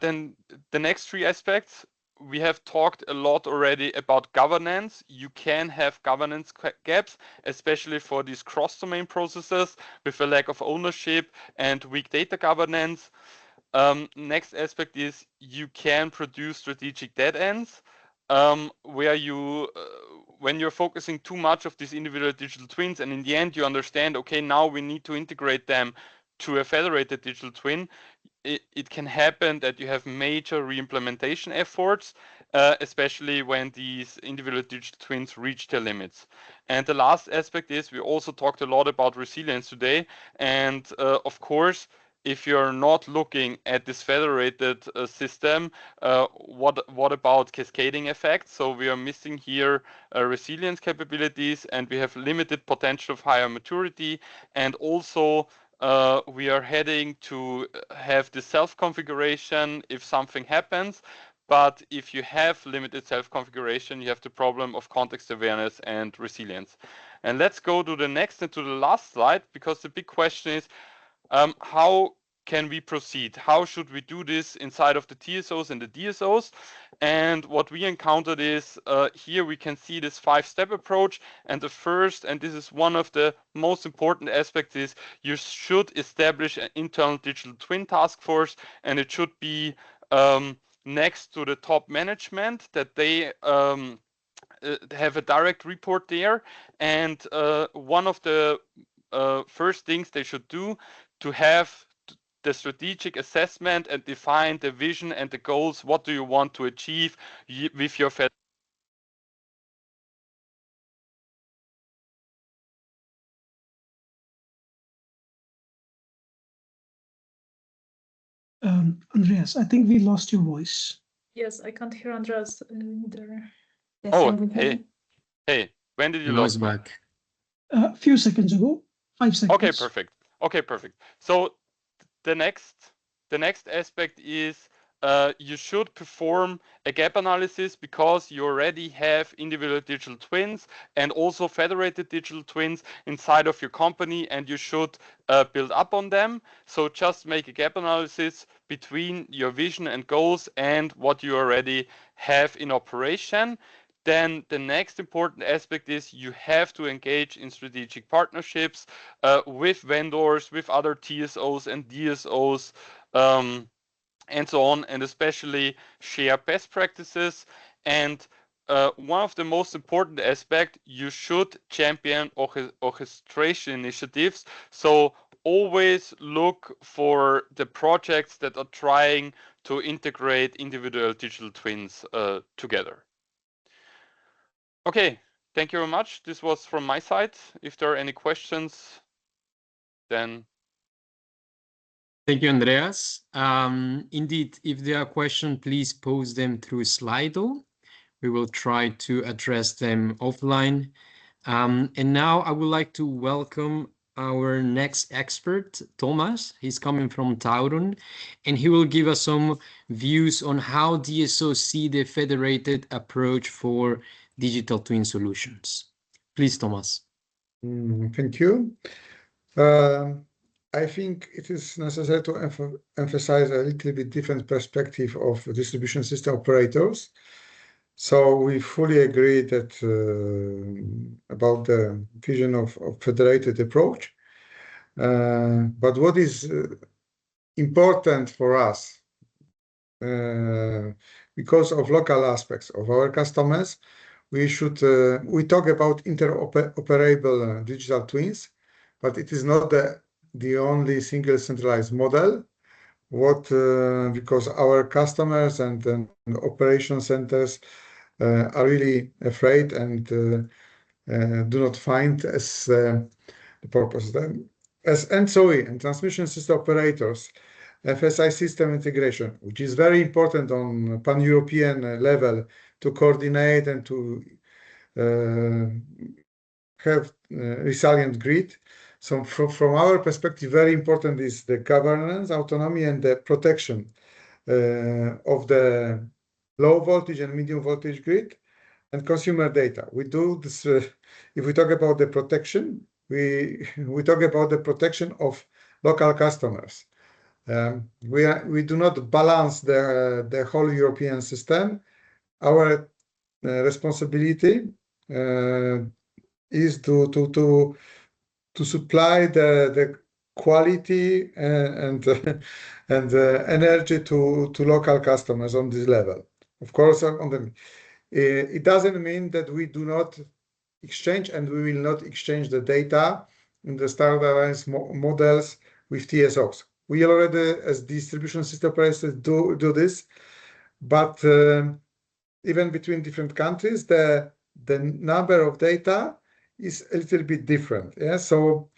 Then the next three aspects. We have talked a lot already about governance. You can have governance gaps, especially for these cross-domain processes with a lack of ownership and weak data governance. Next aspect is you can produce strategic dead ends, where you, when you're focusing too much of these individual digital twins, and in the end you understand, okay, now we need to integrate them to a federated digital twin. It can happen that you have major re-implementation efforts, especially when these individual digital twins reach their limits. And the last aspect is we also talked a lot about resilience today. And of course, if you're not looking at this federated system, what about cascading effects? So we are missing here resilience capabilities, and we have limited potential of higher maturity, and also we are heading to have the self-configuration if something happens. But if you have limited self-configuration, you have the problem of context awareness and resilience. And let's go to the next and to the last slide, because the big question is how can we proceed? How should we do this inside of the TSOs and the DSOs? And what we encountered is here we can see this 5-step approach. And the first, and this is one of the most important aspects, is you should establish an internal digital twin task force, and it should be next to the top management, that they have a direct report there. And one of the first things they should do to have the strategic assessment and define the vision and the goals. What do you want to achieve with your Andreas, I think we lost your voice. Yes, I can't hear Andreas either. Yes, Oh, hey, when did you lose back? A few seconds ago, 5 seconds. Okay, perfect. Okay, perfect. So the next aspect is you should perform a gap analysis, because you already have individual digital twins and also federated digital twins inside of your company, and you should build up on them. So just make a gap analysis between your vision and goals and what you already have in operation. Then the next important aspect is you have to engage in strategic partnerships with vendors, with other TSOs and DSOs, and so on, and especially share best practices. And one of the most important aspects, you should champion orchestration initiatives. So always look for the projects that are trying to integrate individual digital twins together. Okay, thank you very much. This was from my side. If there are any questions, then. Thank you, Andreas. Indeed, if there are questions, please post them through Slido. We will try to address them offline. And now I would like to welcome our next expert, Thomas. He's coming from Tauron, and he will give us some views on how DSO see the federated approach for digital twin solutions. Please, Thomas. Thank you. I think it is necessary to emphasize a little bit different perspective of distribution system operators. So we fully agree that about the vision of federated approach. But what is important for us because of local aspects of our customers, we talk about interoperable digital twins, but it is not the only single centralized model. Because our customers and operation centers are really afraid and do not find as the purpose. Then, as ENTSO-E and transmission system operators, FSI system integration, which is very important on pan-European level to coordinate and to have resilient grid. So from our perspective, very important is the governance, autonomy, and the protection of the low voltage and medium voltage grid and consumer data. We do this, if we talk about the protection, we talk about the protection of local customers. We do not balance the whole European system. Our responsibility is to supply the quality and energy to local customers on this level. Of course, it doesn't mean that we do not exchange, and we will not exchange the data in the standardized models with TSOs. We already, as distribution system operators, do this, but even between different countries, the number of data is a little bit different. Yeah, so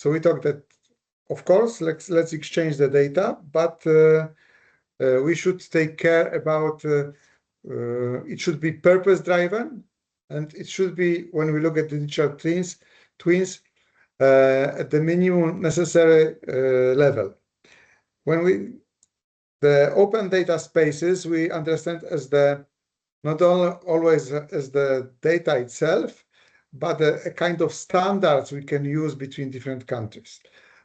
we talk that, of course, let's exchange the data, but we should take care about it should be purpose driven, and it should be, when we look at the digital twins at the minimum necessary level. When the open data spaces, we understand as not always as the data itself, but a kind of standards we can use between different countries.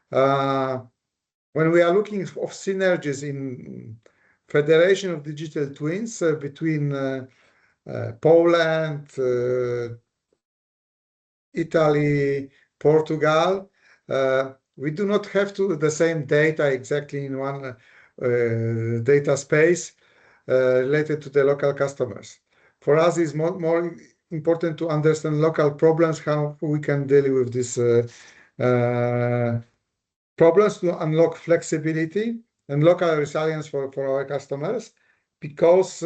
When we are looking of synergies in federation of digital twins between Poland, Italy, Portugal, we do not have the same data exactly in one data space related to the local customers. For us, it's more important to understand local problems, how we can deal with these problems to unlock flexibility and local resilience for our customers. Because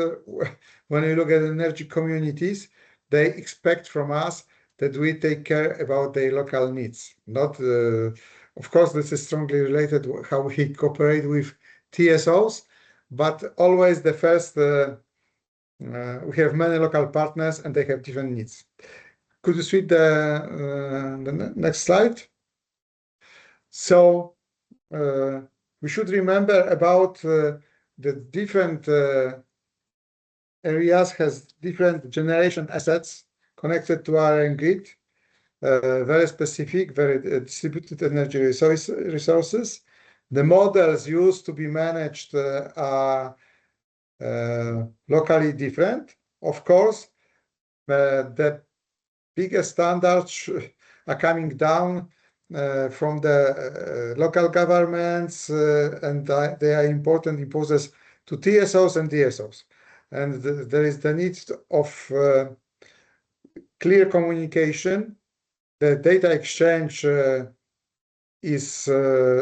when you look at energy communities, they expect from us that we take care about their local needs. Not, of course, this is strongly related to how we cooperate with TSOs, but always the first, we have many local partners and they have different needs. Could you switch the next slide? So we should remember about the different areas has different generation assets connected to our grid, very specific, very distributed energy resources. The models used to be managed are locally different. Of course, the biggest standards are coming down from the local governments, and they are important imposes to TSOs and DSOs. And there is the need of clear communication. The data exchange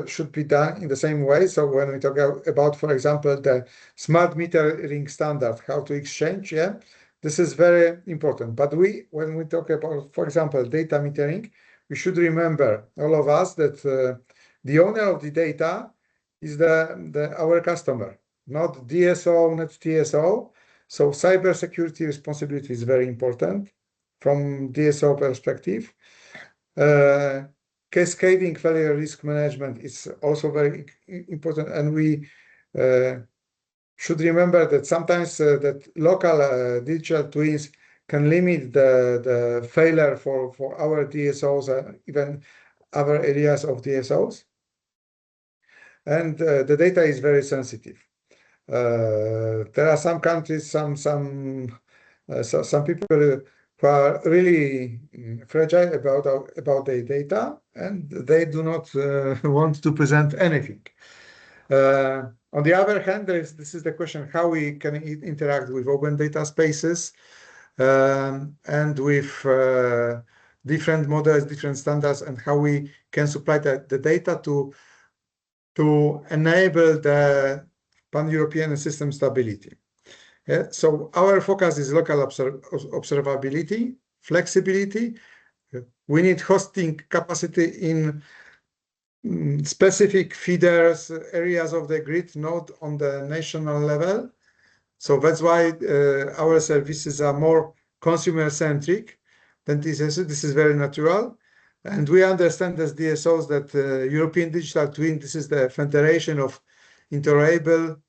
should be done in the same way. So when we talk about, for example, the smart metering standard, how to exchange, yeah, this is very important. But when we talk about, for example, data metering, we should remember, all of us, that the owner of the data is our customer, not DSO, not TSO. So cybersecurity responsibility is very important from DSO perspective. Cascading failure risk management is also very important, and we should remember that sometimes that local digital twins can limit the failure for our DSOs and even other areas of DSOs. And the data is very sensitive. There are some countries, some people who are really fragile about their data, and they do not want to present anything. On the other hand, this is the question how we can interact with open data spaces and with different models, different standards, and how we can supply the data to enable the pan-European system stability. Yeah? So our focus is local observability, flexibility. We need hosting capacity in specific feeders, areas of the grid, not on the national level. So that's why our services are more consumer-centric than TSO. This is very natural. And we understand as DSOs that European Digital Twin, this is the federation of interoperable,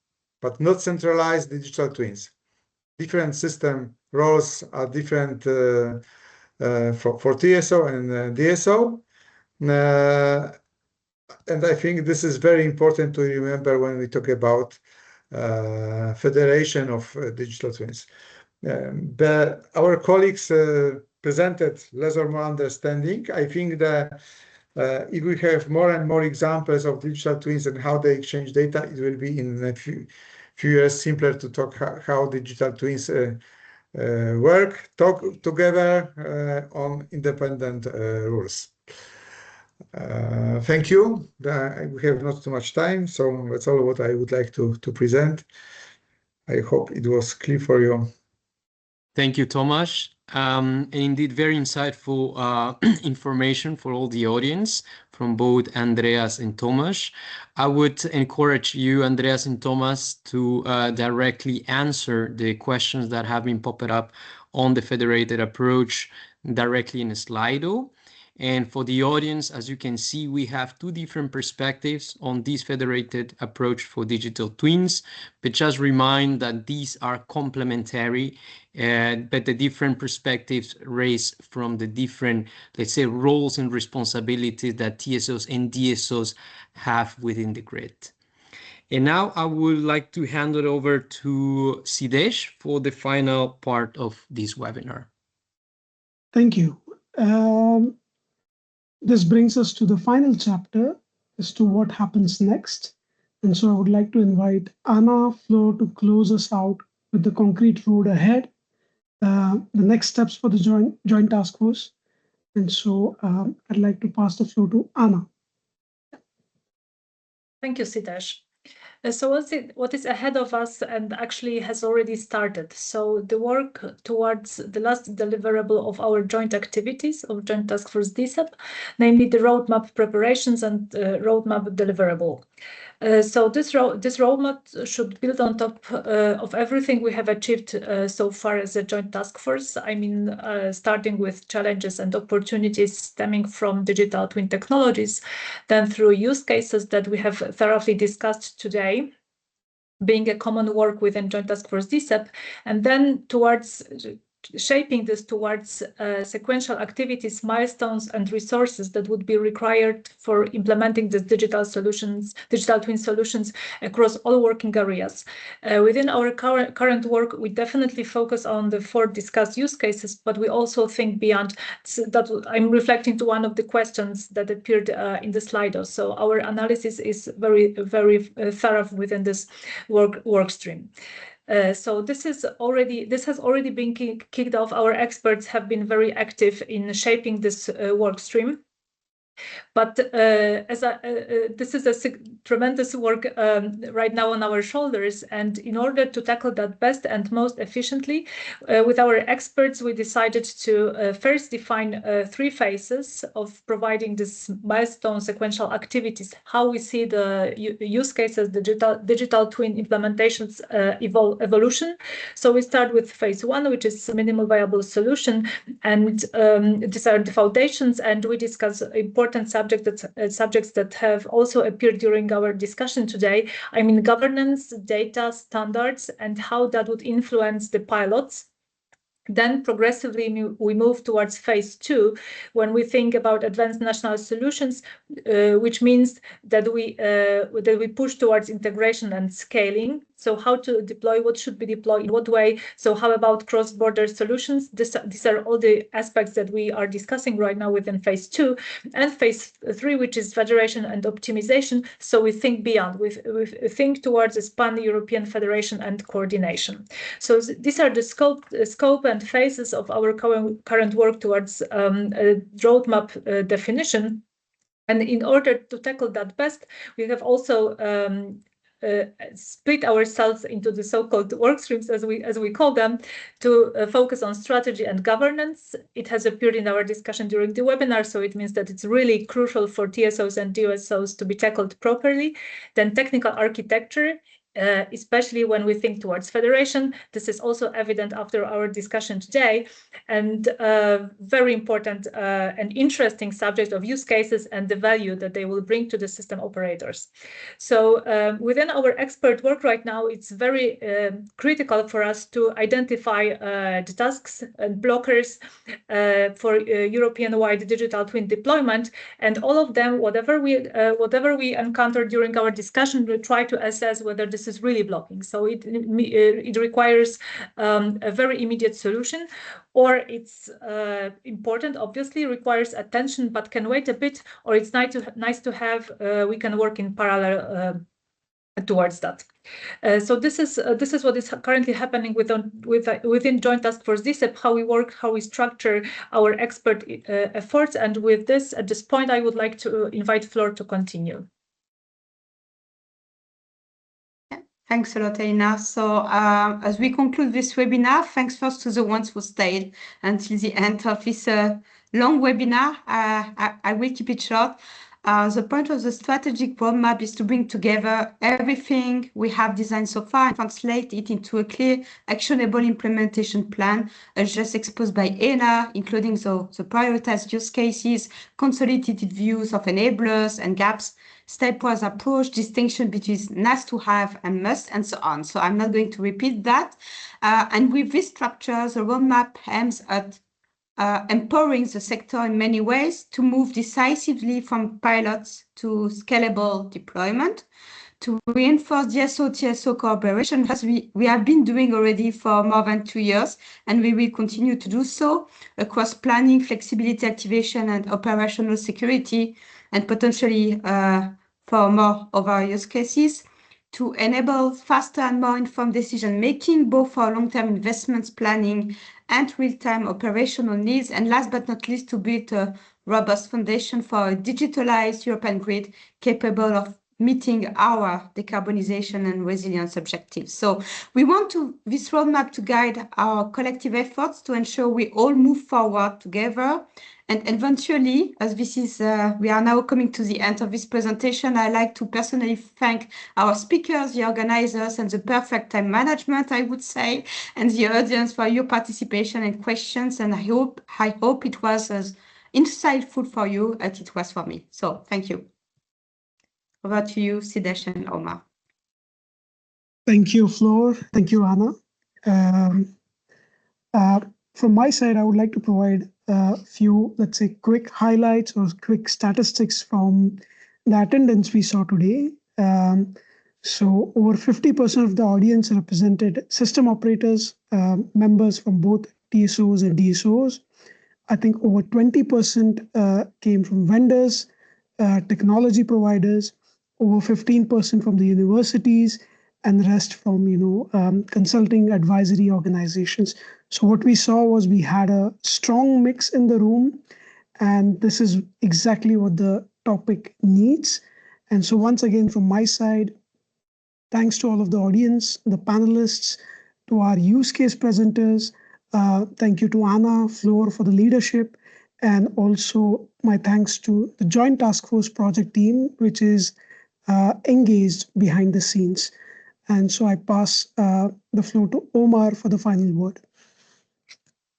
but not centralized digital twins. Different system roles are different for TSO and DSO. And I think this is very important to remember when we talk about federation of digital twins. Our colleagues presented less or more understanding. I think that if we have more and more examples of digital twins and how they exchange data, it will be in a few years simpler to talk how digital twins talk together on independent rules. Thank you. We have not too much time, so that's all what I would like to present. I hope it was clear for you. Thank you, Tomasz. Indeed, very insightful information for all the audience from both Andreas and Tomasz. I would encourage you, Andreas and Tomasz, to directly answer the questions that have been popped up on the Federated Approach directly in Slido. And for the audience, as you can see, we have two different perspectives on this Federated Approach for digital twins, but just remind that these are complementary, but the different perspectives raise from the different, let's say, roles and responsibilities that TSOs and DSOs have within the grid. And now I would like to hand it over to 𝐜𝐨𝐨𝐩 for the final part of this webinar. Thank you. This brings us to the final chapter as to what happens next. And so I would like to invite Anna Flo to close us out with the concrete road ahead, the next steps for the joint task force. And so I'd like to pass the floor to Anna. Thank you, 𝐜𝐨𝐨𝐻. So what is ahead of us and actually has already started? So the work towards the last deliverable of our joint activities of Joint Task Force DSEP, namely the roadmap preparations and roadmap deliverable. So this roadmap should build on top of everything we have achieved so far as a joint task force. I mean, starting with challenges and opportunities stemming from digital twin technologies, then through use cases that we have thoroughly discussed today, being a common work within Joint Task Force DSEP, and then towards shaping this towards sequential activities, milestones, and resources that would be required for implementing these digital twin solutions across all working areas. Within our current work, we definitely focus on the 4 discussed use cases, but we also think beyond that. I'm reflecting to one of the questions that appeared in the Slido. So our analysis is very, very thorough within this work stream. So this has already been kicked off. Our experts have been very active in shaping this work stream. But this is a tremendous work right now on our shoulders. And in order to tackle that best and most efficiently, with our experts, we decided to first define 3 phases of providing this milestone sequential activities, how we see the use cases, digital twin implementations evolution. So we start with phase 1, which is minimal viable solution. And these are the foundations, and we discuss important subjects that have also appeared during our discussion today. I mean, governance, data, standards, and how that would influence the pilots. Then progressively we move towards phase 2, when we think about advanced national solutions, which means that we push towards integration and scaling. So how to deploy, what should be deployed, in what way? So how about cross-border solutions? These are all the aspects that we are discussing right now within phase 2 and phase 3, which is federation and optimization. So we think beyond, we think towards a pan-European federation and coordination. So these are the scope and phases of our current work towards a roadmap definition. And in order to tackle that best, we have also split ourselves into the so-called work streams, as we call them, to focus on strategy and governance. It has appeared in our discussion during the webinar, so it means that it's really crucial for TSOs and DSOs to be tackled properly. Then technical architecture, especially when we think towards federation. This is also evident after our discussion today, and very important and interesting subject of use cases and the value that they will bring to the system operators. So within our expert work right now, it's very critical for us to identify the tasks and blockers for European-wide digital twin deployment, and all of them, whatever we encounter during our discussion, we try to assess whether this is really blocking. So it requires a very immediate solution, or it's important, obviously requires attention, but can wait a bit, or it's nice to have, we can work in parallel towards that. So this is what is currently happening within Joint Task Force DSEP, how we work, how we structure our expert efforts. And with this, at this point, I would like to invite Flor to continue. Thanks a lot, Elena. So as we conclude this webinar, thanks first to the ones who stayed until the end of this long webinar. I will keep it short. The point of the strategic roadmap is to bring together everything we have designed so far and translate it into a clear, actionable implementation plan, as just exposed by Elena, including the prioritized use cases, consolidated views of enablers and gaps, stepwise approach, distinction between nice to have and must, and so on. So I'm not going to repeat that. And with this structure, the roadmap aims at empowering the sector in many ways to move decisively from pilots to scalable deployment, to reinforce DSO-TSO cooperation, as we have been doing already for more than 2 years, and we will continue to do so across planning, flexibility, activation, and operational security, and potentially for more of our use cases, to enable faster and more informed decision-making, both for long-term investments planning and real-time operational needs, and last but not least, to build a robust foundation for a digitalized European grid capable of meeting our decarbonization and resilience objectives. So we want this roadmap to guide our collective efforts to ensure we all move forward together. And eventually, as this is, we are now coming to the end of this presentation, I'd like to personally thank our speakers, the organizers, and the perfect time management, I would say, and the audience for your participation and questions. And I hope it was as insightful for you as it was for me. So thank you. Over to you, Sidesh and Omar. Thank you, Flor. Thank you, Anna. From my side, I would like to provide a few, let's say, quick highlights or quick statistics from the attendance we saw today. So over 50% of the audience represented system operators, members from both TSOs and DSOs. I think over 20% came from vendors, technology providers, over 15% from the universities, and the rest from consulting advisory organizations. So what we saw was we had a strong mix in the room, and this is exactly what the topic needs. And so once again, from my side, thanks to all of the audience, the panelists, to our use case presenters. Thank you to Anna, Flor for the leadership, and also my thanks to the Joint Task Force project team, which is engaged behind the scenes. And so I pass the floor to Omar for the final word.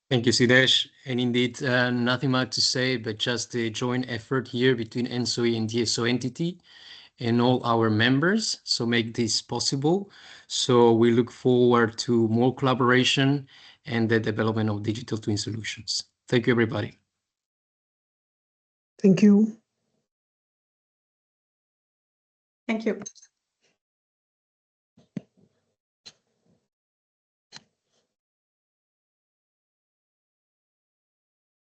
Thank you, Sidesh. And indeed, nothing much to say, but just the joint effort here between ENTSO-E and DSO Entity and all our members, so make this possible. So we look forward to more collaboration and the development of digital twin solutions. Thank you, everybody. Thank you. Thank you.